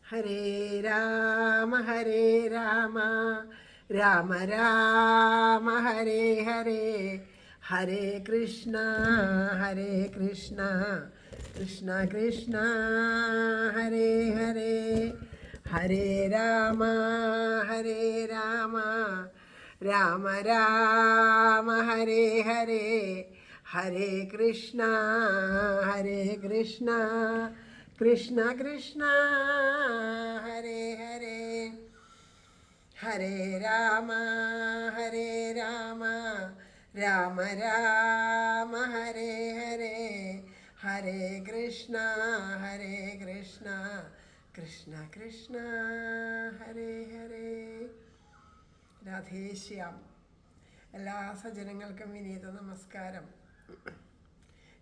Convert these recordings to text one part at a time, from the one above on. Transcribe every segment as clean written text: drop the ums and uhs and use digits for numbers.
ഹരേ ഹരേ രാമ രാമ രാമ ഹരേ ഹരേ ഹരേ കൃഷ്ണ കൃഷ്ണ കൃഷ്ണ ഹരേ ഹരേ ഹരേ രാമ രാമ രാമ ഹരേ ഹരേ ഹരേ കൃഷ്ണ കൃഷ്ണ കൃഷ്ണ ഹരേ ഹരേ ഹരേ രാമ രാമ രാമ ഹരേ ഹരേ ഹരേ കൃഷ്ണ കൃഷ്ണ കൃഷ്ണ ഹരേ ഹരേ. രാധേശ്യാം. എല്ലാ സജ്ജനങ്ങൾക്കും വിനീത നമസ്കാരം.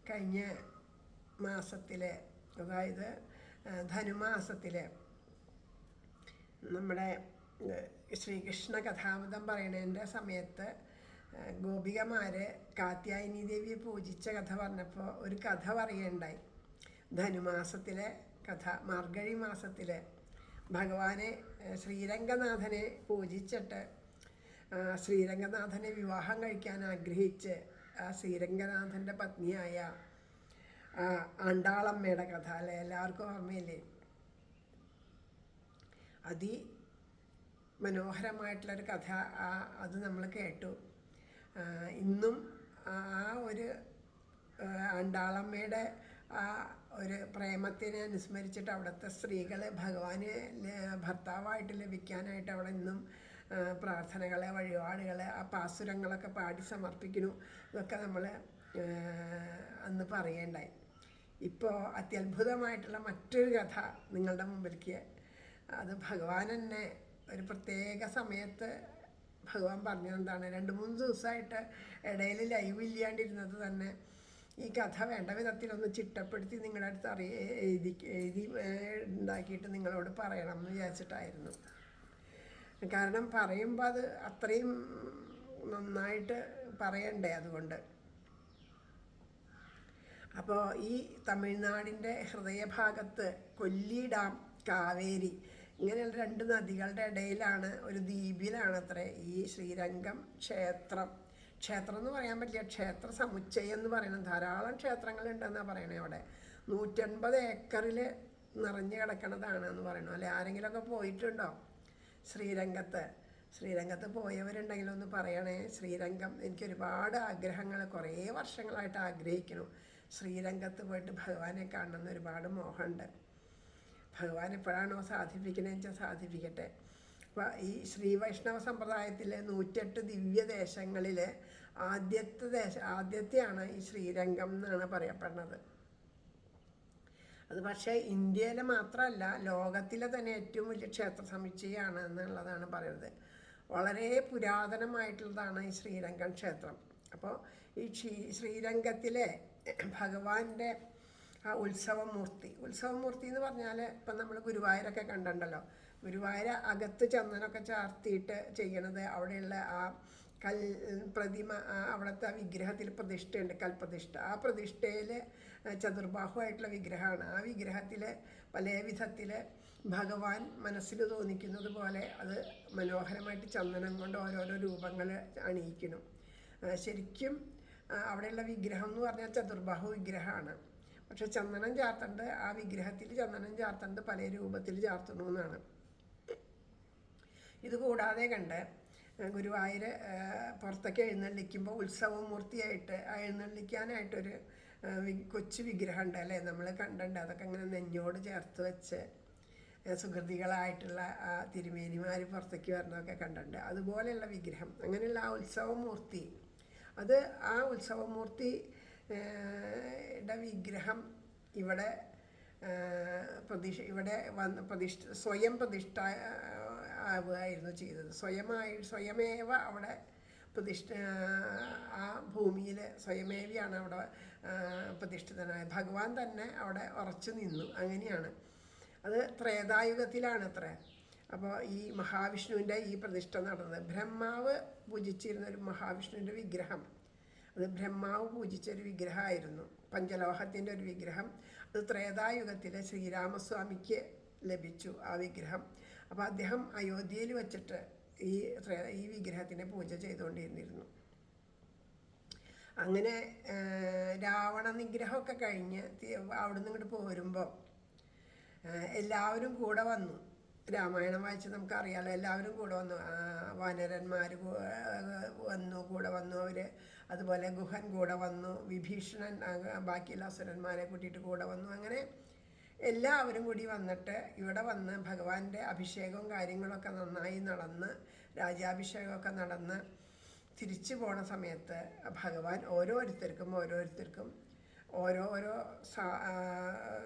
കഴിഞ്ഞ മാസത്തിലെ, അതായത് ധനുമാസത്തിലെ നമ്മുടെ ശ്രീകൃഷ്ണ കഥാമൃതം പറയണതിൻ്റെ സമയത്ത് ഗോപികമാർ കാത്യായനി ദേവിയെ പൂജിച്ച കഥ പറഞ്ഞപ്പോൾ ഒരു കഥ പറയുകയുണ്ടായി. ധനുമാസത്തിലെ കഥ. മാർഗഴി മാസത്തിലെ ഭഗവാനെ ശ്രീരംഗനാഥനെ പൂജിച്ചിട്ട് ശ്രീരംഗനാഥനെ വിവാഹം കഴിക്കാൻ ആഗ്രഹിച്ച് ആ ശ്രീരംഗനാഥൻ്റെ പത്നിയായ ആണ്ടാളമ്മയുടെ കഥ അല്ലേ, എല്ലാവർക്കും ഓർമ്മയില്ലേ? മനോഹരമായിട്ടുള്ളൊരു കഥ. അത് നമ്മൾ കേട്ടു. ഇന്നും ആ ഒരു ആണ്ടാളമ്മയുടെ ആ ഒരു പ്രേമത്തിനെ അനുസ്മരിച്ചിട്ട് അവിടുത്തെ സ്ത്രീകൾ ഭഗവാന് ഭർത്താവായിട്ട് ലഭിക്കാനായിട്ട് അവിടെ ഇന്നും പ്രാർത്ഥനകളെ, വഴിപാടുകളെ, ആ പാസുരങ്ങളൊക്കെ പാടി സമർപ്പിക്കുന്നു. ഇതൊക്കെ നമ്മൾ അന്ന് പറയേണ്ടായി. ഇപ്പോൾ അത്യത്ഭുതമായിട്ടുള്ള മറ്റൊരു കഥ നിങ്ങളുടെ മുമ്പിലേക്ക്. അത് ഭഗവാൻ തന്നെ ഒരു പ്രത്യേക സമയത്ത് ഭഗവാൻ പറഞ്ഞതെന്താണ്, 2-3 ദിവസമായിട്ട് ഇടയിൽ ലൈവ് ഇല്ലാണ്ടിരുന്നത് തന്നെ ഈ കഥ വേണ്ട വിധത്തിലൊന്ന് ചിട്ടപ്പെടുത്തി നിങ്ങളുടെ അടുത്ത് എഴുതി ഉണ്ടാക്കിയിട്ട് നിങ്ങളോട് പറയണം എന്ന് വിചാരിച്ചിട്ടായിരുന്നു. കാരണം പറയുമ്പോൾ അത് അത്രയും നന്നായിട്ട് പറയണ്ടേ, അതുകൊണ്ട്. അപ്പോൾ ഈ തമിഴ്നാടിൻ്റെ ഹൃദയഭാഗത്ത് കൊല്ലി ഡാം, കാവേരി, ഇങ്ങനെയുള്ള 2 നദികളുടെ ഇടയിലാണ്, ഒരു ദ്വീപിലാണ് അത്രേ ഈ ശ്രീരംഗം ക്ഷേത്രം. ക്ഷേത്രം എന്ന് പറയാൻ പറ്റില്ല, ക്ഷേത്ര സമുച്ചയം എന്ന് പറയുന്നത്. ധാരാളം ക്ഷേത്രങ്ങളുണ്ടെന്നാണ് പറയണേ അവിടെ. 150 ഏക്കറിൽ നിറഞ്ഞു കിടക്കണതാണ് എന്ന് പറയണു. അല്ലെ, ആരെങ്കിലുമൊക്കെ പോയിട്ടുണ്ടോ ശ്രീരംഗത്ത് പോയവരുണ്ടെങ്കിലൊന്ന് പറയണേ. ശ്രീരംഗം എനിക്കൊരുപാട് ആഗ്രഹങ്ങൾ, കുറേ വർഷങ്ങളായിട്ട് ആഗ്രഹിക്കുന്നു. ശ്രീരംഗത്ത് പോയിട്ട് ഭഗവാനെ കാണണമെന്ന് ഒരുപാട് മോഹമുണ്ട്. ഭഗവാൻ എപ്പോഴാണോ സാധിപ്പിക്കണമെന്ന് വെച്ചാൽ സാധിപ്പിക്കട്ടെ. അപ്പോൾ ഈ ശ്രീ വൈഷ്ണവ സമ്പ്രദായത്തിലെ 108 ദിവ്യദേശങ്ങളിൽ ആദ്യത്തെയാണ് ഈ ശ്രീരംഗം എന്നാണ് പറയപ്പെടുന്നത്. അത് പക്ഷേ ഇന്ത്യയിലെ മാത്രമല്ല, ലോകത്തിലെ തന്നെ ഏറ്റവും വലിയ ക്ഷേത്ര സമുച്ചയമാണ് എന്നുള്ളതാണ് പറയുന്നത്. വളരെ പുരാതനമായിട്ടുള്ളതാണ് ഈ ശ്രീരംഗം ക്ഷേത്രം. അപ്പോൾ ഈ ശ്രീരംഗത്തിലെ ഭഗവാന്റെ ആ ഉത്സവമൂർത്തി എന്ന് പറഞ്ഞാൽ, ഇപ്പം നമ്മൾ ഗുരുവായൂരൊക്കെ കണ്ടിട്ടുണ്ടല്ലോ. ഗുരുവായൂർ അകത്ത് ചന്ദനമൊക്കെ ചാർത്തിയിട്ട് ചെയ്യണത്, അവിടെയുള്ള ആ പ്രതിമ, അവിടുത്തെ വിഗ്രഹത്തിൽ പ്രതിഷ്ഠയുണ്ട്, കൽപ്രതിഷ്ഠ. ആ പ്രതിഷ്ഠയിൽ ചതുർബാഹുവായിട്ടുള്ള വിഗ്രഹമാണ്. ആ വിഗ്രഹത്തിൽ പല വിധത്തിൽ ഭഗവാൻ മനസ്സിൽ തോന്നിക്കുന്നത് പോലെ അത് മനോഹരമായിട്ട് ചന്ദനം കൊണ്ട് ഓരോരോ രൂപങ്ങൾ അണിയിക്കണം. ശരിക്കും അവിടെയുള്ള വിഗ്രഹം എന്ന് പറഞ്ഞാൽ ചതുർബാഹു വിഗ്രഹമാണ്. പക്ഷെ ചന്ദനം ചാർത്തേണ്ടത്, ആ വിഗ്രഹത്തിൽ ചന്ദനം ചാർത്തേണ്ടത് പല രൂപത്തിൽ ചാർത്തണമെന്നാണ്. ഇതുകൂടാതെ കണ്ട് ഗുരുവായൂർ പുറത്തൊക്കെ എഴുന്നള്ളിക്കുമ്പോൾ ഉത്സവമൂർത്തിയായിട്ട് എഴുന്നള്ളിക്കാനായിട്ടൊരു കൊച്ചു വിഗ്രഹം ഉണ്ട് അല്ലേ, നമ്മൾ കണ്ടിട്ടുണ്ട്. അതൊക്കെ ഇങ്ങനെ നെഞ്ഞോട് ചേർത്ത് വെച്ച് സുഹൃതികളായിട്ടുള്ള ആ തിരുമേനിമാർ പുറത്തേക്ക് വരണതൊക്കെ കണ്ടിട്ടുണ്ട്. അതുപോലെയുള്ള വിഗ്രഹം, അങ്ങനെയുള്ള ആ ഉത്സവമൂർത്തി, ആ ഉത്സവമൂർത്തിയുടെ വിഗ്രഹം ഇവിടെ സ്വയം പ്രതിഷ്ഠ ആവുകയായിരുന്നു ചെയ്തത്. സ്വയമേവ അവിടെ ആ ഭൂമിയിൽ സ്വയമേവിയാണ് അവിടെ പ്രതിഷ്ഠിതനായത്. ഭഗവാൻ തന്നെ അവിടെ ഉറച്ചു നിന്നു. അങ്ങനെയാണ്. അത് ത്രേതായുഗത്തിലാണ് അത്ര. അപ്പോൾ ഈ മഹാവിഷ്ണുവിൻ്റെ ഈ പ്രതിഷ്ഠ നടന്നത്. ബ്രഹ്മാവ് പൂജിച്ചിരുന്ന ഒരു മഹാവിഷ്ണുവിൻ്റെ വിഗ്രഹം, അത് ബ്രഹ്മാവ് പൂജിച്ചൊരു വിഗ്രഹമായിരുന്നു. പഞ്ചലോഹത്തിൻ്റെ ഒരു വിഗ്രഹം. അത് ത്രേതായുഗത്തിൽ ശ്രീരാമസ്വാമിക്ക് ലഭിച്ചു ആ വിഗ്രഹം. അപ്പോൾ അദ്ദേഹം അയോധ്യയിൽ വച്ചിട്ട് ഈ വിഗ്രഹത്തിനെ പൂജ ചെയ്തുകൊണ്ടിരുന്നിരുന്നു. അങ്ങനെ രാവണ നിഗ്രഹമൊക്കെ കഴിഞ്ഞ് അവിടുന്ന് ഇങ്ങോട്ട് പോരുമ്പോൾ എല്ലാവരും കൂടെ വന്നു. രാമായണം വായിച്ച് നമുക്കറിയാലോ, എല്ലാവരും കൂടെ വന്നു. വാനരന്മാർ കൂടെ വന്നു അവർ, അതുപോലെ ഗുഹൻ കൂടെ വന്നു, വിഭീഷണൻ ബാക്കിയുള്ള അസുരന്മാരെ കൂട്ടിയിട്ട് കൂടെ വന്നു. അങ്ങനെ എല്ലാവരും കൂടി വന്നിട്ട് ഇവിടെ വന്ന് ഭഗവാന്റെ അഭിഷേകവും കാര്യങ്ങളൊക്കെ നന്നായി നടന്ന്, രാജാഭിഷേകമൊക്കെ നടന്ന് തിരിച്ചു പോണ സമയത്ത് ഭഗവാൻ ഓരോരുത്തർക്കും ഓരോരോ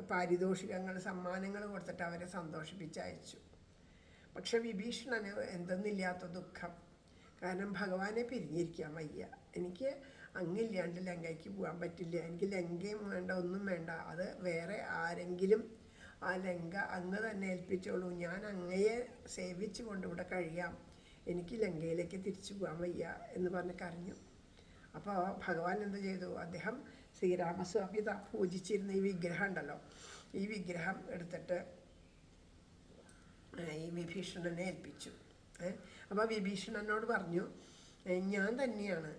പാരിതോഷികങ്ങൾ, സമ്മാനങ്ങൾ കൊടുത്തിട്ട് അവരെ സന്തോഷിപ്പിച്ചയച്ചു. പക്ഷെ വിഭീഷണന് എന്തെന്നില്ലാത്ത ദുഃഖം. കാരണം ഭഗവാനെ പിരിഞ്ഞിരിക്കാൻ വയ്യ. എനിക്ക് അങ്ങില്ലാണ്ട് ലങ്കയ്ക്ക് പോകാൻ പറ്റില്ല, എനിക്ക് ലങ്കയും വേണ്ട, ഒന്നും വേണ്ട, അത് വേറെ ആരെങ്കിലും ആ ലങ്ക അങ്ങ് തന്നെ ഏൽപ്പിച്ചോളൂ, ഞാൻ അങ്ങയെ സേവിച്ചു കൊണ്ട് ഇവിടെ കഴിയാം, എനിക്ക് ലങ്കയിലേക്ക് തിരിച്ചു പോകാൻ വയ്യ എന്ന് പറഞ്ഞ് കരഞ്ഞു. അപ്പോൾ ഭഗവാൻ എന്ത് ചെയ്തു? അദ്ദേഹം ശ്രീരാമസ്വാമി പൂജിച്ചിരുന്ന ഈ വിഗ്രഹം ഉണ്ടല്ലോ, ഈ വിഗ്രഹം എടുത്തിട്ട് ഈ വിഭീഷണനെ ഏൽപ്പിച്ചു. അപ്പോൾ വിഭീഷണനോട് പറഞ്ഞു, ഞാൻ തന്നെയാണ്,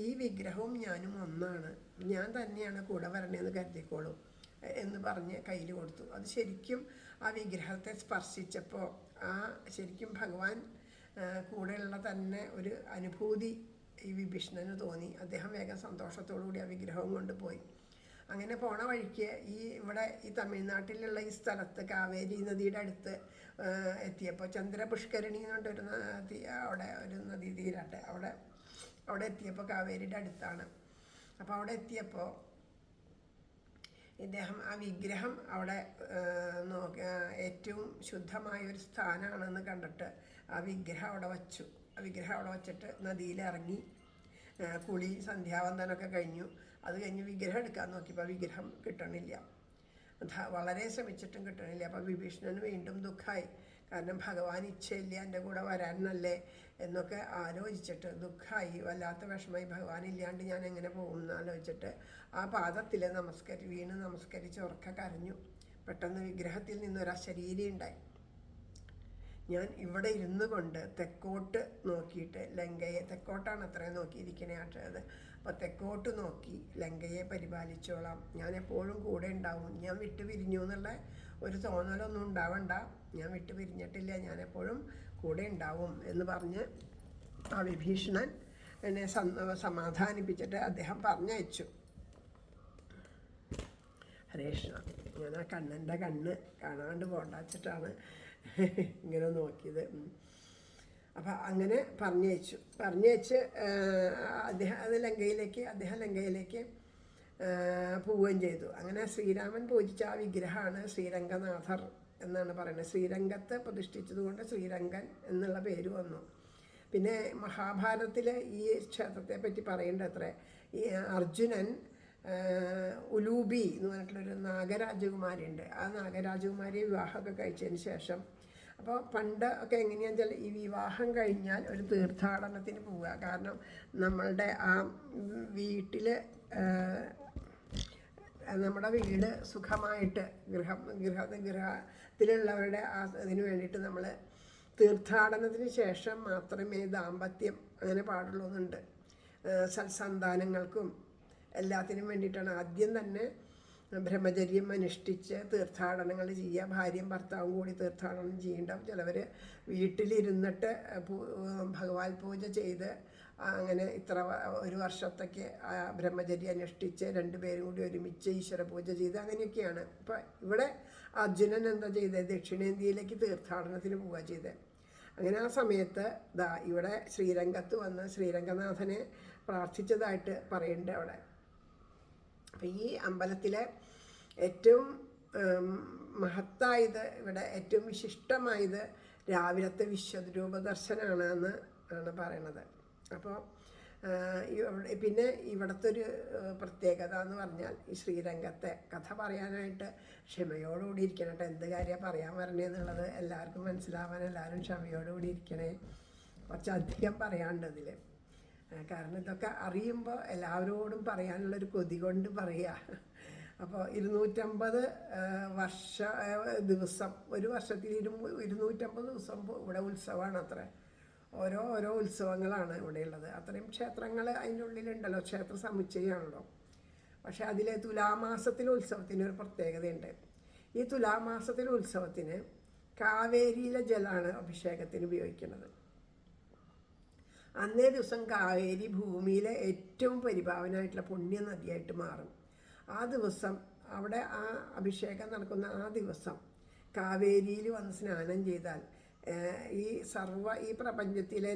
ഈ വിഗ്രഹവും ഞാനും ഒന്നാണ്, ഞാൻ തന്നെയാണ് കൂടെ വരണേന്ന് കരുതിക്കോളൂ എന്ന് പറഞ്ഞ് കയ്യിൽ കൊടുത്തു. അത് ശരിക്കും ആ വിഗ്രഹത്തെ സ്പർശിച്ചപ്പോൾ ശരിക്കും ഭഗവാൻ കൂടെയുള്ള തന്നെ ഒരു അനുഭൂതി ഈ വിഭീഷണന് തോന്നി. അദ്ദേഹം വേഗം സന്തോഷത്തോടു കൂടി ആ വിഗ്രഹവും കൊണ്ടുപോയി. അങ്ങനെ പോണ വഴിക്ക് ഇവിടെ ഈ തമിഴ്നാട്ടിലുള്ള ഈ സ്ഥലത്ത് കാവേരി നദിയുടെ അടുത്ത് എത്തിയപ്പോൾ, ചന്ദ്രപുഷ്കരണി എന്ന് പറഞ്ഞൊരു അവിടെ ഒരു നദീതീരട്ടെ, അവിടെ എത്തിയപ്പോൾ കാവേരിയുടെ അടുത്താണ്. അപ്പോൾ അവിടെ എത്തിയപ്പോൾ ഇദ്ദേഹം ആ വിഗ്രഹം അവിടെ ഏറ്റവും ശുദ്ധമായൊരു സ്ഥാനമാണെന്ന് കണ്ടിട്ട് ആ വിഗ്രഹം അവിടെ വച്ചു. ആ വിഗ്രഹം അവിടെ വച്ചിട്ട് നദിയിലിറങ്ങി കുളി സന്ധ്യാവന്തനമൊക്കെ കഴിഞ്ഞു. അത് കഴിഞ്ഞ് വിഗ്രഹം എടുക്കാൻ നോക്കിയപ്പോൾ വിഗ്രഹം കിട്ടണില്ല. വളരെ ശ്രമിച്ചിട്ടും കിട്ടണില്ല. അപ്പോൾ വിഭീഷണന് വീണ്ടും ദുഃഖമായി. കാരണം ഭഗവാൻ ഇച്ഛയില്ല എൻ്റെ കൂടെ വരാനല്ലേ എന്നൊക്കെ ആലോചിച്ചിട്ട് ദുഃഖമായി, വല്ലാത്ത വിഷമമായി. ഭഗവാൻ ഇല്ലാണ്ട് ഞാൻ എങ്ങനെ പോകും എന്ന് ആലോചിച്ചിട്ട് ആ പാദത്തിൽ വീണ് നമസ്കരിച്ച് ഉറക്കെ കരഞ്ഞു. പെട്ടെന്ന് വിഗ്രഹത്തിൽ നിന്നൊരു അശരീരി ഉണ്ടായി. ഞാൻ ഇവിടെ ഇരുന്നു കൊണ്ട് തെക്കോട്ട് നോക്കിയിട്ട് ലങ്കയെ, തെക്കോട്ടാണ് അത്രയും നോക്കിയിരിക്കണേ ആട്ടത്, അപ്പോൾ തെക്കോട്ട് നോക്കി ലങ്കയെ പരിപാലിച്ചോളാം, ഞാൻ എപ്പോഴും കൂടെ ഉണ്ടാവും, ഞാൻ വിട്ടു പിരിഞ്ഞു എന്നുള്ള ഒരു തോന്നലൊന്നും ഉണ്ടാവണ്ട, ഞാൻ വിട്ടു പിരിഞ്ഞിട്ടില്ല, ഞാൻ എപ്പോഴും കൂടെ ഉണ്ടാവും എന്ന് പറഞ്ഞ് ആ വിഭീഷണൻ എന്നെ സമാധാനിപ്പിച്ചിട്ട് അദ്ദേഹം പറഞ്ഞയച്ചു. ഹരേഷ്ണ, ഞാൻ ആ കണ്ണൻ്റെ കണ്ണ് കാണാണ്ട് പോണ്ട വെച്ചിട്ടാണ് ഇങ്ങനെ നോക്കിയത്. അപ്പം അങ്ങനെ പറഞ്ഞയച്ച് അദ്ദേഹം ലങ്കയിലേക്ക് പോവുകയും ചെയ്തു. അങ്ങനെ ശ്രീരാമൻ പൂജിച്ച ആ വിഗ്രഹമാണ് ശ്രീരംഗനാഥർ എന്നാണ് പറയുന്നത്. ശ്രീരംഗത്ത് പ്രതിഷ്ഠിച്ചത് കൊണ്ട് ശ്രീരംഗൻ എന്നുള്ള പേര് വന്നു. പിന്നെ മഹാഭാരതത്തിൽ ഈ ക്ഷേത്രത്തെ പറ്റി പറയേണ്ട അത്ര, ഈ അർജുനൻ ഉലൂബി എന്ന് പറഞ്ഞിട്ടുള്ളൊരു നാഗരാജകുമാരിയുണ്ട്. ആ നാഗരാജകുമാരിയെ വിവാഹമൊക്കെ കഴിച്ചതിന് ശേഷം, അപ്പോൾ പണ്ട് ഒക്കെ എങ്ങനെയാണെന്ന് വെച്ചാൽ ഈ വിവാഹം കഴിഞ്ഞാൽ ഒരു തീർത്ഥാടനത്തിന് പോവുക. കാരണം നമ്മളുടെ ആ നമ്മുടെ വീട് സുഖമായിട്ട് ഗൃഹത്തിലുള്ളവരുടെ അതിന് വേണ്ടിയിട്ട് നമ്മൾ തീർത്ഥാടനത്തിന് ശേഷം മാത്രമേ ദാമ്പത്യം അങ്ങനെ പാടുള്ളൂ എന്നുണ്ട്. സൽസന്താനങ്ങൾക്കും എല്ലാത്തിനും വേണ്ടിയിട്ടാണ് ആദ്യം തന്നെ ബ്രഹ്മചര്യം അനുഷ്ഠിച്ച് തീർത്ഥാടനങ്ങൾ ചെയ്യുക. ഭാര്യയും ഭർത്താവും കൂടി തീർത്ഥാടനം ചെയ്യേണ്ടാവും. ചിലവർ വീട്ടിലിരുന്നിട്ട് ഭഗവാൻ പൂജ ചെയ്ത് അങ്ങനെ ഒരു വർഷത്തേക്ക് ബ്രഹ്മചര്യം അനുഷ്ഠിച്ച് രണ്ടുപേരും കൂടി ഒരുമിച്ച് ഈശ്വര പൂജ ചെയ്ത് അങ്ങനെയൊക്കെയാണ്. ഇപ്പം ഇവിടെ അർജുനൻ എന്താ ചെയ്തത്? ദക്ഷിണേന്ത്യയിലേക്ക് തീർത്ഥാടനത്തിന് പോവുക ചെയ്തത്. അങ്ങനെ ആ സമയത്ത് ഇവിടെ ശ്രീരംഗത്ത് വന്ന് ശ്രീരംഗനാഥനെ പ്രാർത്ഥിച്ചതായിട്ട് പറയുന്നുണ്ട് അവിടെ. അപ്പം ഈ അമ്പലത്തിലെ ഏറ്റവും മഹത്തായത്, ഇവിടെ ഏറ്റവും വിശിഷ്ടമായത് രാവിലത്തെ വിശ്വരൂപ ദർശനമാണ് ആണ് പറയണത്. അപ്പോൾ പിന്നെ ഇവിടുത്തെ ഒരു പ്രത്യേകത എന്ന് പറഞ്ഞാൽ ഈ ശ്രീരംഗത്തെ കഥ പറയാനായിട്ട് ക്ഷമയോടുകൂടി ഇരിക്കണം കേട്ടോ. എന്ത് കാര്യമാണ് പറയാൻ വരണേന്നുള്ളത് എല്ലാവർക്കും മനസ്സിലാവാൻ എല്ലാവരും ക്ഷമയോടുകൂടി ഇരിക്കണേ. കുറച്ചധികം പറയാനുണ്ട് ഇതിൽ. കാരണം ഇതൊക്കെ അറിയുമ്പോൾ എല്ലാവരോടും പറയാനുള്ളൊരു കൊതി കൊണ്ട് പറയുക. അപ്പോൾ 250 ദിവസം, ഒരു വർഷത്തിൽ 250 ദിവസം ഇവിടെ ഉത്സവമാണ് അത്ര. ഓരോ ഉത്സവങ്ങളാണ് ഇവിടെയുള്ളത്. അത്രയും ക്ഷേത്രങ്ങൾ അതിൻ്റെ ഉള്ളിലുണ്ടല്ലോ, ക്ഷേത്ര സമുച്ചയമാണല്ലോ. പക്ഷെ അതിലെ തുലാമാസത്തിലെ ഉത്സവത്തിന് ഒരു പ്രത്യേകതയുണ്ട്. ഈ തുലാമാസത്തിലെ ഉത്സവത്തിന് കാവേരിയിലെ ജലമാണ് അഭിഷേകത്തിന് ഉപയോഗിക്കുന്നത്. അന്നേ ദിവസം കാവേരി ഭൂമിയിലെ ഏറ്റവും പരിപാവനമായിട്ടുള്ള പുണ്യനദിയായിട്ട് മാറും. ആ ദിവസം അവിടെ ആ അഭിഷേകം നടക്കുന്ന ആ ദിവസം കാവേരിയിൽ വന്ന് സ്നാനം ചെയ്താൽ ഈ പ്രപഞ്ചത്തിലെ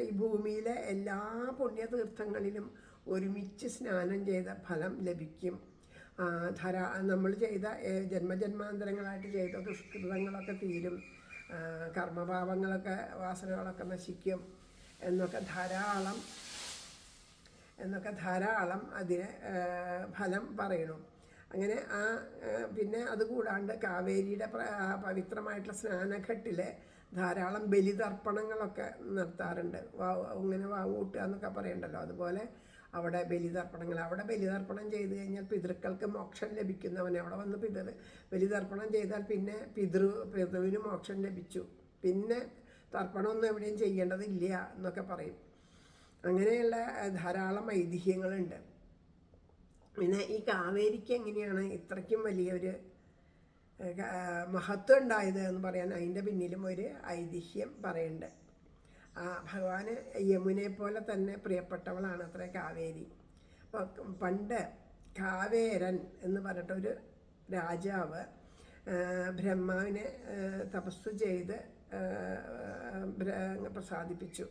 ഈ ഭൂമിയിലെ എല്ലാ പുണ്യതീർത്ഥങ്ങളിലും ഒരുമിച്ച് സ്നാനം ചെയ്ത ഫലം ലഭിക്കും. നമ്മൾ ചെയ്ത ജന്മജന്മാന്തരങ്ങളായിട്ട് ചെയ്ത ദുഷ്കൃതങ്ങളൊക്കെ തീരും, കർമ്മഭാവങ്ങളൊക്കെ വാസനകളൊക്കെ നശിക്കും എന്നൊക്കെ ധാരാളം അതിന് ഫലം പറയണു. അങ്ങനെ പിന്നെ അതുകൂടാണ്ട് കാവേരിയുടെ പവിത്രമായിട്ടുള്ള സ്നാനഘട്ടിൽ ധാരാളം ബലിതർപ്പണങ്ങളൊക്കെ നടത്താറുണ്ട്. ഇങ്ങനെ വാവൂട്ടുക എന്നൊക്കെ പറയണ്ടല്ലോ, അതുപോലെ അവിടെ ബലിതർപ്പണം ചെയ്ത് കഴിഞ്ഞാൽ പിതൃക്കൾക്ക് മോക്ഷം ലഭിക്കുന്നവനെ അവിടെ വന്ന് ബലിതർപ്പണം ചെയ്താൽ പിന്നെ പിതൃവിന് മോക്ഷം ലഭിച്ചു, പിന്നെ തർപ്പണമൊന്നും എവിടെയും ചെയ്യേണ്ടതില്ല എന്നൊക്കെ പറയും. അങ്ങനെയുള്ള ധാരാളം ഐതിഹ്യങ്ങളുണ്ട്. പിന്നെ ഈ കാവേരിക്ക് എങ്ങനെയാണ് ഇത്രയ്ക്കും വലിയൊരു മഹത്വം ഉണ്ടായത് എന്ന് പറയാൻ അതിൻ്റെ പിന്നിലും ഒരു ഐതിഹ്യം പറയുന്നുണ്ട്. ഭഗവാന് യമുനെ പോലെ തന്നെ പ്രിയപ്പെട്ടവളാണ് അത്ര കാവേരി. അപ്പോൾ പണ്ട് കാവേരൻ എന്ന് പറഞ്ഞിട്ടൊരു രാജാവ് ബ്രഹ്മാവിനെ തപസ് ചെയ്ത് പ്രസാദിപ്പിച്ചു.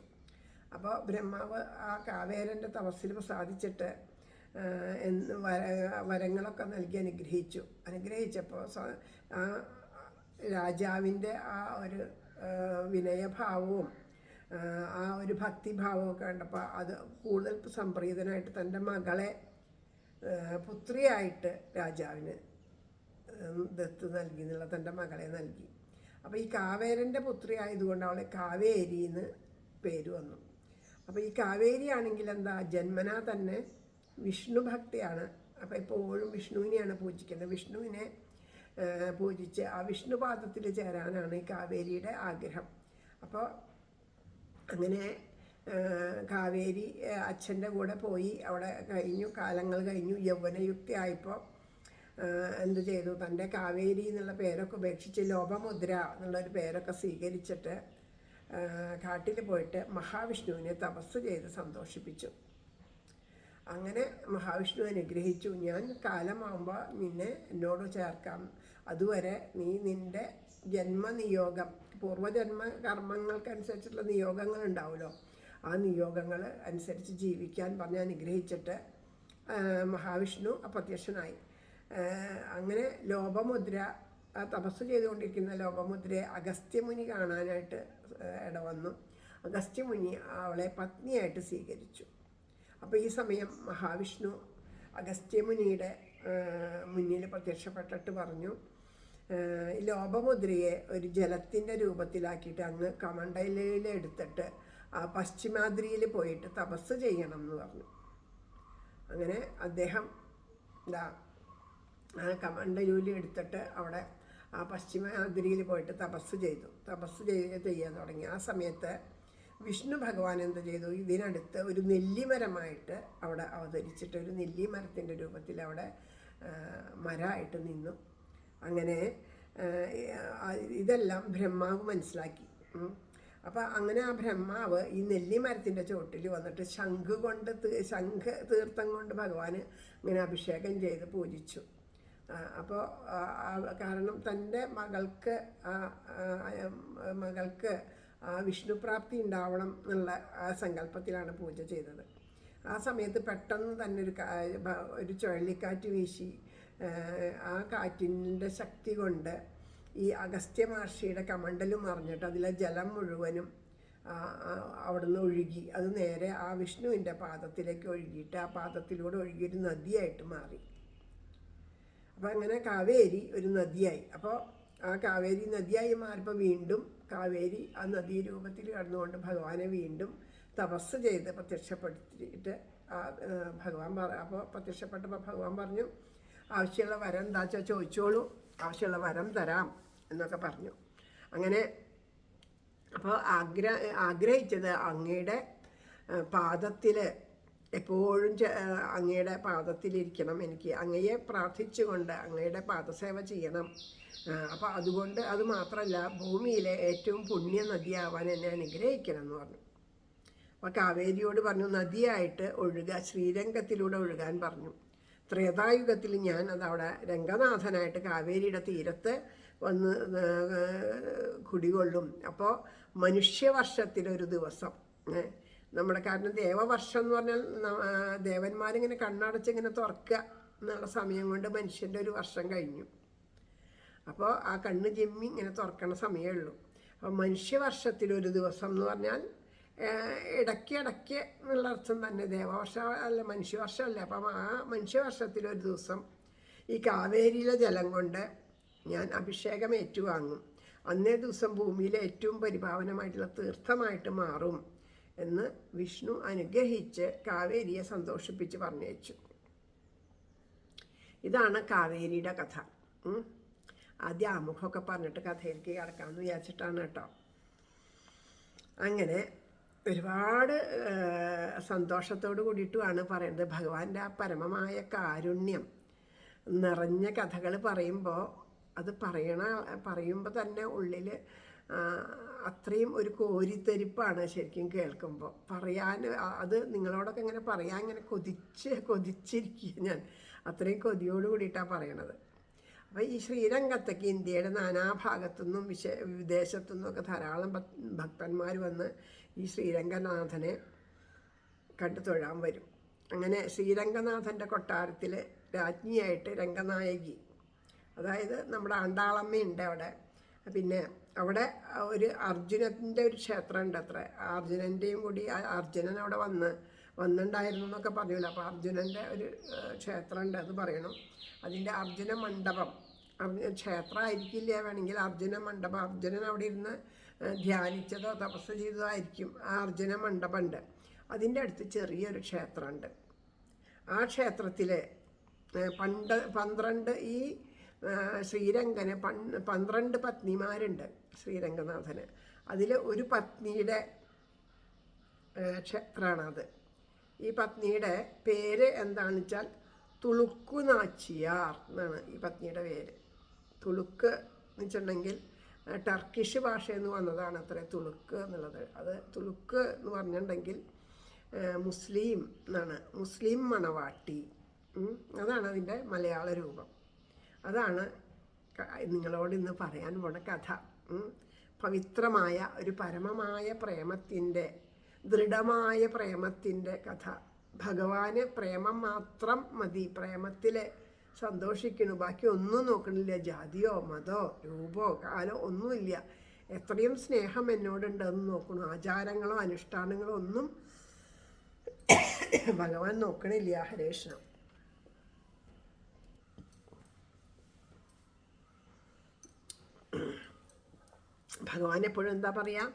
അപ്പോൾ ബ്രഹ്മാവ് ആ കാവേരൻ്റെ തപസ്സിൽ പ്രസാദിച്ചിട്ട് വരങ്ങളൊക്കെ നൽകി അനുഗ്രഹിച്ചപ്പോൾ ആ രാജാവിൻ്റെ ആ ഒരു വിനയഭാവവും ആ ഒരു ഭക്തിഭാവമൊക്കെ കണ്ടപ്പോൾ അത് കൂടുതൽ സംപ്രീതനായിട്ട് തൻ്റെ മകളെ പുത്രിയായിട്ട് രാജാവിന് ദത്ത് നൽകി എന്നുള്ള തൻ്റെ മകളെ നൽകി. അപ്പോൾ ഈ കാവേരൻ്റെ പുത്രി ആയതുകൊണ്ട് അവളെ കാവേരി എന്ന് പേര് വന്നു. അപ്പോൾ ഈ കാവേരി ആണെങ്കിൽ എന്താ, ജന്മനാ തന്നെ വിഷ്ണു ഭക്തിയാണ്. അപ്പോൾ എപ്പോഴും വിഷ്ണുവിനെയാണ് പൂജിക്കുന്നത്. വിഷ്ണുവിനെ പൂജിച്ച് ആ വിഷ്ണുപാദത്തിൽ ചേരാനാണ് ഈ കാവേരിയുടെ ആഗ്രഹം. അപ്പോൾ അങ്ങനെ കാവേരി അച്ഛൻ്റെ കൂടെ പോയി. അവിടെ കാലങ്ങൾ കഴിഞ്ഞു, യൗവനയുക്തി ആയപ്പോൾ എന്ത് ചെയ്തു, തൻ്റെ കാവേരി എന്നുള്ള പേരൊക്കെ ഉപേക്ഷിച്ച് ലോപമുദ്ര എന്നുള്ളൊരു പേരൊക്കെ സ്വീകരിച്ചിട്ട് കാട്ടിൽ പോയിട്ട് മഹാവിഷ്ണുവിനെ തപസ് ചെയ്ത് സന്തോഷിപ്പിച്ചു. അങ്ങനെ മഹാവിഷ്ണു അനുഗ്രഹിച്ചു, ഞാൻ കാലമാകുമ്പോൾ നിന്നെ എന്നോട് ചേർക്കാം, അതുവരെ നീ നിൻ്റെ ജന്മനിയോഗം, പൂർവ്വജന്മ കർമ്മങ്ങൾക്കനുസരിച്ചുള്ള നിയോഗങ്ങൾ ഉണ്ടാവുമല്ലോ, ആ നിയോഗങ്ങൾ അനുസരിച്ച് ജീവിക്കാൻ പറഞ്ഞ് അനുഗ്രഹിച്ചിട്ട് മഹാവിഷ്ണു അപ്രത്യക്ഷനായി. അങ്ങനെ ലോപമുദ്ര, തപസ് ചെയ്തുകൊണ്ടിരിക്കുന്ന ലോപമുദ്രയെ അഗസ്ത്യമുനി കാണാനായിട്ട് ഇടവന്നു. അഗസ്ത്യമുനി അവളെ പത്നിയായിട്ട് സ്വീകരിച്ചു. അപ്പോൾ ഈ സമയം മഹാവിഷ്ണു അഗസ്ത്യമുനിയുടെ മുന്നിൽ പ്രത്യക്ഷപ്പെട്ടിട്ട് പറഞ്ഞു, ലോപമുദ്രയെ ഒരു ജലത്തിൻ്റെ രൂപത്തിലാക്കിയിട്ട് അങ്ങ് കമണ്ഡലയിലെടുത്തിട്ട് ആ പശ്ചിമാദ്രിയിൽ പോയിട്ട് തപസ് ചെയ്യണം എന്ന് പറഞ്ഞു. അങ്ങനെ അദ്ദേഹം ആ കമണ്ഡലൂരിൽ എടുത്തിട്ട് അവിടെ ആ പശ്ചിമാദ്രിയിൽ പോയിട്ട് തപസ് ചെയ്യാൻ തുടങ്ങി. ആ സമയത്ത് വിഷ്ണു ഭഗവാൻ എന്ത് ചെയ്തു, ഇതിനടുത്ത് ഒരു നെല്ലിമരമായിട്ട് അവിടെ അവതരിച്ചിട്ട് ഒരു നെല്ലിമരത്തിൻ്റെ രൂപത്തിൽ അവിടെ മരമായിട്ട് നിന്നു. അങ്ങനെ ഇതെല്ലാം ബ്രഹ്മാവ് മനസ്സിലാക്കി. അപ്പം അങ്ങനെ ആ ബ്രഹ്മാവ് ഈ നെല്ലിമരത്തിൻ്റെ ചുവട്ടിൽ വന്നിട്ട് ശംഖ് തീർത്ഥം കൊണ്ട് ഭഗവാന് ഇങ്ങനെ അഭിഷേകം ചെയ്ത് പൂജിച്ചു. അപ്പോൾ കാരണം തൻ്റെ മകൾക്ക് വിഷ്ണുപ്രാപ്തി ഉണ്ടാവണം എന്നുള്ള ആ സങ്കല്പത്തിലാണ് പൂജ ചെയ്തത്. ആ സമയത്ത് പെട്ടെന്ന് തന്നെ ഒരു ചുഴലിക്കാറ്റ് വീശി, ആ കാറ്റിൻ്റെ ശക്തി കൊണ്ട് ഈ അഗസ്ത്യ മഹർഷിയുടെ കമണ്ഡലം മറിഞ്ഞിട്ട് അതിലെ ജലം മുഴുവനും അവിടുന്ന് ഒഴുകി. അത് നേരെ ആ വിഷ്ണുവിൻ്റെ പാദത്തിലേക്ക് ഒഴുകിയിട്ട് ആ പാദത്തിലൂടെ ഒഴുകിയൊരു നദിയായിട്ട് മാറി. അപ്പോൾ അങ്ങനെ കാവേരി ഒരു നദിയായി. അപ്പോൾ ആ കാവേരി നദിയായി മാറിയപ്പോൾ വീണ്ടും കാവേരി ആ നദീ രൂപത്തിൽ കടന്നുകൊണ്ട് ഭഗവാനെ വീണ്ടും തപസ് ചെയ്ത് പ്രത്യക്ഷപ്പെടുത്തിയിട്ട് അപ്പോൾ പ്രത്യക്ഷപ്പെട്ടപ്പോൾ ഭഗവാൻ പറഞ്ഞു, ആവശ്യമുള്ള വരം എന്താ വെച്ചാൽ ചോദിച്ചോളൂ, ആവശ്യമുള്ള വരം തരാം എന്നൊക്കെ പറഞ്ഞു. അങ്ങനെ അപ്പോൾ ആഗ്രഹിച്ചത് അങ്ങയുടെ പാദത്തിൽ എപ്പോഴും അങ്ങയുടെ പാദത്തിലിരിക്കണം, എനിക്ക് അങ്ങയെ പ്രാർത്ഥിച്ചുകൊണ്ട് അങ്ങയുടെ പാദസേവ ചെയ്യണം. അപ്പോൾ അതുകൊണ്ട് അത് മാത്രമല്ല, ഭൂമിയിലെ ഏറ്റവും പുണ്യ നദിയാവാൻ എന്നെ അനുഗ്രഹിക്കണം എന്ന് പറഞ്ഞു. അപ്പോൾ കാവേരിയോട് പറഞ്ഞു നദിയായിട്ട് ഒഴുകുക, ശ്രീരംഗത്തിലൂടെ ഒഴുകാൻ പറഞ്ഞു. ത്രേതായുഗത്തിൽ ഞാൻ അതവിടെ രംഗനാഥനായിട്ട് കാവേരിയുടെ തീരത്ത് വന്ന് കുടികൊള്ളും. അപ്പോൾ മനുഷ്യവർഷത്തിലൊരു ദിവസം നമ്മുടെ, കാരണം ദേവവർഷം എന്ന് പറഞ്ഞാൽ ദേവന്മാരിങ്ങനെ കണ്ണടച്ചിങ്ങനെ തുറക്കുക എന്നുള്ള സമയം കൊണ്ട് മനുഷ്യൻ്റെ ഒരു വർഷം കഴിഞ്ഞു. അപ്പോൾ ആ കണ്ണ് ചിമ്മി ഇങ്ങനെ തുറക്കണ സമയമേ ഉള്ളൂ. അപ്പോൾ മനുഷ്യവർഷത്തിലൊരു ദിവസം എന്ന് പറഞ്ഞാൽ ഇടയ്ക്ക് എന്നുള്ള അർത്ഥം തന്നെ. ദേവവർഷം അല്ല, മനുഷ്യവർഷമല്ല. അപ്പം ആ മനുഷ്യവർഷത്തിലൊരു ദിവസം ഈ കാവേരിയിലെ ജലം കൊണ്ട് ഞാൻ അഭിഷേകം ഏറ്റുവാങ്ങും. അന്നേ ദിവസം ഭൂമിയിലെ ഏറ്റവും പരിപാവനമായിട്ടുള്ള തീർത്ഥമായിട്ട് മാറും എന്ന് വിഷ്ണു അനുഗ്രഹിച്ച് കാവേരിയെ സന്തോഷിപ്പിച്ച് പറഞ്ഞയച്ചു. ഇതാണ് കാവേരിയുടെ കഥ. ആദ്യം ആമുഖമൊക്കെ പറഞ്ഞിട്ട് കഥയിലേക്ക് കിടക്കാമെന്ന് വിചാരിച്ചിട്ടാണ് കേട്ടോ. അങ്ങനെ ഒരുപാട് സന്തോഷത്തോട് കൂടിയിട്ടുമാണ് പറയുന്നത്. ഭഗവാന്റെ ആ പരമമായ കാരുണ്യം നിറഞ്ഞ കഥകൾ പറയുമ്പോൾ അത് പറയുമ്പോൾ തന്നെ ഉള്ളിൽ അത്രയും ഒരു കോരിത്തരിപ്പാണ് ശരിക്കും കേൾക്കുമ്പോൾ. പറയാൻ അത് നിങ്ങളോടൊക്കെ ഇങ്ങനെ പറയാൻ ഇങ്ങനെ കൊതിച്ചിരിക്കുക ഞാൻ. അത്രയും കൊതിയോട് കൂടിയിട്ടാണ് പറയണത്. അപ്പോൾ ഈ ശ്രീരംഗത്തേക്ക് ഇന്ത്യയുടെ നാനാഭാഗത്തുനിന്നും വിദേശത്തുനിന്നൊക്കെ ധാരാളം ഭക്തന്മാർ വന്ന് ഈ ശ്രീരംഗനാഥനെ കണ്ടു തൊഴാൻ വരും. അങ്ങനെ ശ്രീരംഗനാഥൻ്റെ കൊട്ടാരത്തിൽ രാജ്ഞിയായിട്ട് രംഗനായകി, അതായത് നമ്മുടെ ആണ്ടാളമ്മയുണ്ട് അവിടെ. പിന്നെ അവിടെ ഒരു അർജുനൻ്റെ ഒരു ക്ഷേത്രമുണ്ട് അത്ര. അർജുനൻ്റെയും കൂടി അർജുനൻ അവിടെ വന്നിട്ടുണ്ടായിരുന്നു എന്നൊക്കെ പറഞ്ഞില്ല. അപ്പോൾ അർജുനൻ്റെ ഒരു ക്ഷേത്രമുണ്ട്, അത് പറയണം. അതിൻ്റെ അർജുന മണ്ഡപം, ക്ഷേത്രം ആയിരിക്കില്ല, വേണമെങ്കിൽ അർജുന മണ്ഡപം, അർജുനൻ അവിടെ ഇരുന്ന് ധ്യാനിച്ചതോ തപസ് ചെയ്തതോ ആയിരിക്കും. ആ അർജുന മണ്ഡപമുണ്ട്. അതിൻ്റെ അടുത്ത് ചെറിയൊരു ക്ഷേത്രമുണ്ട്. ആ ക്ഷേത്രത്തിൽ 12 ഈ ശ്രീരംഗന് 12 പത്നിമാരുണ്ട് ശ്രീരംഗനാഥന്. അതിൽ ഒരു പത്നിയുടെ ക്ഷേത്രമാണത്. ഈ പത്നിയുടെ പേര് എന്താണെന്ന് വെച്ചാൽ തുളുക്കു നാച്ചിയാർ എന്നാണ് ഈ പത്നിയുടെ പേര്. തുളുക്ക് എന്ന് വെച്ചിട്ടുണ്ടെങ്കിൽ ടർക്കിഷ് ഭാഷയിൽ നിന്ന് വന്നതാണ് അത്ര തുളുക്ക് എന്നുള്ളത്. അത് തുളുക്ക് എന്ന് പറഞ്ഞിട്ടുണ്ടെങ്കിൽ മുസ്ലിം എന്നാണ്, മുസ്ലിം മണവാട്ടി, അതാണ് അതിൻ്റെ മലയാള രൂപം. അതാണ് നിങ്ങളോട് ഇന്ന് പറയാൻ പോണ കഥ. പവിത്രമായ ഒരു പരമമായ പ്രേമത്തിൻ്റെ, ദൃഢമായ പ്രേമത്തിൻ്റെ കഥ. ഭഗവാന് പ്രേമം മാത്രം മതി, പ്രേമത്തിൽ സന്തോഷിക്കണു, ബാക്കി ഒന്നും നോക്കണില്ല. ജാതിയോ മതോ രൂപോ കാലോ ഒന്നുമില്ല. എത്രയും സ്നേഹം എന്നോടുണ്ടെന്ന് നോക്കണു. ആചാരങ്ങളോ അനുഷ്ഠാനങ്ങളോ ഒന്നും ഭഗവാൻ നോക്കണില്ല. ഹരേഷ്ണം. ഭഗവാൻ എപ്പോഴും എന്താ പറയുക,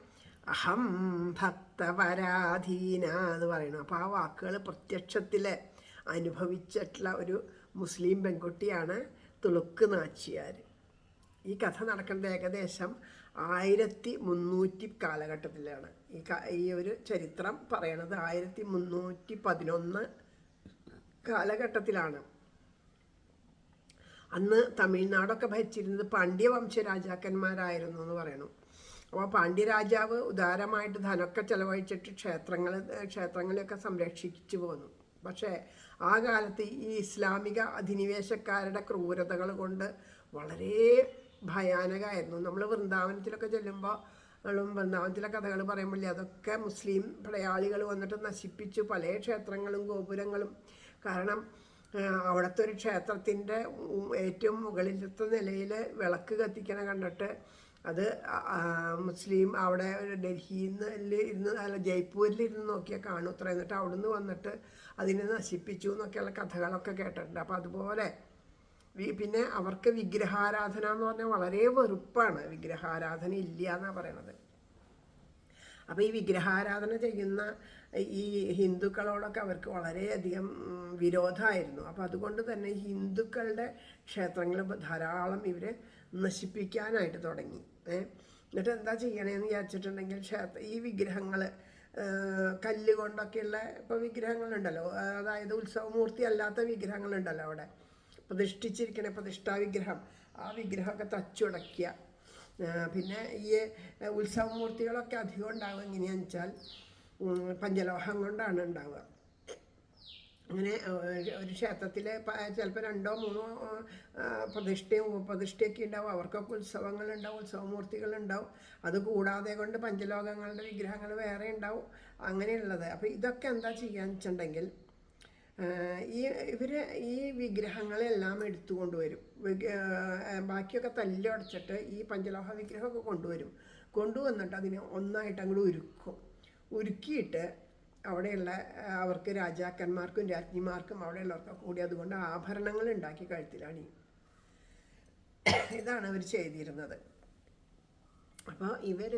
അഹം ഭക്തപരാധീന എന്ന് പറയണം. അപ്പോൾ ആ വാക്കുകൾ പ്രത്യക്ഷത്തിൽ അനുഭവിച്ചിട്ടുള്ള ഒരു മുസ്ലിം പെൺകുട്ടിയാണ് തുളുക്ക് നാച്ചിയാർ. ഈ കഥ നടക്കുന്നത് ഏകദേശം 1300 കാലഘട്ടത്തിലാണ്. ഈ ഒരു ചരിത്രം പറയണത് 1311 കാലഘട്ടത്തിലാണ്. അന്ന് തമിഴ്നാടൊക്കെ ഭരിച്ചിരുന്നത് പാണ്ഡ്യവംശ രാജാക്കന്മാരായിരുന്നു എന്ന് പറയണം. അപ്പോൾ പാണ്ഡ്യരാജാവ് ഉദാരമായിട്ട് ധനമൊക്കെ ചെലവഴിച്ചിട്ട് ക്ഷേത്രങ്ങളെയൊക്കെ സംരക്ഷിച്ചു പോന്നു. പക്ഷേ ആ കാലത്ത് ഈ ഇസ്ലാമിക അധിനിവേശക്കാരുടെ ക്രൂരതകൾ കൊണ്ട് വളരെ ഭയാനകമായിരുന്നു. നമ്മൾ വൃന്ദാവനത്തിലൊക്കെ ചെല്ലുമ്പോൾ വൃന്ദാവനത്തിലെ കഥകൾ പറയുമ്പോൾ അതൊക്കെ മുസ്ലിം പടയാളികൾ വന്നിട്ട് നശിപ്പിച്ചു പല ക്ഷേത്രങ്ങളും ഗോപുരങ്ങളും. കാരണം അവിടുത്തെ ഒരു ക്ഷേത്രത്തിൻ്റെ ഏറ്റവും മുകളിലത്തെ നിലയിൽ വിളക്ക് കത്തിക്കണ കണ്ടിട്ട് അത് മുസ്ലിം അവിടെ ഡൽഹിയിൽ ഇരുന്ന് അല്ല ജയ്പൂരിൽ ഇരുന്ന് നോക്കിയാൽ കാണും അത്ര. എന്നിട്ട് അവിടെ നിന്ന് വന്നിട്ട് അതിനെ നശിപ്പിച്ചു എന്നൊക്കെയുള്ള കഥകളൊക്കെ കേട്ടിട്ടുണ്ട്. അപ്പോൾ അതുപോലെ പിന്നെ അവർക്ക് വിഗ്രഹാരാധന എന്ന് പറഞ്ഞാൽ വളരെ വെറുപ്പാണ്. വിഗ്രഹാരാധന ഇല്ല എന്നാണ് പറയണത്. അപ്പോൾ ഈ വിഗ്രഹാരാധന ചെയ്യുന്ന ഈ ഹിന്ദുക്കളോടൊക്കെ അവർക്ക് വളരെയധികം വിരോധമായിരുന്നു. അപ്പോൾ അതുകൊണ്ട് തന്നെ ഹിന്ദുക്കളുടെ ക്ഷേത്രങ്ങൾ ധാരാളം ഇവർ നശിപ്പിക്കാനായിട്ട് തുടങ്ങി. എന്നിട്ട് എന്താ ചെയ്യണേന്ന് വിചാരിച്ചിട്ടുണ്ടെങ്കിൽ ഈ വിഗ്രഹങ്ങൾ കല്ലുകൊണ്ടൊക്കെയുള്ള ഇപ്പോൾ വിഗ്രഹങ്ങളുണ്ടല്ലോ, അതായത് ഉത്സവമൂർത്തി അല്ലാത്ത വിഗ്രഹങ്ങളുണ്ടല്ലോ അവിടെ പ്രതിഷ്ഠിച്ചിരിക്കണ പ്രതിഷ്ഠാ വിഗ്രഹം, ആ വിഗ്രഹമൊക്കെ തച്ചുടയ്ക്കുക. പിന്നെ ഈ ഉത്സവമൂർത്തികളൊക്കെ അധികം ഉണ്ടാവുക എങ്ങനെയാണെന്ന് വെച്ചാൽ പഞ്ചലോഹം കൊണ്ടാണ് ഉണ്ടാവുക. അങ്ങനെ ഒരു ക്ഷേത്രത്തിൽ ചിലപ്പോൾ 2 or 3 പ്രതിഷ്ഠയും ഉപപ്രതിഷ്ഠയൊക്കെ ഉണ്ടാവും. അവർക്കൊക്കെ ഉത്സവങ്ങളുണ്ടാവും, ഉത്സവമൂർത്തികളുണ്ടാവും. അതുകൂടാതെ കൊണ്ട് പഞ്ചലോകങ്ങളുടെ വിഗ്രഹങ്ങൾ വേറെ ഉണ്ടാവും, അങ്ങനെയുള്ളത്. അപ്പോൾ ഇതൊക്കെ എന്താ ചെയ്യാന്ന് വെച്ചിട്ടുണ്ടെങ്കിൽ ഇവർ ഈ വിഗ്രഹങ്ങളെല്ലാം എടുത്തു കൊണ്ടുവരും. ബാക്കിയൊക്കെ തല്ലുടച്ചിട്ട് ഈ പഞ്ചലോഹ വിഗ്രഹമൊക്കെ കൊണ്ടുവന്നിട്ട് അതിനെ ഒന്നായിട്ട് അങ്ങോട്ട് ഉരുക്കിയിട്ട് അവിടെയുള്ള അവർക്ക് രാജാക്കന്മാർക്കും രാജ്ഞിമാർക്കും അവിടെയുള്ളവർക്കൊക്കെ കൂടി അതുകൊണ്ട് ആഭരണങ്ങൾ ഉണ്ടാക്കി കഴുത്തിലാണ്. ഇതാണ് അവർ ചെയ്തിരുന്നത്. അപ്പോൾ ഇവർ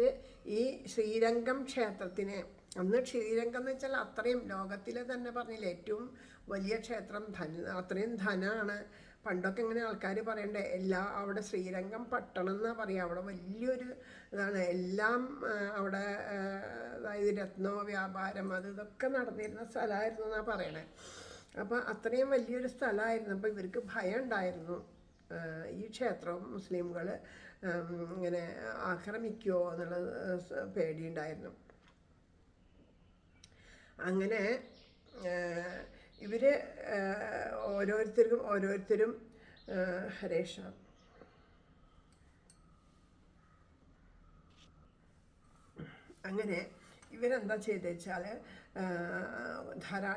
ഈ ശ്രീരംഗം ക്ഷേത്രത്തിനെ, അന്ന് ശ്രീരംഗം എന്ന് വെച്ചാൽ അത്രയും ലോകത്തിലെ തന്നെ പറഞ്ഞില്ലേ ഏറ്റവും വലിയ ക്ഷേത്രം, അത്രയും ധനമാണ്. പണ്ടൊക്കെ ഇങ്ങനെ ആൾക്കാർ പറയണ്ടേ, അവിടെ ശ്രീരംഗം പട്ടണം എന്നാണ് പറയുക. അവിടെ വലിയൊരു ഇതാണ്, എല്ലാം അവിടെ അതായത് രത്നോ വ്യാപാരം ഇതൊക്കെ നടന്നിരുന്ന സ്ഥലമായിരുന്നു എന്നാണ് പറയണേ. അപ്പോൾ അത്രയും വലിയൊരു സ്ഥലമായിരുന്നു. അപ്പോൾ ഇവർക്ക് ഭയം ഉണ്ടായിരുന്നു, ഈ ക്ഷേത്രം മുസ്ലിംകൾ ഇങ്ങനെ ആക്രമിക്കുമോ എന്നുള്ള പേടിയുണ്ടായിരുന്നു. അങ്ങനെ ഇവർ ഓരോരുത്തരും ഹരേഷ അങ്ങനെ ഇവരെന്താ ചെയ്തെന്ന് വെച്ചാൽ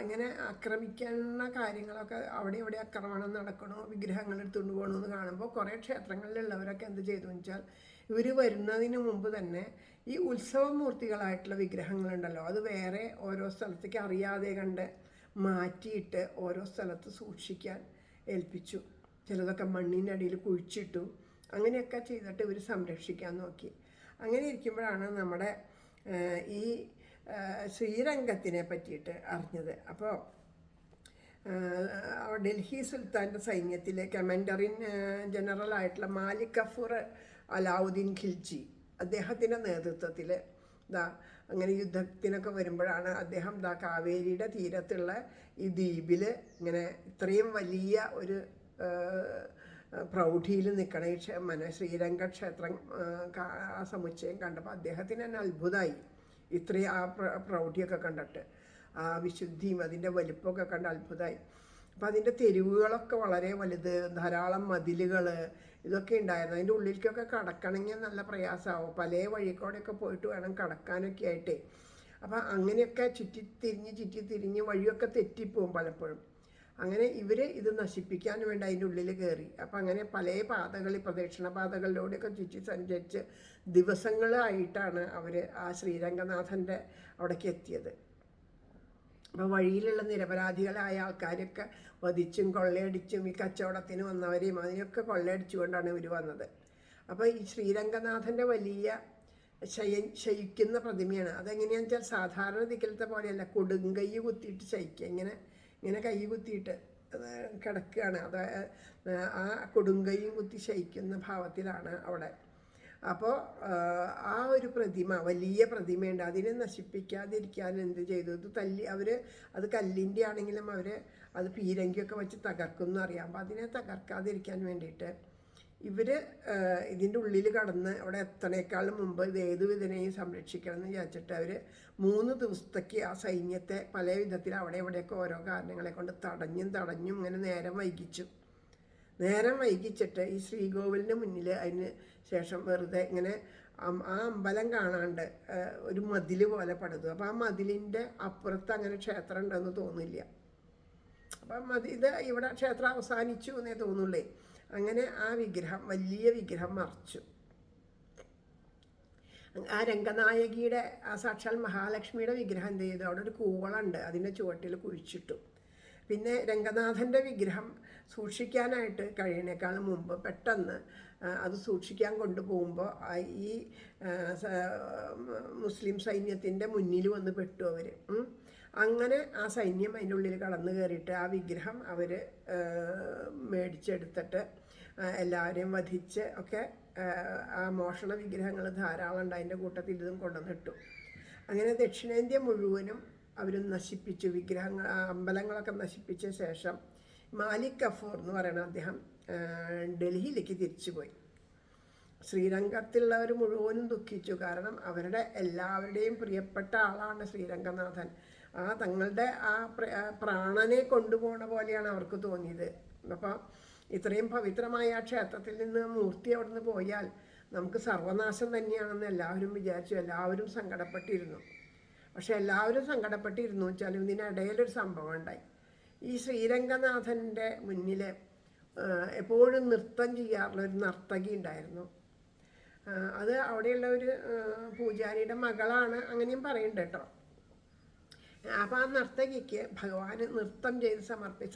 ഇങ്ങനെ ആക്രമിക്കുന്ന കാര്യങ്ങളൊക്കെ അവിടെ ഇവിടെ ആക്രമണം നടക്കണോ, വിഗ്രഹങ്ങൾ എടുത്തുകൊണ്ട് പോകണമെന്ന് കാണുമ്പോൾ കുറേ ക്ഷേത്രങ്ങളിലുള്ളവരൊക്കെ എന്ത് ചെയ്തു വെച്ചാൽ ഇവർ വരുന്നതിന് മുമ്പ് തന്നെ ഈ ഉത്സവമൂർത്തികളായിട്ടുള്ള വിഗ്രഹങ്ങളുണ്ടല്ലോ അത് വേറെ ഓരോ സ്ഥലത്തേക്ക് അറിയാതെ കണ്ട് മാറ്റിയിട്ട് ഓരോ സ്ഥലത്ത് സൂക്ഷിക്കാൻ ഏൽപ്പിച്ചു. ചിലതൊക്കെ മണ്ണിനടിയിൽ കുഴിച്ചിട്ടു. അങ്ങനെയൊക്കെ ചെയ്തിട്ട് ഇവർ സംരക്ഷിക്കാൻ നോക്കി. അങ്ങനെ ഇരിക്കുമ്പോഴാണ് നമ്മുടെ ഈ ശ്രീരംഗത്തിനെ പറ്റിയിട്ട് അറിഞ്ഞത്. അപ്പോൾ ഡൽഹി സുൽത്താൻ്റെ സൈന്യത്തിലെ കമാൻഡറിൻ ജനറലായിട്ടുള്ള മാലിക് കഫൂർ അലാവുദ്ദീൻ ഖിൽജി, അദ്ദേഹത്തിൻ്റെ നേതൃത്വത്തിൽ അങ്ങനെ യുദ്ധത്തിനൊക്കെ വരുമ്പോഴാണ് അദ്ദേഹം കാവേരിയുടെ തീരത്തുള്ള ഈ ദ്വീപിൽ ഇങ്ങനെ ഇത്രയും വലിയ ഒരു പ്രൗഢിയിൽ നിൽക്കണ ഈ ശ്രീരംഗ ക്ഷേത്രം ആ സമുച്ചയം കണ്ടപ്പോൾ അദ്ദേഹത്തിന് തന്നെ അത്ഭുതമായി. ഇത്രയും ആ പ്രൗഢിയൊക്കെ കണ്ടിട്ട്, ആ വിശുദ്ധിയും അതിൻ്റെ വലിപ്പമൊക്കെ കണ്ട് അത്ഭുതമായി. അപ്പം അതിൻ്റെ തെരുവുകളൊക്കെ വളരെ വലുത്, ധാരാളം മതിലുകൾ ഇതൊക്കെ ഉണ്ടായിരുന്നു. അതിൻ്റെ ഉള്ളിലേക്കൊക്കെ കടക്കണമെങ്കിൽ നല്ല പ്രയാസമാവും, പല വഴിക്കൂടെയൊക്കെ പോയിട്ട് വേണം കടക്കാനൊക്കെ ആയിട്ടേ. അപ്പം അങ്ങനെയൊക്കെ ചുറ്റിത്തിരിഞ്ഞ് വഴിയൊക്കെ തെറ്റിപ്പോവും പലപ്പോഴും. അങ്ങനെ ഇവർ ഇത് നശിപ്പിക്കാൻ വേണ്ടി അതിൻ്റെ ഉള്ളിൽ കയറി. അപ്പം അങ്ങനെ പല പാതകളിൽ പ്രദക്ഷിണ പാതകളിലൂടെയൊക്കെ ചുറ്റി സഞ്ചരിച്ച് ദിവസങ്ങളായിട്ടാണ് അവർ ആ ശ്രീരംഗനാഥൻ്റെ അവിടേക്ക് എത്തിയത്. അപ്പോൾ വഴിയിലുള്ള നിരപരാധികളായ ആൾക്കാരൊക്കെ വധിച്ചും കൊള്ളയടിച്ചും ഈ കച്ചവടത്തിന് വന്നവരെയും അതിനൊക്കെ കൊള്ളയടിച്ചുകൊണ്ടാണ് ഇവർ വന്നത്. അപ്പോൾ ഈ ശ്രീരംഗനാഥൻ്റെ വലിയ ശയിക്കുന്ന പ്രതിമയാണ്. അതെങ്ങനെയാണെന്ന് വെച്ചാൽ സാധാരണ ദിക്കിലത്തെ പോലെയല്ല, കൊടുങ്കൈ കുത്തിയിട്ട് ശയിക്കുക, ഇങ്ങനെ കൈ കുത്തിയിട്ട് കിടക്കുകയാണ്. അത് ആ കൊടുങ്കൈയും കുത്തി ശയിക്കുന്ന ഭാവത്തിലാണ് അവിടെ. അപ്പോൾ ആ ഒരു പ്രതിമ, വലിയ പ്രതിമയുണ്ട്, അതിനെ നശിപ്പിക്കാതിരിക്കാൻ എന്ത് ചെയ്തു, അത് കല്ലിൻ്റെ ആണെങ്കിലും അത് പീരങ്കിയൊക്കെ വെച്ച് തകർക്കുമെന്ന് അറിയാം. അപ്പോൾ അതിനെ തകർക്കാതിരിക്കാൻ വേണ്ടിയിട്ട് ഇവർ ഇതിൻ്റെ ഉള്ളിൽ കടന്ന് അവിടെ എത്തണേക്കാളും മുമ്പ് ഇത് ഏതു വിധനെയും സംരക്ഷിക്കണം എന്ന് വിചാരിച്ചിട്ട് അവർ 3 ദിവസത്തേക്ക് ആ സൈന്യത്തെ പല വിധത്തിൽ അവിടെ ഇവിടെയൊക്കെ ഓരോ കാരണങ്ങളെ കൊണ്ട് തടഞ്ഞും ഇങ്ങനെ നേരം വൈകിച്ചിട്ട് ഈ ശ്രീകോവിലിന് മുന്നിൽ അതിന് ശേഷം വെറുതെ ഇങ്ങനെ ആ അമ്പലം കാണാണ്ട് ഒരു മതിൽ പോലെ പടുത്തു. അപ്പോൾ ആ മതിലിൻ്റെ അപ്പുറത്ത് അങ്ങനെ ക്ഷേത്രം ഉണ്ടെന്ന് തോന്നില്ല. അപ്പം ഇത് ഇവിടെ ക്ഷേത്രം അവസാനിച്ചു എന്നേ തോന്നുള്ളേ. അങ്ങനെ ആ വിഗ്രഹം, വലിയ വിഗ്രഹം മറച്ചു. ആ രംഗനായകിയുടെ ആ സാക്ഷാൽ മഹാലക്ഷ്മിയുടെ വിഗ്രഹം എന്ത് ചെയ്തു, അവിടെ ഒരു കൂവളുണ്ട്, അതിൻ്റെ ചുവട്ടിൽ കുഴിച്ചിട്ടു. പിന്നെ രംഗനാഥൻ്റെ വിഗ്രഹം സൂക്ഷിക്കാനായിട്ട് കഴിയണേക്കാളും മുമ്പ് പെട്ടെന്ന് അത് സൂക്ഷിക്കാൻ കൊണ്ടുപോകുമ്പോൾ ഈ മുസ്ലിം സൈന്യത്തിൻ്റെ മുന്നിൽ വന്ന് പെട്ടു അവർ. അങ്ങനെ ആ സൈന്യം അതിൻ്റെ ഉള്ളിൽ കടന്നു കയറിയിട്ട് ആ വിഗ്രഹം അവർ മേടിച്ചെടുത്തിട്ട് എല്ലാവരെയും വധിച്ച് ഒക്കെ ആ മോഷണ വിഗ്രഹങ്ങൾ ധാരാളം ഉണ്ട്. അതിൻ്റെ കൂട്ടത്തിൽ ഇതും കൊണ്ടുവന്നിട്ടു. അങ്ങനെ ദക്ഷിണേന്ത്യ മുഴുവനും അവർ നശിപ്പിച്ചു. വിഗ്രഹങ്ങൾ അമ്പലങ്ങളൊക്കെ നശിപ്പിച്ച ശേഷം മാലിക് കഫൂർ എന്ന് പറയുന്ന അദ്ദേഹം ഡൽഹിയിലേക്ക് തിരിച്ചുപോയി. ശ്രീരംഗത്തുള്ളവർ മുഴുവനും ദുഃഖിച്ചു. കാരണം അവരുടെ എല്ലാവരുടെയും പ്രിയപ്പെട്ട ആളാണ് ശ്രീരംഗനാഥൻ. ആ തങ്ങളുടെ ആ പ്രാണനെ കൊണ്ടുപോകണ പോലെയാണ് അവർക്ക് തോന്നിയത്. അപ്പോൾ ഇത്രയും പവിത്രമായ ആ ക്ഷേത്രത്തിൽ നിന്ന് മൂർത്തി അവിടെ നിന്ന് പോയാൽ നമുക്ക് സർവനാശം തന്നെയാണെന്ന് എല്ലാവരും വിചാരിച്ചു. എല്ലാവരും സങ്കടപ്പെട്ടിരുന്നു. പക്ഷെ എല്ലാവരും സങ്കടപ്പെട്ടിരുന്നു വെച്ചാലും ഇതിനിടയിലൊരു സംഭവം ഉണ്ടായി. ഈ ശ്രീരംഗനാഥൻ്റെ മുന്നിൽ എപ്പോഴും നൃത്തം ചെയ്യാറുള്ള ഒരു നർത്തകി ഉണ്ടായിരുന്നു. അത് അവിടെയുള്ള ഒരു പൂജാരിയുടെ മകളാണ്, അങ്ങനെയും പറയുന്നുണ്ട് കേട്ടോ. അപ്പം ആ നർത്തകിക്ക് ഭഗവാന് നൃത്തം ചെയ്ത്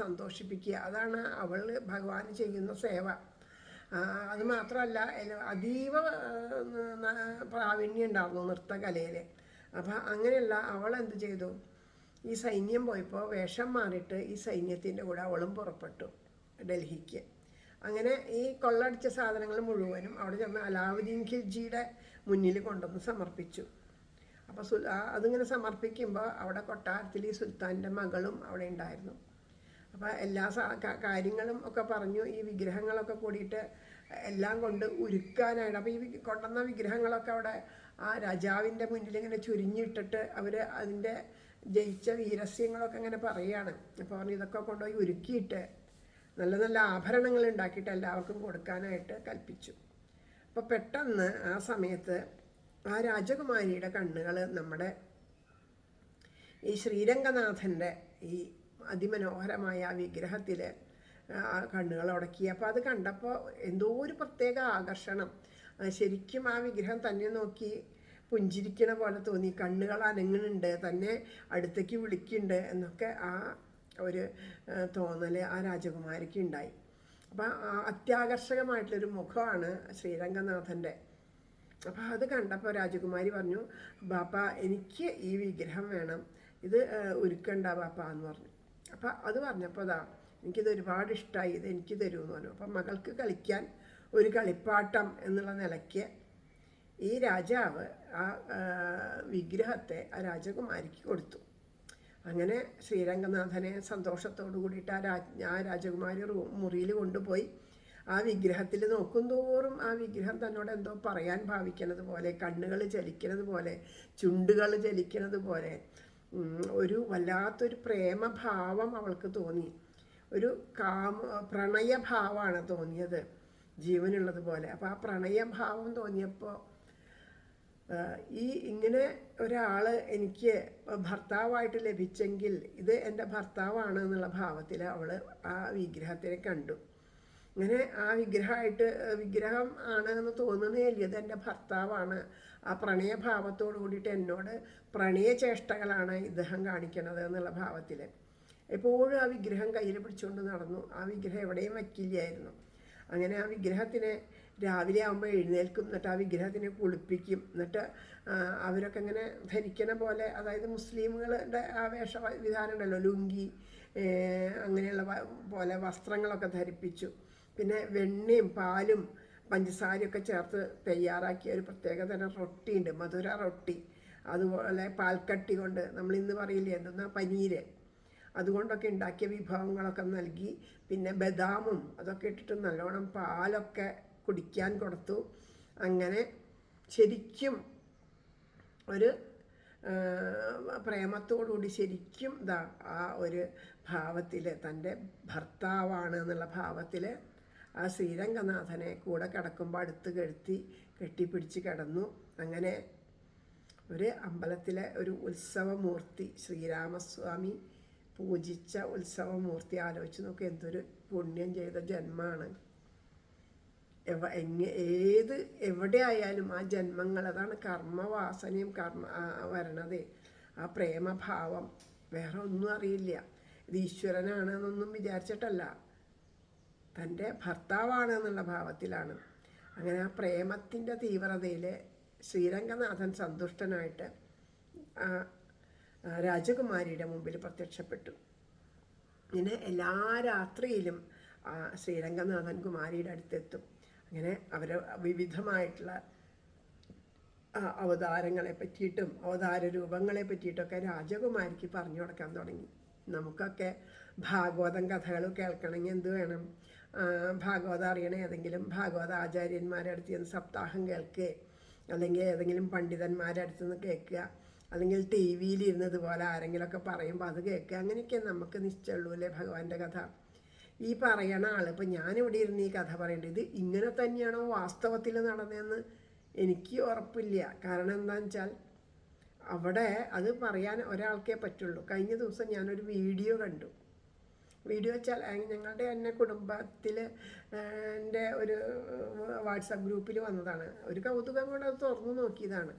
സന്തോഷിപ്പിക്കുക, അതാണ് അവൾ ഭഗവാന് ചെയ്യുന്ന സേവ. അത് മാത്രമല്ല അതീവ പ്രാവീണ്യം ഉണ്ടായിരുന്നു നൃത്തകലയിൽ. അപ്പം അങ്ങനെയല്ല, അവൾ എന്ത് ചെയ്തു, ഈ സൈന്യം പോയപ്പോൾ വേഷം മാറിയിട്ട് ഈ സൈന്യത്തിൻ്റെ കൂടെ അവളും പുറപ്പെട്ടു ഡൽഹിക്ക്. അങ്ങനെ ഈ കൊള്ളടിച്ച സാധനങ്ങൾ മുഴുവനും അവിടെ ചെന്ന് അലാവുദ്ദീൻ ഖിൽജിയുടെ മുന്നിൽ കൊണ്ടുവന്ന് സമർപ്പിച്ചു. അപ്പോൾ അതിങ്ങനെ സമർപ്പിക്കുമ്പോൾ അവിടെ കൊട്ടാരത്തിൽ ഈ സുൽത്താൻ്റെ മകളും അവിടെ ഉണ്ടായിരുന്നു. അപ്പോൾ എല്ലാ കാര്യങ്ങളും ഒക്കെ പറഞ്ഞു. ഈ വിഗ്രഹങ്ങളൊക്കെ കൂടിയിട്ട് എല്ലാം കൊണ്ട് ഉരുക്കാനായിട്ട്, അപ്പോൾ ഈ കൊണ്ടുവന്ന വിഗ്രഹങ്ങളൊക്കെ അവിടെ ആ രാജാവിൻ്റെ മുന്നിൽ ഇങ്ങനെ ചുരിഞ്ഞിട്ടിട്ട് അവർ അതിൻ്റെ ജയിച്ച വീരസ്യങ്ങളൊക്കെ ഇങ്ങനെ പറയുകയാണ്. അപ്പോൾ പറഞ്ഞു ഇതൊക്കെ കൊണ്ടുപോയി ഉരുക്കിയിട്ട് നല്ല നല്ല ആഭരണങ്ങൾ ഉണ്ടാക്കിയിട്ട് എല്ലാവർക്കും കൊടുക്കാനായിട്ട് കൽപ്പിച്ചു. അപ്പോൾ പെട്ടെന്ന് ആ സമയത്ത് ആ രാജകുമാരിയുടെ കണ്ണുകൾ നമ്മുടെ ഈ ശ്രീരംഗനാഥൻ്റെ ഈ അതിമനോഹരമായ ആ വിഗ്രഹത്തിൽ ആ കണ്ണുകൾ ഉടക്കി. അപ്പോൾ അത് കണ്ടപ്പോൾ എന്തോ ഒരു പ്രത്യേക ആകർഷണം. ശരിക്കും ആ വിഗ്രഹം തന്നെ നോക്കി പുഞ്ചിരിക്കണ പോലെ തോന്നി. കണ്ണുകൾ അനങ്ങുന്നുണ്ട്, തന്നെ അടുത്തേക്ക് വിളിക്കുന്നുണ്ട് എന്നൊക്കെ ആ ഒരു തോന്നൽ ആ രാജകുമാരിക്ക് ഉണ്ടായി. അപ്പം അത്യാകർഷകമായിട്ടുള്ളൊരു മുഖമാണ് ശ്രീരംഗനാഥൻ്റെ. അപ്പോൾ അത് കണ്ടപ്പോൾ രാജകുമാരി പറഞ്ഞു, ബാപ്പ എനിക്ക് ഈ വിഗ്രഹം വേണം, ഇത് ഉരുക്കണ്ട ബാപ്പ എന്ന് പറഞ്ഞു. അപ്പം അത് പറഞ്ഞപ്പോൾ എനിക്കിത് ഒരുപാട് ഇഷ്ടമായി, ഇത് എനിക്ക് തരുമെന്ന് പറഞ്ഞു. അപ്പം മകൾക്ക് കളിക്കാൻ ഒരു കളിപ്പാട്ടം എന്നുള്ള നിലയ്ക്ക് ഈ രാജാവ് ആ വിഗ്രഹത്തെ ആ രാജകുമാരിക്ക് കൊടുത്തു. അങ്ങനെ ശ്രീരംഗനാഥനെ സന്തോഷത്തോടു കൂടിയിട്ട് ആ രാജകുമാരി മുറിയിൽ കൊണ്ടുപോയി ആ വിഗ്രഹത്തിൽ നോക്കും തോറും ആ വിഗ്രഹം തന്നോട് എന്തോ പറയാൻ ഭാവിക്കുന്നത് പോലെ, കണ്ണുകൾ ചലിക്കുന്നത് പോലെ, ചുണ്ടുകൾ ചലിക്കുന്നത് പോലെ ഒരു വല്ലാത്തൊരു പ്രേമഭാവം അവൾക്ക് തോന്നി. ഒരു പ്രണയഭാവമാണ് തോന്നിയത്, ജീവനുള്ളത് പോലെ. അപ്പോൾ ആ പ്രണയഭാവം തോന്നിയപ്പോൾ ഇങ്ങനെ ഒരാൾ എനിക്ക് ഭർത്താവായിട്ട് ലഭിച്ചെങ്കിൽ ഇത് എൻ്റെ ഭർത്താവാണ് എന്നുള്ള ഭാവത്തിൽ അവൾ ആ വിഗ്രഹത്തിനെ കണ്ടു. ഇങ്ങനെ ആ വിഗ്രഹം ആണ് എന്ന് തോന്നുന്നേ ഇല്ല, ഇത് എൻ്റെ ഭർത്താവാണ്. ആ പ്രണയഭാവത്തോടു കൂടിയിട്ട് എന്നോട് പ്രണയചേഷ്ടകളാണ് ഇദ്ദേഹം കാണിക്കണത് എന്നുള്ള ഭാവത്തിൽ എപ്പോഴും ആ വിഗ്രഹം കയ്യിൽ പിടിച്ചുകൊണ്ട് നടന്നു. ആ വിഗ്രഹം എവിടെയും വയ്ക്കില്ലായിരുന്നു. അങ്ങനെ ആ വിഗ്രഹത്തിനെ രാവിലെ ആകുമ്പോൾ എഴുന്നേൽക്കും, എന്നിട്ട് ആ വിഗ്രഹത്തിനെ കുളിപ്പിക്കും. എന്നിട്ട് അവരൊക്കെ ഇങ്ങനെ ധരിക്കണ പോലെ, അതായത് മുസ്ലിമുകളുടെ ആ വേഷവിധാനം ഉണ്ടല്ലോ, ലുങ്കി അങ്ങനെയുള്ള പോലെ വസ്ത്രങ്ങളൊക്കെ ധരിപ്പിച്ചു. പിന്നെ വെണ്ണയും പാലും പഞ്ചസാരയൊക്കെ ചേർത്ത് തയ്യാറാക്കിയ ഒരു പ്രത്യേകതരം റൊട്ടിയുണ്ട്, മധുര റൊട്ടി. അതുപോലെ പാൽക്കട്ടി കൊണ്ട് നമ്മളിന്ന് പറയില്ലേ എന്തെന്നാ പനീര്, അതുകൊണ്ടൊക്കെ ഉണ്ടാക്കിയ വിഭവങ്ങളൊക്കെ നൽകി. പിന്നെ ബദാമും അതൊക്കെ ഇട്ടിട്ട് നല്ലോണം പാലൊക്കെ കുടിക്കാൻ കൊടുത്തു. അങ്ങനെ ശരിക്കും ഒരു പ്രേമത്തോടുകൂടി ശരിക്കും ആ ഒരു ഭാവത്തിൽ തൻ്റെ ഭർത്താവാണ് എന്നുള്ള ഭാവത്തിൽ ആ ശ്രീരംഗനാഥനെ കൂടെ കിടക്കുമ്പോൾ അടുത്ത് കെട്ടിപ്പിടിച്ച് കിടന്നു. അങ്ങനെ ഒരു അമ്പലത്തിലെ ഒരു ഉത്സവമൂർത്തി, ശ്രീരാമസ്വാമി പൂജിച്ച ഉത്സവമൂർത്തി, ആലോചിച്ച് നോക്കുക എന്തൊരു പുണ്യം ചെയ്ത ജന്മമാണ്. എവിടെ ആയാലും ആ ജന്മങ്ങൾ, അതാണ് കർമ്മവാസനയും വരണത്. ആ പ്രേമഭാവം വേറെ ഒന്നും അറിയില്ല. ഇത് ഈശ്വരനാണെന്നൊന്നും വിചാരിച്ചിട്ടല്ല, തൻ്റെ ഭർത്താവാണ് എന്നുള്ള ഭാവത്തിലാണ്. അങ്ങനെ ആ പ്രേമത്തിൻ്റെ തീവ്രതയിൽ ശ്രീരംഗനാഥൻ സന്തുഷ്ടനായിട്ട് രാജകുമാരിയുടെ മുമ്പിൽ പ്രത്യക്ഷപ്പെട്ടു. ഇങ്ങനെ എല്ലാ രാത്രിയിലും ശ്രീരംഗനാഥൻ കുമാരിയുടെ അടുത്തെത്തും. അങ്ങനെ അവർ വിവിധമായിട്ടുള്ള അവതാരങ്ങളെ പറ്റിയിട്ടും അവതാര രൂപങ്ങളെ പറ്റിയിട്ടൊക്കെ രാജകുമാരിക്ക് പറഞ്ഞു കൊടുക്കാൻ തുടങ്ങി. നമുക്കൊക്കെ ഭാഗവതം കഥകൾ കേൾക്കണമെങ്കിൽ എന്ത് വേണം? ഭാഗവതം അറിയണ ഏതെങ്കിലും ഭാഗവത ആചാര്യന്മാരുടെ അടുത്ത് നിന്ന് സപ്താഹം കേൾക്കുക, അല്ലെങ്കിൽ ഏതെങ്കിലും പണ്ഡിതന്മാരുടെ അടുത്ത് നിന്ന് കേൾക്കുക, അല്ലെങ്കിൽ ടി വിയിലിരുന്നത് പോലെ ആരെങ്കിലുമൊക്കെ പറയുമ്പോൾ അത് കേൾക്കുക. അങ്ങനെയൊക്കെ നമുക്ക് നിശ്ചയമുള്ളൂ അല്ലേ ഭഗവാന്റെ കഥ. ഈ പറയണ ആൾ, ഇപ്പം ഞാനിവിടെ ഇരുന്ന് ഈ കഥ പറയേണ്ടത് ഇത് ഇങ്ങനെ തന്നെയാണോ വാസ്തവത്തിൽ നടന്നതെന്ന് എനിക്ക് ഉറപ്പില്ല. കാരണം എന്താണെന്ന് വെച്ചാൽ അവിടെ അത് പറയാൻ ഒരാൾക്കേ പറ്റുള്ളൂ. കഴിഞ്ഞ ദിവസം ഞാനൊരു വീഡിയോ കണ്ടു. വീഡിയോ വെച്ചാൽ ഞങ്ങളുടെ തന്നെ കുടുംബത്തിൽ എൻ്റെ ഒരു വാട്സപ്പ് ഗ്രൂപ്പിൽ വന്നതാണ്. ഒരു കൗതുകം കൊണ്ട് അത് തുറന്നു നോക്കിയതാണ്.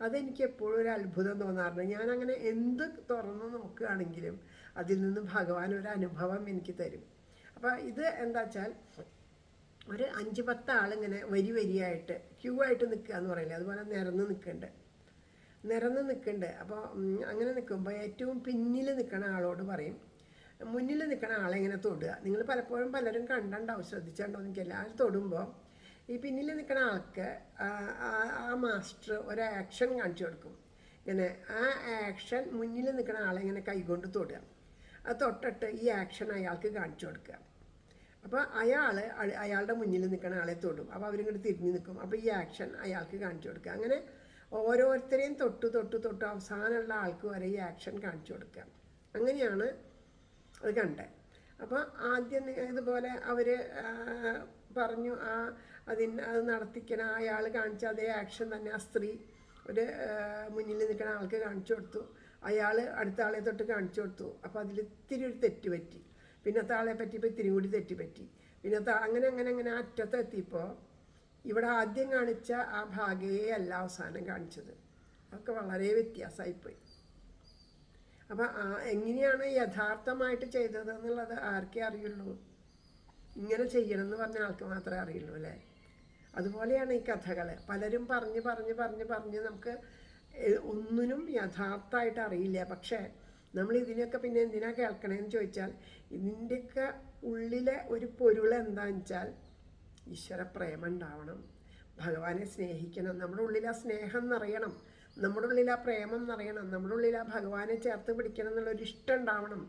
അതെനിക്ക് എപ്പോഴും ഒരു അത്ഭുതം തോന്നാറുണ്ട്. ഞാനങ്ങനെ എന്ത് തുറന്നു നോക്കുകയാണെങ്കിലും അതിൽ നിന്ന് ഭഗവാൻ ഒരു അനുഭവം എനിക്ക് തരും. അപ്പോൾ ഇത് എന്താ വെച്ചാൽ ഒരു 5-10 ആളിങ്ങനെ വരിയായിട്ട് ക്യൂ ആയിട്ട് നിൽക്കുക എന്ന് പറയില്ലേ, അതുപോലെ നിരന്ന് നിൽക്കുന്നുണ്ട്. അപ്പോൾ അങ്ങനെ നിൽക്കുമ്പോൾ ഏറ്റവും പിന്നിൽ നിൽക്കുന്ന ആളോട് പറയും, മുന്നിൽ നിൽക്കുന്ന ആളെ ഇങ്ങനെ തൊടുക. നിങ്ങൾ പലരും കണ്ടുണ്ടാവും, ശ്രദ്ധിച്ചിട്ടുണ്ടോ എനിക്കല്ല. അത് തൊടുമ്പോൾ ഈ പിന്നിൽ നിൽക്കുന്ന ആൾക്ക് ആ മാസ്റ്റർ ഒരു ആക്ഷൻ കാണിച്ചു കൊടുക്കും. ഇങ്ങനെ ആ ആക്ഷൻ മുന്നിൽ നിൽക്കുന്ന ആളെ ഇങ്ങനെ കൈകൊണ്ട് തൊടുക. അത് തൊട്ടിട്ട് ഈ ആക്ഷൻ അയാൾക്ക് കാണിച്ചു കൊടുക്കുക. അപ്പോൾ അയാളുടെ മുന്നിൽ നിൽക്കുന്ന ആളെ തൊടും. അപ്പോൾ അവരിങ്ങോട്ട് തിരിഞ്ഞ് നിൽക്കും. അപ്പോൾ ഈ ആക്ഷൻ അയാൾക്ക് കാണിച്ചു കൊടുക്കുക. അങ്ങനെ ഓരോരുത്തരെയും തൊട്ട് അവസാനമുള്ള ആൾക്ക് വരെ ഈ ആക്ഷൻ കാണിച്ചു കൊടുക്കുക. അങ്ങനെയാണ് അത് കണ്ടത്. അപ്പോൾ ആദ്യം ഇതുപോലെ അവർ പറഞ്ഞു അത് നടത്തിക്കണ അയാൾ കാണിച്ച അതേ ആക്ഷൻ തന്നെ ആ സ്ത്രീ ഒരു മുന്നിൽ നിൽക്കുന്ന ആൾക്ക് കാണിച്ചു കൊടുത്തു. അയാൾ അടുത്ത ആളെ തൊട്ട് കാണിച്ചു കൊടുത്തു. അപ്പോൾ അതിൽ ഇത്തിരി ഒരു തെറ്റ് പറ്റി. പിന്നത്തെ ആളെ പറ്റിയപ്പോൾ ഇത്തിരി കൂടി തെറ്റി. പിന്നത്തെ അങ്ങനെ അറ്റത്തെത്തിയപ്പോൾ ഇവിടെ ആദ്യം കാണിച്ച ആ ഭാഗയെ അല്ല അവസാനം കാണിച്ചത്. അതൊക്കെ വളരെ വ്യത്യാസമായിപ്പോയി. അപ്പം എങ്ങനെയാണ് യഥാർത്ഥമായിട്ട് ചെയ്തത് എന്നുള്ളത് ആർക്കേ അറിയുള്ളൂ. ഇങ്ങനെ ചെയ്യണം എന്ന് പറഞ്ഞ ആൾക്ക് മാത്രമേ അറിയുള്ളൂ അല്ലേ. അതുപോലെയാണ് ഈ കഥകൾ. പലരും പറഞ്ഞ് നമുക്ക് ഒന്നിനും യഥാർത്ഥമായിട്ട് അറിയില്ല. പക്ഷേ നമ്മൾ ഇതിനൊക്കെ പിന്നെ എന്തിനാ കേൾക്കണേന്ന് ചോദിച്ചാൽ ഇതിൻ്റെയൊക്കെ ഉള്ളിലെ ഒരു പൊരുൾ എന്താണെന്ന് വെച്ചാൽ ഈശ്വര പ്രേമം ഉണ്ടാവണം, ഭഗവാനെ സ്നേഹിക്കണം, നമ്മുടെ ഉള്ളിൽ ആ സ്നേഹം നിറയണം, നമ്മുടെ ഉള്ളിൽ ആ പ്രേമം നിറയണം, നമ്മുടെ ഉള്ളിൽ ആ ഭഗവാനെ ചേർത്ത് പിടിക്കണം എന്നുള്ളൊരു ഇഷ്ടം ഉണ്ടാവണം.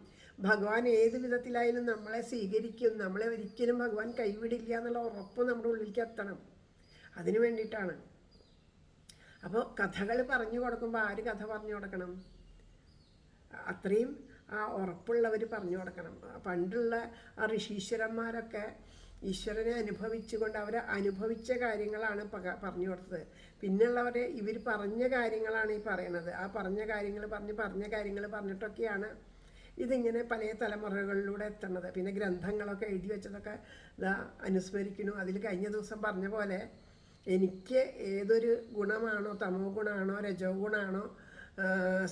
ഭഗവാൻ ഏത് വിധത്തിലായാലും നമ്മളെ സ്വീകരിക്കും, നമ്മളെ ഒരിക്കലും ഭഗവാൻ കൈവിടില്ല എന്നുള്ള ഉറപ്പ് നമ്മുടെ ഉള്ളിലേക്ക് എത്തണം. അതിനു വേണ്ടിയിട്ടാണ്. അപ്പോൾ കഥകൾ പറഞ്ഞു കൊടുക്കുമ്പോൾ ആര് കഥ പറഞ്ഞു കൊടുക്കണം? അത്രയും ആ ഉറപ്പുള്ളവർ പറഞ്ഞു കൊടുക്കണം. പണ്ടുള്ള ആ ഋഷീശ്വരന്മാരൊക്കെ ഈശ്വരനെ അനുഭവിച്ചുകൊണ്ട് അവർ അനുഭവിച്ച കാര്യങ്ങളാണ് പറഞ്ഞു കൊടുത്തത്. പിന്നുള്ളവരെ ഇവർ പറഞ്ഞ കാര്യങ്ങളാണ് ഈ പറയണത്. ആ പറഞ്ഞ കാര്യങ്ങൾ പറഞ്ഞിട്ടൊക്കെയാണ് ഇതിങ്ങനെ പല തലമുറകളിലൂടെ എത്തണത്. പിന്നെ ഗ്രന്ഥങ്ങളൊക്കെ എഴുതി വെച്ചതൊക്കെ അനുസ്മരിക്കുന്നു. അതിൽ കഴിഞ്ഞ ദിവസം പറഞ്ഞ പോലെ എനിക്ക് ഏതൊരു ഗുണമാണോ, തമോ ഗുണമാണോ, രജോ ഗുണമാണോ,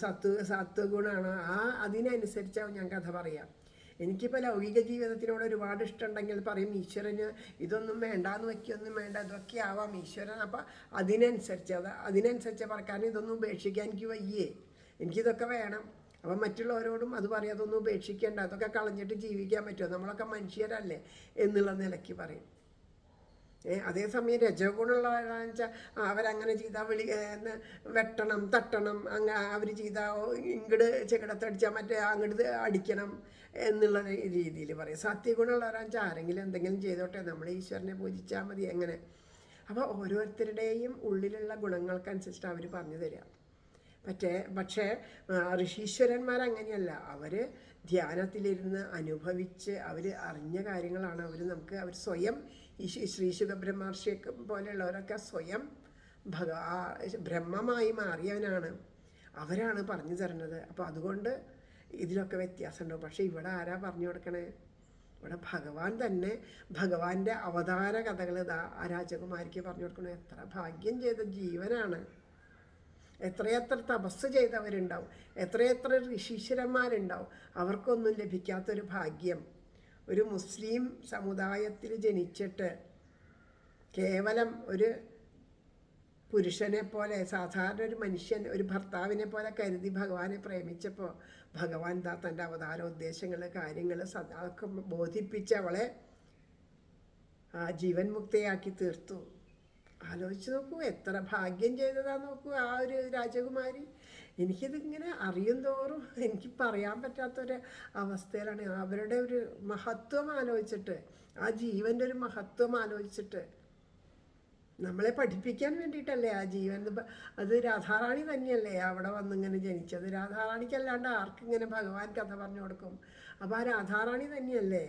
സത്വഗുണമാണോ, അതിനനുസരിച്ചാവും ഞാൻ കഥ പറയാം. എനിക്കിപ്പോൾ ലൗകിക ജീവിതത്തിനോട് ഒരുപാട് ഇഷ്ടമുണ്ടെങ്കിൽ പറയും ഈശ്വരന് ഇതൊന്നും വേണ്ടാന്ന് വയ്ക്കൊന്നും വേണ്ട, ഇതൊക്കെ ആവാം ഈശ്വരൻ. അപ്പം അതിനനുസരിച്ച് പറക്കാൻ ഇതൊന്നും ഉപേക്ഷിക്കാൻ എനിക്ക് വയ്യേ, എനിക്കിതൊക്കെ വേണം. അപ്പം മറ്റുള്ളവരോടും അത് പറയാം, അതൊന്നും ഉപേക്ഷിക്കേണ്ട, അതൊക്കെ കളഞ്ഞിട്ട് ജീവിക്കാൻ പറ്റുമോ, നമ്മളൊക്കെ മനുഷ്യരല്ലേ എന്നുള്ള നിലയ്ക്ക് പറയും. അതേസമയം രജോ ഗുണമുള്ളവരാണെന്ന് വെച്ചാൽ അവരങ്ങനെ ചെയ്താൽ വെട്ടണം, തട്ടണം, അവർ ചെയ്താൽ ഇങ്ങോട്ട് ചെകിടത്തടിച്ചാൽ മറ്റേ അങ്ങോട്ട് അടിക്കണം എന്നുള്ള രീതിയിൽ പറയും. സത്യഗുണമുള്ളവരാണെന്ന് വെച്ചാൽ ആരെങ്കിലും എന്തെങ്കിലും ചെയ്തോട്ടെ, നമ്മൾ ഈശ്വരനെ പൂജിച്ചാൽ മതി അങ്ങനെ. അപ്പോൾ ഓരോരുത്തരുടെയും ഉള്ളിലുള്ള ഗുണങ്ങൾക്കനുസരിച്ചിട്ട് അവർ പറഞ്ഞു തരിക. പക്ഷേ ഋഷീശ്വരന്മാരങ്ങനെയല്ല. അവർ ധ്യാനത്തിലിരുന്ന് അനുഭവിച്ച് അവർ അറിഞ്ഞ കാര്യങ്ങളാണ് അവർ സ്വയം ശ്രീ ശുഖബ്രഹ്മർഷിയൊക്കെ പോലെയുള്ളവരൊക്കെ സ്വയം ബ്രഹ്മമായി മാറിയവനാണ്. അവരാണ് പറഞ്ഞു തരുന്നത്. അപ്പോൾ അതുകൊണ്ട് ഇതിലൊക്കെ വ്യത്യാസമുണ്ടാവും. പക്ഷേ ഇവിടെ ആരാ പറഞ്ഞു കൊടുക്കണേ? ഇവിടെ ഭഗവാൻ തന്നെ ഭഗവാന്റെ അവതാര കഥകൾ ആ രാജകുമാരിക്ക് പറഞ്ഞു കൊടുക്കണേ. എത്ര ഭാഗ്യം ചെയ്ത ജീവനാണ്, എത്രയെത്ര തപസ് ചെയ്തവരുണ്ടാവും, എത്രയെത്ര ഋഷീശ്വരന്മാരുണ്ടാവും. അവർക്കൊന്നും ലഭിക്കാത്തൊരു ഭാഗ്യം. ഒരു മുസ്ലിം സമുദായത്തിൽ ജനിച്ചിട്ട് കേവലം ഒരു പുരുഷനെ പോലെ, സാധാരണ ഒരു മനുഷ്യൻ, ഒരു ഭർത്താവിനെ പോലെ കരുതി ഭഗവാനെ പ്രേമിച്ചപ്പോൾ ഭഗവാൻ തൻ്റെ അവതാരോദ്ദേശങ്ങൾ, കാര്യങ്ങൾ അതൊക്കെ ബോധിപ്പിച്ച് അവളെ ജീവൻ മുക്തയാക്കി തീർത്തു. ആലോചിച്ച് നോക്കൂ, എത്ര ഭാഗ്യം ചെയ്തതാ നോക്കൂ ആ ഒരു രാജകുമാരി. എനിക്കിതിങ്ങനെ അറിയും തോറും എനിക്ക് പറയാൻ പറ്റാത്തൊരു അവസ്ഥയിലാണ്. അവരുടെ ഒരു മഹത്വം ആലോചിച്ചിട്ട്, ആ ജീവൻ്റെ ഒരു മഹത്വം ആലോചിച്ചിട്ട്, നമ്മളെ പഠിപ്പിക്കാൻ വേണ്ടിയിട്ടല്ലേ ആ ജീവൻ. അത് രാധാറാണി തന്നെയല്ലേ അവിടെ വന്നിങ്ങനെ ജനിച്ചത്. രാധാറാണിക്കല്ലാണ്ട് ആർക്കിങ്ങനെ ഭഗവാൻ കഥ പറഞ്ഞു കൊടുക്കും? അപ്പോൾ ആ രാധാറാണി തന്നെയല്ലേ.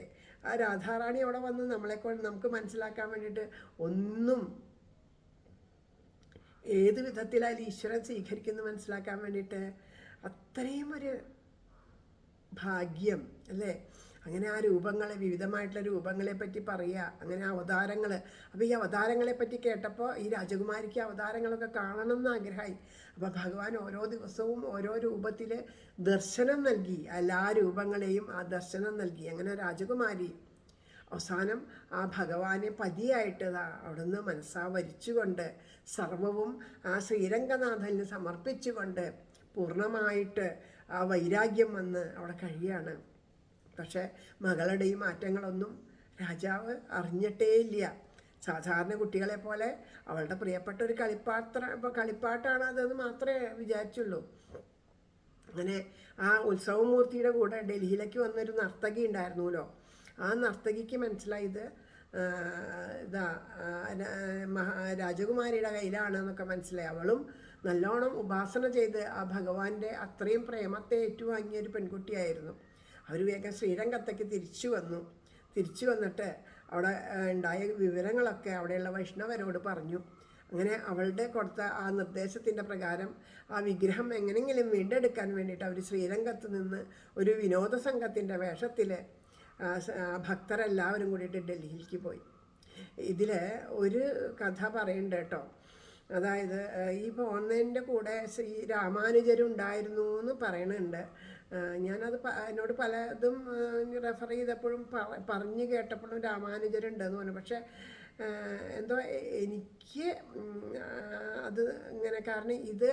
ആ രാധാറാണി അവിടെ വന്ന് നമ്മളെക്കൊണ്ട് നമുക്ക് മനസ്സിലാക്കാൻ വേണ്ടിയിട്ട് ഒന്നും ഏത് വിധത്തിലായാലും ഈശ്വരൻ സ്വീകരിക്കുന്നു മനസ്സിലാക്കാൻ വേണ്ടിയിട്ട് അത്രയും ഒരു ഭാഗ്യം അല്ലേ. അങ്ങനെ ആ രൂപങ്ങളെ, വിവിധമായിട്ടുള്ള രൂപങ്ങളെ പറ്റി പറയുക, അങ്ങനെ അവതാരങ്ങൾ. അപ്പോൾ ഈ അവതാരങ്ങളെ പറ്റി കേട്ടപ്പോൾ ഈ രാജകുമാരിക്ക് അവതാരങ്ങളൊക്കെ കാണണം എന്ന് ആഗ്രഹമായി. അപ്പോൾ ഭഗവാൻ ഓരോ ദിവസവും ഓരോ രൂപത്തിൽ ദർശനം നൽകി, എല്ലാ രൂപങ്ങളെയും ആ ദർശനം നൽകി. അങ്ങനെ രാജകുമാരി അവസാനം ആ ഭഗവാനെ പതിയായിട്ട് അവിടുന്ന് മനസ്സാ വരിച്ചുകൊണ്ട് സർവവും ആ ശ്രീരംഗനാഥന് സമർപ്പിച്ചുകൊണ്ട് പൂർണ്ണമായിട്ട് ആ വൈരാഗ്യം വന്ന് അവിടെ കഴിയാണ്. പക്ഷേ മകളുടെ ഈ മാറ്റങ്ങളൊന്നും രാജാവ് അറിഞ്ഞിട്ടേയില്ല. സാധാരണ കുട്ടികളെ പോലെ അവളുടെ പ്രിയപ്പെട്ട ഒരു കളിപ്പാട്ടാണ് അതെന്ന് മാത്രമേ വിചാരിച്ചുള്ളൂ. അങ്ങനെ ആ ഉത്സവമൂർത്തിയുടെ കൂടെ ഡൽഹിയിലേക്ക് വന്നൊരു നർത്തകി ഉണ്ടായിരുന്നല്ലോ. ആ നർത്തകിക്ക് മനസ്സിലായത് രാജകുമാരിയുടെ കയ്യിലാണെന്നൊക്കെ മനസ്സിലായി. അവളും നല്ലോണം ഉപാസന ചെയ്ത് ആ ഭഗവാന്റെ അത്രയും പ്രേമത്തെ ഏറ്റുവാങ്ങിയൊരു പെൺകുട്ടിയായിരുന്നു. അവർ വേഗം ശ്രീരംഗത്തേക്ക് തിരിച്ചു വന്നിട്ട് അവിടെ ഉണ്ടായ വിവരങ്ങളൊക്കെ അവിടെയുള്ള വൈഷ്ണവരോട് പറഞ്ഞു. അങ്ങനെ അവളുടെ കൊടുത്ത ആ നിർദ്ദേശത്തിൻ്റെ പ്രകാരം ആ വിഗ്രഹം എങ്ങനെയെങ്കിലും വീണ്ടെടുക്കാൻ വേണ്ടിയിട്ട് അവർ ശ്രീരംഗത്ത് നിന്ന് ഒരു വിനോദസംഘത്തിൻ്റെ വേഷത്തിൽ ഭക്തരെല്ലാവരും കൂടിയിട്ട് ഡൽഹിയിലേക്ക് പോയി. ഇതിൽ ഒരു കഥ പറയുന്നുണ്ട് കേട്ടോ. അതായത് ഈ പോകുന്നതിൻ്റെ കൂടെ ശ്രീ രാമാനുജരുണ്ടായിരുന്നു എന്ന് പറയുന്നുണ്ട്. ഞാനത് എന്നോട് പലതും റെഫർ ചെയ്തപ്പോഴും പറഞ്ഞു കേട്ടപ്പോഴും രാമാനുജരുണ്ടെന്ന് പറഞ്ഞു. പക്ഷേ എന്തോ എനിക്ക് അത് ഇങ്ങനെ, കാരണം ഇത്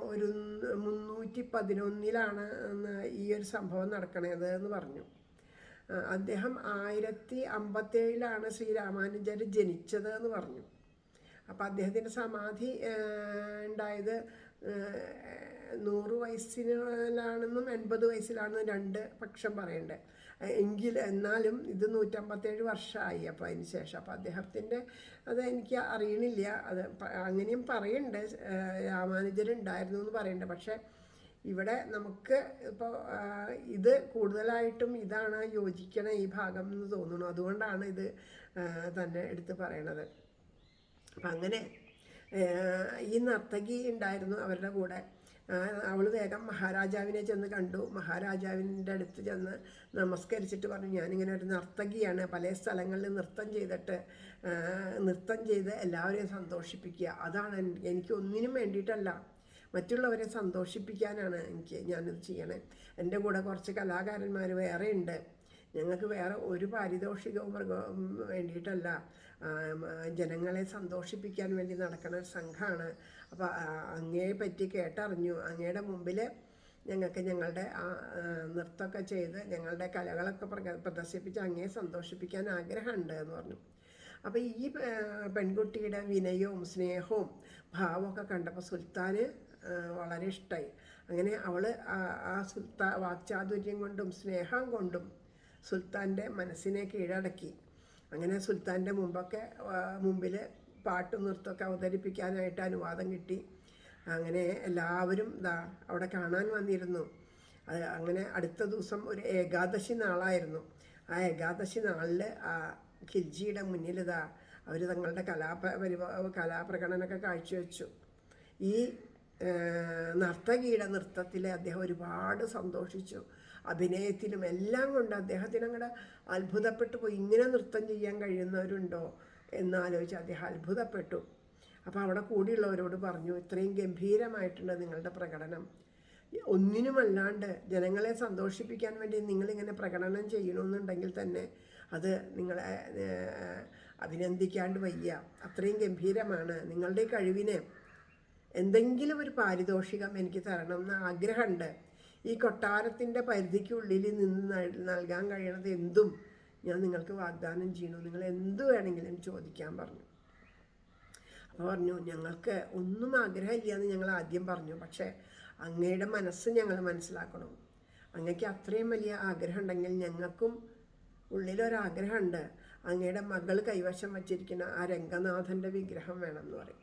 1311 ഈ ഒരു സംഭവം നടക്കണത് എന്ന് പറഞ്ഞു. അദ്ദേഹം 1057 ശ്രീരാമാനുജർ ജനിച്ചത് എന്ന് പറഞ്ഞു. അപ്പോൾ അദ്ദേഹത്തിൻ്റെ സമാധി ഉണ്ടായത് 100 വയസ്സിലാണെന്നും 80 വയസ്സിലാണെന്നും രണ്ട് പക്ഷം പറയണ്ടേ. എന്നാലും ഇത് 157 വർഷമായി അപ്പോൾ അതിന് ശേഷം. അപ്പോൾ അദ്ദേഹത്തിൻ്റെ അത് എനിക്ക് അറിയണില്ല. അത് അങ്ങനെയും പറയുന്നുണ്ട്, രാമാനുജരുണ്ടായിരുന്നു എന്ന് പറയുന്നുണ്ട്. പക്ഷേ ഇവിടെ നമുക്ക് ഇപ്പോൾ ഇത് കൂടുതലായിട്ടും ഇതാണ് യോജിക്കണ ഈ ഭാഗം എന്ന് തോന്നുന്നു. അതുകൊണ്ടാണ് ഇത് തന്നെ എടുത്ത് പറയണത്. അപ്പം അങ്ങനെ ഈ നർത്തകി ഉണ്ടായിരുന്നു അവരുടെ കൂടെ. അവൾ വേഗം മഹാരാജാവിനെ ചെന്ന് കണ്ടു. മഹാരാജാവിൻ്റെ അടുത്ത് ചെന്ന് നമസ്കരിച്ചിട്ട് പറഞ്ഞു, ഞാനിങ്ങനെ ഒരു നർത്തകിയാണ്, പല സ്ഥലങ്ങളിൽ നൃത്തം ചെയ്ത് എല്ലാവരെയും സന്തോഷിപ്പിക്കുക. അതാണ് എനിക്ക് ഒന്നിനും വേണ്ടിയിട്ടല്ല, മറ്റുള്ളവരെ സന്തോഷിപ്പിക്കാനാണ് ഞാനിത് ചെയ്യണേ. എൻ്റെ കൂടെ കുറച്ച് കലാകാരന്മാർ വേറെ ഉണ്ട്. ഞങ്ങൾക്ക് വേറെ ഒരു പാരിതോഷികവും വേണ്ടിയിട്ടല്ല, ജനങ്ങളെ സന്തോഷിപ്പിക്കാൻ വേണ്ടി നടക്കുന്ന ഒരു സംഘമാണ്. അപ്പോൾ അങ്ങയെ പറ്റി കേട്ടറിഞ്ഞു. അങ്ങയുടെ മുമ്പിൽ ഞങ്ങൾക്ക് ഞങ്ങളുടെ നൃത്തമൊക്കെ ചെയ്ത് ഞങ്ങളുടെ കലകളൊക്കെ പ്രദർശിപ്പിച്ച് അങ്ങയെ സന്തോഷിപ്പിക്കാൻ ആഗ്രഹമുണ്ട് എന്ന് പറഞ്ഞു. അപ്പോൾ ഈ പെൺകുട്ടിയുടെ വിനയവും സ്നേഹവും ഭാവമൊക്കെ കണ്ടപ്പോൾ സുൽത്താന് വളരെ ഇഷ്ടമായി. അങ്ങനെ അവൾ ആ വാക്ചാതുര്യം കൊണ്ടും സ്നേഹം കൊണ്ടും സുൽത്താൻ്റെ മനസ്സിനെ കീഴടക്കി. അങ്ങനെ സുൽത്താൻ്റെ മുമ്പിൽ പാട്ടും നൃത്തമൊക്കെ അവതരിപ്പിക്കാനായിട്ട് അനുവാദം കിട്ടി. അങ്ങനെ എല്ലാവരും അവിടെ കാണാൻ വന്നിരുന്നു. അങ്ങനെ അടുത്ത ദിവസം ഒരു ഏകാദശി നാളായിരുന്നു. ആ ഏകാദശി നാളിൽ ആ ഖിൽജിയുടെ മുന്നിൽ അവർ തങ്ങളുടെ കലാപ്രകടനമൊക്കെ കാഴ്ചവെച്ചു. ഈ നർത്തകിയുടെ നൃത്തത്തിൽ അദ്ദേഹം ഒരുപാട് സന്തോഷിച്ചു. അഭിനയത്തിലും എല്ലാം കൊണ്ട് അദ്ദേഹത്തിന് അങ്ങോട്ട് അത്ഭുതപ്പെട്ടു പോയി. ഇങ്ങനെ നൃത്തം ചെയ്യാൻ കഴിയുന്നവരുണ്ടോ എന്നാലോചിച്ച് അദ്ദേഹം അത്ഭുതപ്പെട്ടു. അപ്പോൾ അവിടെ കൂടിയുള്ളവരോട് പറഞ്ഞു, ഇത്രയും ഗംഭീരമായിട്ടുണ്ട് നിങ്ങളുടെ പ്രകടനം, ഒന്നിനുമല്ലാണ്ട് ജനങ്ങളെ സന്തോഷിപ്പിക്കാൻ വേണ്ടി നിങ്ങളിങ്ങനെ പ്രകടനം ചെയ്യണമെന്നുണ്ടെങ്കിൽ തന്നെ അത് നിങ്ങളെ അഭിനന്ദിക്കാണ്ട് വയ്യ. അത്രയും ഗംഭീരമാണ്. നിങ്ങളുടെ കഴിവിന് എന്തെങ്കിലും ഒരു പാരിതോഷികം എനിക്ക് തരണം എന്ന് ആഗ്രഹമുണ്ട്. ഈ കൊട്ടാരത്തിൻ്റെ പരിധിക്കുള്ളിൽ നിന്ന് നൽകാൻ കഴിയണത് എന്തും ഞാൻ നിങ്ങൾക്ക് വാഗ്ദാനം ചെയ്യണു. നിങ്ങൾ എന്ത് വേണമെങ്കിലും ചോദിക്കാൻ പറഞ്ഞു. അപ്പോൾ പറഞ്ഞു, ഞങ്ങൾക്ക് ഒന്നും ആഗ്രഹമില്ല എന്ന് ഞങ്ങൾ ആദ്യം പറഞ്ഞു. പക്ഷേ അങ്ങയുടെ മനസ്സ് ഞങ്ങൾ മനസ്സിലാക്കണം. അങ്ങക്ക് അത്രയും വലിയ ആഗ്രഹം ഉണ്ടെങ്കിൽ ഞങ്ങൾക്കും ഉള്ളിലൊരാഗ്രഹമുണ്ട്. അങ്ങയുടെ മകൾ കൈവശം വച്ചിരിക്കുന്ന ആ രംഗനാഥൻ്റെ വിഗ്രഹം വേണമെന്ന് പറയും.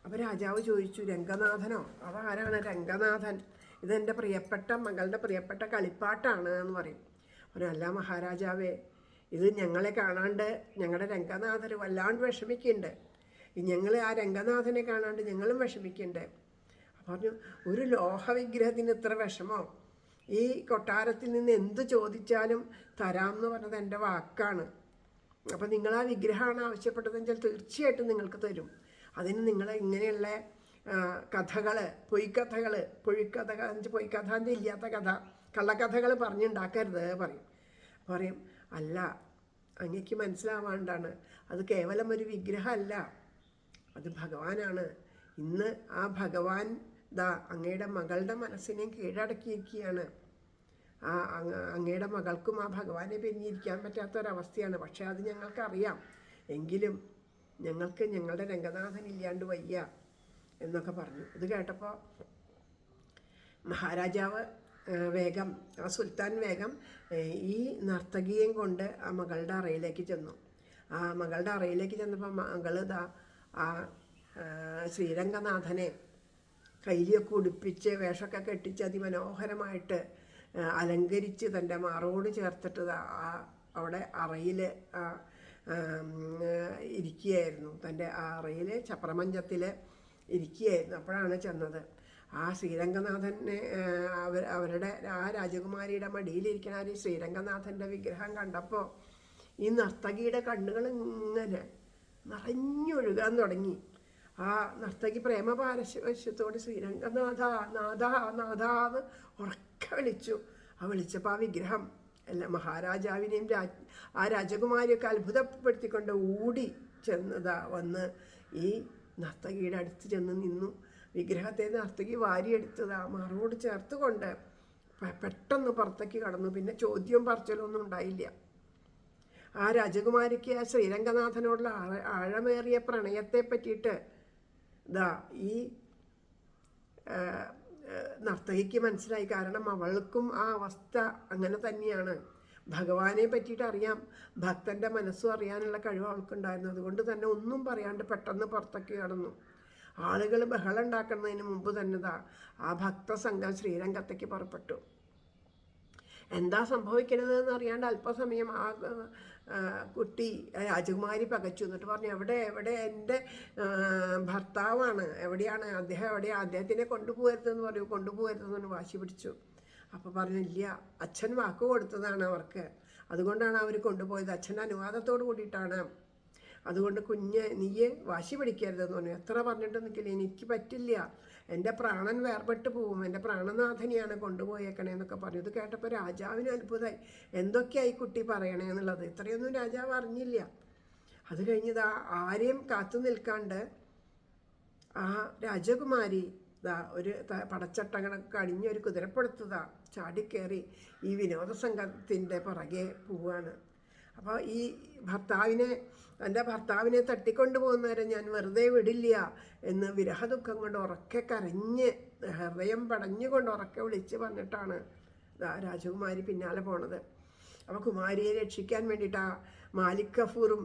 അപ്പോൾ രാജാവ് ചോദിച്ചു, രംഗനാഥനോ? അവ ആരാണ് രംഗനാഥൻ? ഇതെൻ്റെ പ്രിയപ്പെട്ട മകളുടെ പ്രിയപ്പെട്ട കളിപ്പാട്ടാണ് എന്ന് പറയും. അല്ല മഹാരാജാവേ, ഇത് ഞങ്ങളെ കാണാണ്ട് ഞങ്ങളുടെ രംഗനാഥർ വല്ലാണ്ട് വിഷമിക്കുന്നുണ്ട്. ഞങ്ങൾ ആ രംഗനാഥനെ കാണാണ്ട് ഞങ്ങളും വിഷമിക്കുന്നുണ്ട്. പറഞ്ഞു, ഒരു ലോഹവിഗ്രഹത്തിന് ഇത്ര വിഷമോ? ഈ കൊട്ടാരത്തിൽ നിന്ന് എന്ത് ചോദിച്ചാലും തരാമെന്ന് പറഞ്ഞത് എൻ്റെ വാക്കാണ്. അപ്പം നിങ്ങൾ ആ വിഗ്രഹമാണ് ആവശ്യപ്പെട്ടതെന്ന് വെച്ചാൽ തീർച്ചയായിട്ടും നിങ്ങൾക്ക് തരും. അതിന് നിങ്ങൾ ഇങ്ങനെയുള്ള കഥകൾ, പൊയ്ക്കഥകൾ, പൊയ്ക്കഥൻ്റെ ഇല്ലാത്ത കഥ, കള്ളക്കഥകൾ പറഞ്ഞുണ്ടാക്കരുത് പറയും. അല്ല, അങ്ങക്ക് മനസ്സിലാവാണ്ടാണ്. അത് കേവലം ഒരു വിഗ്രഹമല്ല, അത് ഭഗവാനാണ്. ഇന്ന് ആ ഭഗവാൻ അങ്ങയുടെ മകളുടെ മനസ്സിനെ കീഴടക്കിയിരിക്കുകയാണ്. അങ്ങയുടെ മകൾക്കും ആ ഭഗവാനെ പിരിഞ്ഞിരിക്കാൻ പറ്റാത്തൊരവസ്ഥയാണ്. പക്ഷെ അത് ഞങ്ങൾക്കറിയാം. എങ്കിലും ഞങ്ങൾക്ക് ഞങ്ങളുടെ രംഗനാഥൻ ഇല്ലാണ്ട് വയ്യ എന്നൊക്കെ പറഞ്ഞു. ഇത് കേട്ടപ്പോൾ മഹാരാജാവ് വേഗം, ആ സുൽത്താൻ വേഗം ഈ നർത്തകിയെയും കൊണ്ട് ആ മകളുടെ അറയിലേക്ക് ചെന്നു. ആ മകളുടെ അറയിലേക്ക് ചെന്നപ്പോൾ മകൾ ആ ശ്രീരംഗനാഥനെ കൈലിയൊക്കെ ഉടുപ്പിച്ച് വേഷമൊക്കെ കെട്ടിച്ച് അതിമനോഹരമായിട്ട് അലങ്കരിച്ച് തൻ്റെ മാറോട് ചേർത്തിട്ട് അവിടെ അറയിൽ ഇരിക്കുകയായിരുന്നു. തൻ്റെ ആ അറയിൽ ചപ്രമഞ്ചത്തിൽ ഇരിക്കുകയായിരുന്നു. അപ്പോഴാണ് ചെന്നത്. ആ ശ്രീരംഗനാഥനെ അവരുടെ ആ രാജകുമാരിയുടെ മടിയിലിരിക്കുന്ന ആ ശ്രീരംഗനാഥൻ്റെ വിഗ്രഹം കണ്ടപ്പോൾ ഈ നർത്തകിയുടെ കണ്ണുകൾ ഇങ്ങനെ നിറഞ്ഞൊഴുകാൻ തുടങ്ങി. ആ നർത്തകി പ്രേമപാരവശ്യത്തോട് ശ്രീരംഗനാഥ നാഥ നാഥ എന്ന് ഉറക്കെ വിളിച്ചു. വിളിച്ചപ്പോൾ ആ വിഗ്രഹം മഹാരാജാവിനെയും ആ രാജകുമാരിയൊക്കെ അത്ഭുതപ്പെടുത്തിക്കൊണ്ട് ഓടി വന്ന് ഈ നർത്തകിയുടെ അടുത്ത് ചെന്ന് നിന്നു. വിഗ്രഹത്തെ നർത്തകി വാരിയെടുത്തത് മാറോട് ചേർത്തുകൊണ്ട് പെട്ടെന്ന് പുറത്തേക്ക് കടന്നു. പിന്നെ ചോദ്യവും പറച്ചിലൊന്നും ഉണ്ടായില്ല. ആ രാജകുമാരിക്ക് ആ ശ്രീരംഗനാഥനോടുള്ള ആഴമേറിയ പ്രണയത്തെ പറ്റിയിട്ട് ഈ നർത്തകിക്ക് മനസ്സിലായി. കാരണം അവൾക്കും ആ അവസ്ഥ അങ്ങനെ തന്നെയാണ്. ഭഗവാനെ പറ്റിയിട്ട് അറിയാം, ഭക്തൻ്റെ മനസ്സും അറിയാനുള്ള കഴിവ് അവൾക്കുണ്ടായിരുന്നു. അതുകൊണ്ട് തന്നെ ഒന്നും പറയാണ്ട് പെട്ടെന്ന് പുറത്തേക്ക് കടന്നു. ആളുകൾ ബഹളം ഉണ്ടാക്കുന്നതിന് മുമ്പ് തന്നെ ആ ഭക്തസംഘം ശ്രീരംഗത്തേക്ക് പുറപ്പെട്ടു. എന്താ സംഭവിക്കണതെന്ന് അറിയാണ്ട് അല്പസമയം ആ കുട്ടി രാജകുമാരി പകച്ചു. എന്നിട്ട് പറഞ്ഞു, എവിടെ എൻ്റെ ഭർത്താവാണ്, എവിടെയാണ് അദ്ദേഹം, അദ്ദേഹത്തിനെ കൊണ്ടുപോകരുതെന്ന് പറയൂ, കൊണ്ടുപോകരുതെന്ന് വാശി പിടിച്ചു. അപ്പോൾ പറഞ്ഞു, ഇല്ല, അച്ഛൻ വാക്ക് കൊടുത്തതാണ് അവർക്ക്, അതുകൊണ്ടാണ് അവർ കൊണ്ടുപോയത്, അച്ഛൻ്റെ അനുവാദത്തോട് കൂടിയിട്ടാണ്. അതുകൊണ്ട് കുഞ്ഞ് നീയെ വാശി പിടിക്കരുതെന്ന് പറഞ്ഞു. എത്ര പറഞ്ഞിട്ട് നിൽക്കില്ല, എനിക്ക് പറ്റില്ല, എൻ്റെ പ്രാണൻ വേർപെട്ട് പോവും, എൻ്റെ പ്രാണനാഥനെയാണ് കൊണ്ടുപോയേക്കണേന്നൊക്കെ പറഞ്ഞു. ഇത് കേട്ടപ്പോൾ രാജാവിന് അത്ഭുതമായി. എന്തൊക്കെയായി കുട്ടി പറയണേ എന്നുള്ളത് ഇത്രയൊന്നും രാജാവ് അറിഞ്ഞില്ല. അത് കഴിഞ്ഞത് ആരെയും കാത്തു നിൽക്കാണ്ട് ആ രാജകുമാരി ഒരു പടച്ചട്ടങ്ങളൊക്കെ അണിഞ്ഞ ഒരു കുതിരപ്പുറത്ത് ചാടിക്കേറി ഈ വിനോദസംഘത്തിൻ്റെ പുറകെ പോവുകയാണ്. അപ്പോൾ ഈ തൻ്റെ ഭർത്താവിനെ തട്ടിക്കൊണ്ടു പോകുന്നവരെ ഞാൻ വെറുതെ വിടില്ല എന്ന് വിരഹദുഃഖം കൊണ്ട് ഉറക്കെ കരഞ്ഞ് ഹൃദയം പടഞ്ഞുകൊണ്ട് ഉറക്കെ വിളിച്ച് പറഞ്ഞിട്ടാണ് രാജകുമാരി പിന്നാലെ പോണത്. അപ്പോൾ കുമാരിയെ രക്ഷിക്കാൻ വേണ്ടിയിട്ട് ആ മാലിക് കഫൂറും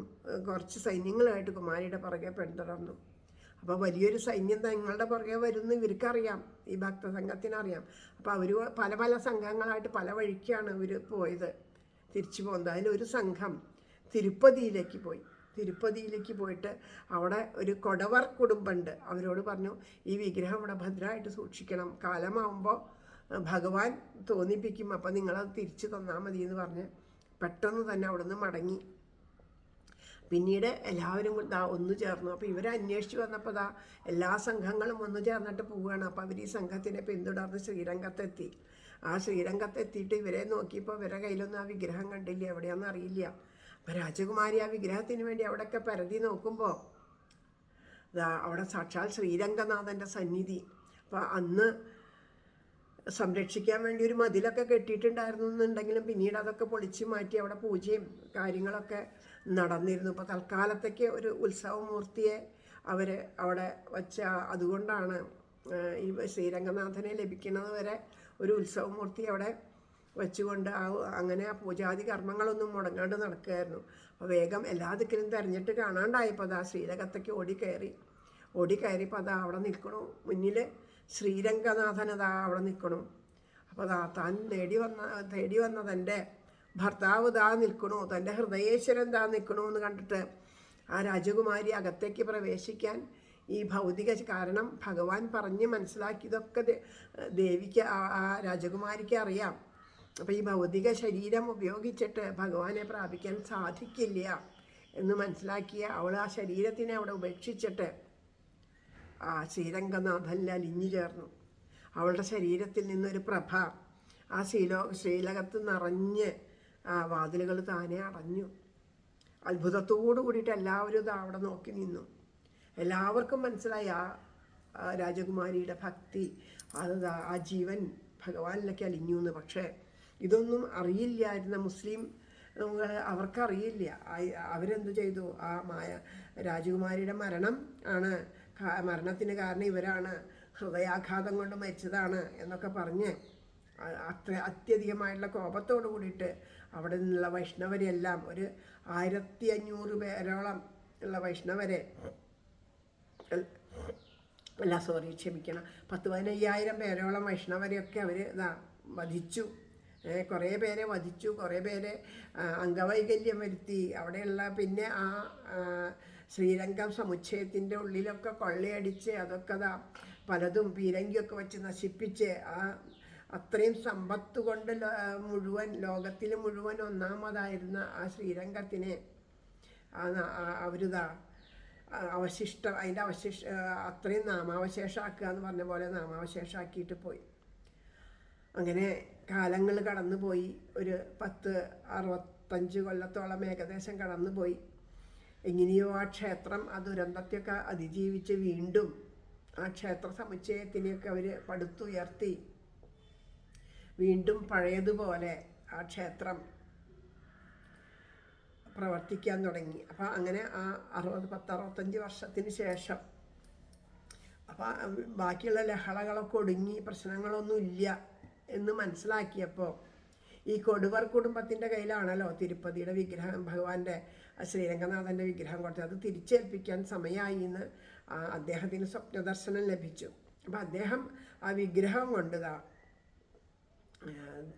കുറച്ച് സൈന്യങ്ങളുമായിട്ട് കുമാരിയുടെ പുറകെ പിന്തുടർന്നു. അപ്പോൾ വലിയൊരു സൈന്യം തങ്ങളുടെ പുറകെ വരുമെന്ന് ഇവർക്കറിയാം, ഈ ഭക്തസംഘത്തിനറിയാം. അപ്പോൾ അവർ പല പല സംഘങ്ങളായിട്ട് പല വഴിക്കാണ് ഇവർ പോയത്, തിരിച്ചു പോകുന്നത്. അതിലൊരു സംഘം തിരുപ്പതിയിലേക്ക് പോയിട്ട് അവിടെ ഒരു കൊടവർ കുടുംബമുണ്ട്. അവരോട് പറഞ്ഞു, ഈ വിഗ്രഹം ഇവിടെ ഭദ്രമായിട്ട് സൂക്ഷിക്കണം, കാലമാകുമ്പോൾ ഭഗവാൻ തോന്നിപ്പിക്കും, അപ്പം നിങ്ങളത് തിരിച്ചു തന്നാൽ മതി എന്ന് പറഞ്ഞ് പെട്ടെന്ന് തന്നെ അവിടെ നിന്ന് മടങ്ങി. പിന്നീട് എല്ലാവരും ഒന്നു ചേർന്നു. അപ്പോൾ ഇവരെ അന്വേഷിച്ച് വന്നപ്പോൾ എല്ലാ സംഘങ്ങളും ഒന്നു ചേർന്നിട്ട് പോവുകയാണ്. അപ്പോൾ അവർ ഈ സംഘത്തിനെ പിന്തുടർന്ന് ശ്രീരംഗത്തെത്തി. ആ ശ്രീരംഗത്തെത്തിയിട്ട് ഇവരെ നോക്കിയപ്പോൾ ഇവരുടെ കയ്യിലൊന്നും ആ വിഗ്രഹം കണ്ടില്ല, എവിടെയാണെന്ന് അറിയില്ല. അപ്പം രാജകുമാരി ആ വിഗ്രഹത്തിന് വേണ്ടി അവിടെയൊക്കെ പരതി നോക്കുമ്പോൾ അവിടെ സാക്ഷാൽ ശ്രീരംഗനാഥൻ്റെ സന്നിധി. അപ്പോൾ അന്ന് സംരക്ഷിക്കാൻ വേണ്ടി ഒരു മതിലൊക്കെ കെട്ടിയിട്ടുണ്ടായിരുന്നു എന്നുണ്ടെങ്കിലും പിന്നീട് അതൊക്കെ പൊളിച്ച് മാറ്റി അവിടെ പൂജയും കാര്യങ്ങളൊക്കെ നടന്നിരുന്നു. ഇപ്പോൾ തൽക്കാലത്തേക്ക് ഒരു ഉത്സവമൂർത്തിയെ അവർ അവിടെ വച്ച, അതുകൊണ്ടാണ് ഈ ശ്രീരംഗനാഥനെ ലഭിക്കുന്നത് വരെ ഒരു ഉത്സവമൂർത്തി അവിടെ വെച്ചുകൊണ്ട് അങ്ങനെ ആ പൂജാതി കർമ്മങ്ങളൊന്നും മുടങ്ങാണ്ട് നടക്കുകയായിരുന്നു. അപ്പോൾ വേഗം എല്ലാ ദിക്കിലും തിരഞ്ഞിട്ട് കാണാണ്ടായപ്പോൾ അതാ ശ്രീരംഗത്തേക്ക് ഓടിക്കയറിയപ്പോൾ അതാ അവിടെ നിൽക്കണു മുന്നിൽ ശ്രീരംഗനാഥൻ അതാ അവിടെ നിൽക്കണു. അപ്പോൾ അതാ താൻ തേടി വന്ന തൻ്റെ ഭർത്താവ് ഇതാ നിൽക്കണു, തൻ്റെ ഹൃദയേശ്വരൻ ഇതാ നിൽക്കണു എന്ന് കണ്ടിട്ട് ആ രാജകുമാരി അകത്തേക്ക് പ്രവേശിക്കാൻ ഈ ഭൗതിക കാരണം ഭഗവാൻ പറഞ്ഞ് മനസ്സിലാക്കിയതൊക്കെ ദേവിക്ക് ആ രാജകുമാരിക്ക് അറിയാം. അപ്പോൾ ഈ ഭൗതിക ശരീരം ഉപയോഗിച്ചിട്ട് ഭഗവാനെ പ്രാപിക്കാൻ സാധിക്കില്ല എന്ന് മനസ്സിലാക്കിയ അവൾ ആ ശരീരത്തിനെ അവിടെ ഉപേക്ഷിച്ചിട്ട് ആ ശ്രീരംഗനാഥനിൽ അലിഞ്ഞു ചേർന്നു. അവളുടെ ശരീരത്തിൽ നിന്നൊരു പ്രഭ ആ ശ്രീലകത്ത് നിറഞ്ഞ് ആ വാതിലുകൾ താനെ അടഞ്ഞു. അത്ഭുതത്തോടു കൂടിയിട്ട് എല്ലാവരും ഇത് അവിടെ നോക്കി നിന്നു. എല്ലാവർക്കും മനസ്സിലായി ആ രാജകുമാരിയുടെ ഭക്തി, ആ ജീവൻ ഭഗവാനിലേക്ക് അലിഞ്ഞു എന്ന്. പക്ഷേ ഇതൊന്നും അറിയില്ലായിരുന്ന മുസ്ലിം അവർക്കറിയില്ല. അവരെന്തു ചെയ്തു? ആ രാജകുമാരിയുടെ മരണത്തിന് കാരണം ഇവരാണ്, ഹൃദയാഘാതം കൊണ്ട് മരിച്ചതാണ് എന്നൊക്കെ പറഞ്ഞ് അത്യധികമായിട്ടുള്ള കോപത്തോട് കൂടിയിട്ട് അവിടെ നിന്നുള്ള വൈഷ്ണവരെല്ലാം ഒരു 1500 പേരോളം ഉള്ള വൈഷ്ണവരെ, ക്ഷമിക്കണം, 10,000-15,000 പേരോളം വൈഷ്ണവരെയൊക്കെ അവർ വധിച്ചു. കുറേ പേരെ വധിച്ചു, കുറേ പേരെ അംഗവൈകല്യം വരുത്തി. അവിടെയുള്ള പിന്നെ ആ ശ്രീരംഗം സമുച്ചയത്തിൻ്റെ ഉള്ളിലൊക്കെ കൊള്ളയടിച്ച് അതൊക്കെ പലതും പീരങ്കിയൊക്കെ വെച്ച് നശിപ്പിച്ച് അത്രയും സമ്പത്ത് കൊണ്ട് ലോകത്തിൽ മുഴുവൻ ഒന്നാമതായിരുന്ന ആ ശ്രീരംഗത്തിനെ അവരിതാ അതിൻ്റെ അത്രയും നാമാവശേഷമാക്കുക എന്ന് പറഞ്ഞ പോലെ നാമാവശേഷമാക്കിയിട്ട് പോയി. അങ്ങനെ കാലങ്ങൾ കടന്നുപോയി. ഒരു 10-65 കൊല്ലത്തോളം ഏകദേശം കടന്നുപോയി. എങ്ങനെയോ ആ ക്ഷേത്രം ആ ദുരന്തത്തെയൊക്കെ അതിജീവിച്ച് വീണ്ടും ആ ക്ഷേത്ര സമുച്ചയത്തിനെയൊക്കെ അവർ പടുത്തുയർത്തി വീണ്ടും പഴയതുപോലെ ആ ക്ഷേത്രം പ്രവർത്തിക്കാൻ തുടങ്ങി. അപ്പോൾ അങ്ങനെ ആ 10-65 വർഷത്തിന് ശേഷം അപ്പോൾ ബാക്കിയുള്ള ലഹളകളൊക്കെ ഒടുങ്ങി, പ്രശ്നങ്ങളൊന്നും ഇല്ല എന്ന് മനസ്സിലാക്കിയപ്പോൾ ഈ കൊടുവർ കുടുംബത്തിൻ്റെ കയ്യിലാണല്ലോ തിരുപ്പതിയുടെ വിഗ്രഹം, ഭഗവാന്റെ ശ്രീരംഗനാഥൻ്റെ വിഗ്രഹം കൊടുത്തത്. അത് തിരിച്ചേൽപ്പിക്കാൻ സമയമായി എന്ന് അദ്ദേഹത്തിന് സ്വപ്നദർശനം ലഭിച്ചു. അപ്പോൾ അദ്ദേഹം ആ വിഗ്രഹം കൊണ്ടുതാ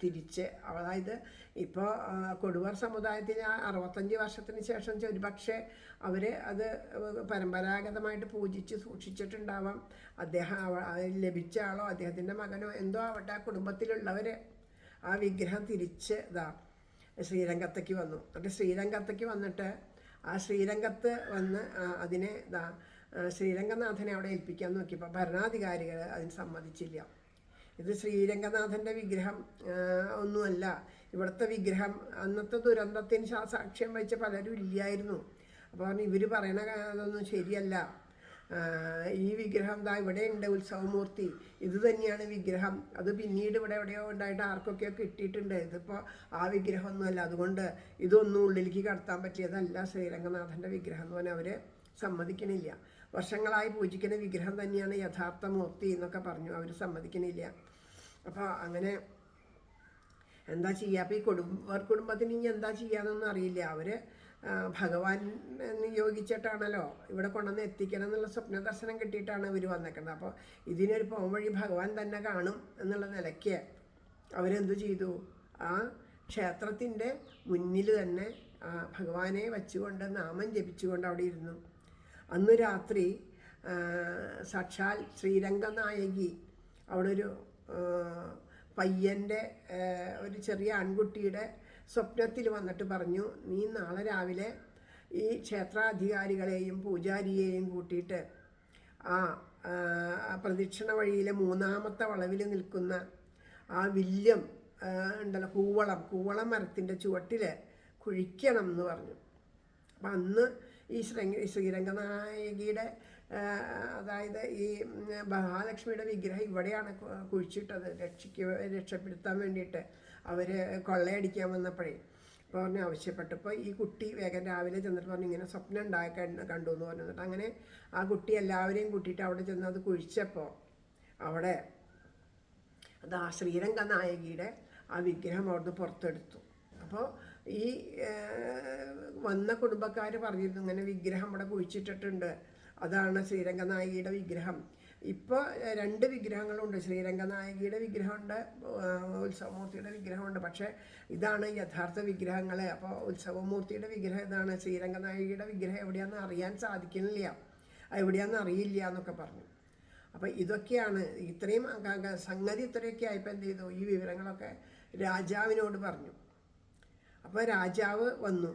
തിരിച്ച്, അതായത് ഇപ്പോൾ കൊടുവർ സമുദായത്തിന് 65 വർഷത്തിന് ശേഷം ഒരുപക്ഷെ അവർ അത് പരമ്പരാഗതമായിട്ട് പൂജിച്ച് സൂക്ഷിച്ചിട്ടുണ്ടാവാം. അദ്ദേഹം ലഭിച്ച ആളോ അദ്ദേഹത്തിൻ്റെ മകനോ എന്തോ ആവട്ടെ, ആ കുടുംബത്തിലുള്ളവർ ആ വിഗ്രഹം തിരിച്ച് ശ്രീരംഗത്തേക്ക് വന്നു. എന്നിട്ട് ശ്രീരംഗത്തേക്ക് വന്നിട്ട് ആ ശ്രീരംഗത്ത് വന്ന് അതിനെ ശ്രീരംഗനാഥനെ അവിടെ ഏൽപ്പിക്കാൻ നോക്കിയപ്പോൾ ഭരണാധികാരികൾ അതിന് സമ്മതിച്ചില്ല. ഇത് ശ്രീരംഗനാഥൻ്റെ വിഗ്രഹം ഒന്നുമല്ല, ഇവിടുത്തെ വിഗ്രഹം അന്നത്തെ ദുരന്തത്തിന് സാക്ഷ്യം വഹിച്ച പലരും ഇല്ലായിരുന്നു. അപ്പോൾ പറഞ്ഞു ഇവർ പറയണ അതൊന്നും ശരിയല്ല, ഈ വിഗ്രഹം ഇവിടെ ഉണ്ട്, ഉത്സവമൂർത്തി ഇത് തന്നെയാണ് വിഗ്രഹം, അത് പിന്നീട് ഇവിടെ എവിടെയോ ഉണ്ടായിട്ട് ആർക്കൊക്കെയോ കിട്ടിയിട്ടുണ്ട്, ഇതിപ്പോൾ ആ വിഗ്രഹമൊന്നുമല്ല, അതുകൊണ്ട് ഇതൊന്നും ഉള്ളിലേക്ക് കടത്താൻ പറ്റിയതല്ല ശ്രീരംഗനാഥൻ്റെ വിഗ്രഹം എന്ന് പറഞ്ഞാൽ അവർ സമ്മതിക്കണില്ല. വർഷങ്ങളായി പൂജിക്കുന്ന വിഗ്രഹം തന്നെയാണ് യഥാർത്ഥ മൂർത്തി എന്നൊക്കെ പറഞ്ഞു, അവർ സമ്മതിക്കണില്ല. അപ്പോൾ അങ്ങനെ എന്താ ചെയ്യുക? അപ്പോൾ ഈ കുടുംബത്തിന് ഇനി എന്താ ചെയ്യാന്നൊന്നും അറിയില്ല. അവർ ഭഗവാൻ നിയോഗിച്ചിട്ടാണല്ലോ ഇവിടെ കൊണ്ടുവന്ന് എത്തിക്കണം എന്നുള്ള സ്വപ്ന ദർശനം കിട്ടിയിട്ടാണ് ഇവർ വന്നേക്കുന്നത്. അപ്പോൾ ഇതിനൊരു പോംവഴി ഭഗവാൻ തന്നെ കാണും എന്നുള്ള നിലയ്ക്ക് അവരെന്തു ചെയ്തു? ആ ക്ഷേത്രത്തിൻ്റെ മുന്നിൽ തന്നെ ഭഗവാനെ വച്ചുകൊണ്ട് നാമം ജപിച്ചുകൊണ്ട് അവിടെ ഇരുന്നു. അന്ന് രാത്രി സാക്ഷാൽ ശ്രീരംഗനായകി അവിടെ ഒരു പയ്യൻ്റെ ഒരു ചെറിയ ആൺകുട്ടിയുടെ സ്വപ്നത്തിൽ വന്നിട്ട് പറഞ്ഞു, നീ നാളെ രാവിലെ ഈ ക്ഷേത്രാധികാരികളെയും പൂജാരിയെയും കൂട്ടിയിട്ട് ആ പ്രദക്ഷിണ വഴിയിലെ 3ാമത്തെ വളവിൽ നിൽക്കുന്ന ആ വില്യം ഉണ്ടല്ലോ, കൂവളം മരത്തിൻ്റെ ചുവട്ടിൽ കുഴിക്കണം എന്ന് പറഞ്ഞു. അപ്പം അന്ന് ഈ ശ്രീരംഗനായകിയുടെ അതായത് ഈ മഹാലക്ഷ്മിയുടെ വിഗ്രഹം ഇവിടെയാണ് കുഴിച്ചിട്ടത്, രക്ഷപ്പെടുത്താൻ വേണ്ടിയിട്ട് അവർ കൊള്ളയടിക്കാൻ വന്നപ്പോഴേ. അപ്പോൾ പറഞ്ഞ് ആവശ്യപ്പെട്ടപ്പോൾ ഈ കുട്ടി വേഗം രാവിലെ ചെന്നിട്ട് പറഞ്ഞു ഇങ്ങനെ സ്വപ്നം കണ്ടു എന്ന് പറഞ്ഞു. എന്നിട്ട് അങ്ങനെ ആ കുട്ടി എല്ലാവരെയും കൂട്ടിയിട്ട് അവിടെ ചെന്ന് അത് കുഴിച്ചപ്പോൾ അവിടെ അത് ആ ശ്രീരംഗനായകിയുടെ ആ വിഗ്രഹം അവിടുന്ന് പുറത്തെടുത്തു. അപ്പോൾ ഈ വന്ന കുടുംബക്കാർ പറഞ്ഞിരുന്നു ഇങ്ങനെ വിഗ്രഹം ഇവിടെ കുഴിച്ചിട്ടിട്ടുണ്ട്, അതാണ് ശ്രീരംഗനായകിയുടെ വിഗ്രഹം. ഇപ്പോൾ 2 വിഗ്രഹങ്ങളുണ്ട്, ശ്രീരംഗനായകിയുടെ വിഗ്രഹമുണ്ട്, ഉത്സവമൂർത്തിയുടെ വിഗ്രഹമുണ്ട്. പക്ഷേ ഇതാണ് യഥാർത്ഥ വിഗ്രഹങ്ങൾ. അപ്പോൾ ഉത്സവമൂർത്തിയുടെ വിഗ്രഹം ഇതാണ്, ശ്രീരംഗനായകിയുടെ വിഗ്രഹം എവിടെയാണെന്ന് അറിയാൻ സാധിക്കുന്നില്ല, എവിടെയാണെന്ന് അറിയില്ല എന്നൊക്കെ പറഞ്ഞു. അപ്പോൾ ഇതൊക്കെയാണ് ഇത്രയും സംഗതി ഇത്രയൊക്കെ ആയപ്പോൾ എന്ത് ചെയ്തു, ഈ വിവരങ്ങളൊക്കെ രാജാവിനോട് പറഞ്ഞു. അപ്പോൾ രാജാവ് വന്നു.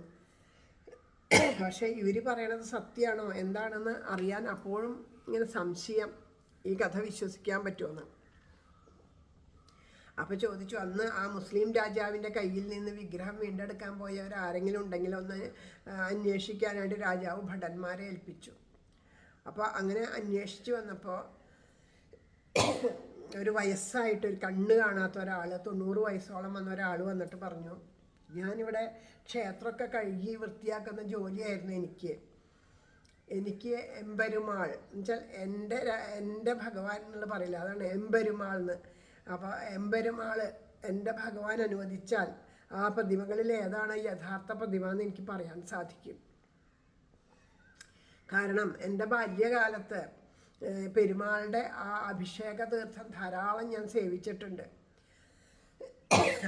പക്ഷേ ഇവർ പറയണത് സത്യമാണോ എന്താണെന്ന് അറിയാൻ അപ്പോഴും ഇങ്ങനെ സംശയം, ഈ കഥ വിശ്വസിക്കാൻ പറ്റുമെന്ന്. അപ്പോൾ ചോദിച്ചു, അന്ന് ആ മുസ്ലിം രാജാവിൻ്റെ കയ്യിൽ നിന്ന് വിഗ്രഹം വീണ്ടെടുക്കാൻ പോയവരാരെങ്കിലും ഉണ്ടെങ്കിൽ ഒന്ന് അന്വേഷിക്കാനായിട്ട് രാജാവ് ഭടന്മാരെ ഏൽപ്പിച്ചു. അപ്പോൾ അങ്ങനെ അന്വേഷിച്ച് വന്നപ്പോൾ ഒരു വയസ്സായിട്ട് ഒരു കണ്ണ് കാണാത്ത ഒരാൾ, 90 വയസ്സോളം വന്ന ഒരാൾ വന്നിട്ട് പറഞ്ഞു, ഞാനിവിടെ ക്ഷേത്രമൊക്കെ കഴുകി വൃത്തിയാക്കുന്ന ജോലിയായിരുന്നു എനിക്ക് എമ്പെരുമാൾ എന്നുവെച്ചാൽ എൻ്റെ ഭഗവാൻ എന്നുള്ള പറയില്ല, അതാണ് എമ്പെരുമാൾ എന്ന്. അപ്പോൾ എമ്പെരുമാൾ എൻ്റെ ഭഗവാൻ അനുവദിച്ചാൽ ആ പ്രതിമകളിൽ ഏതാണ് യഥാർത്ഥ പ്രതിമ എന്ന് എനിക്ക് പറയാൻ സാധിക്കും. കാരണം എൻ്റെ ബാല്യകാലത്ത് പെരുമാളുടെ ആ അഭിഷേക തീർത്ഥം ധാരാളം ഞാൻ സേവിച്ചിട്ടുണ്ട്.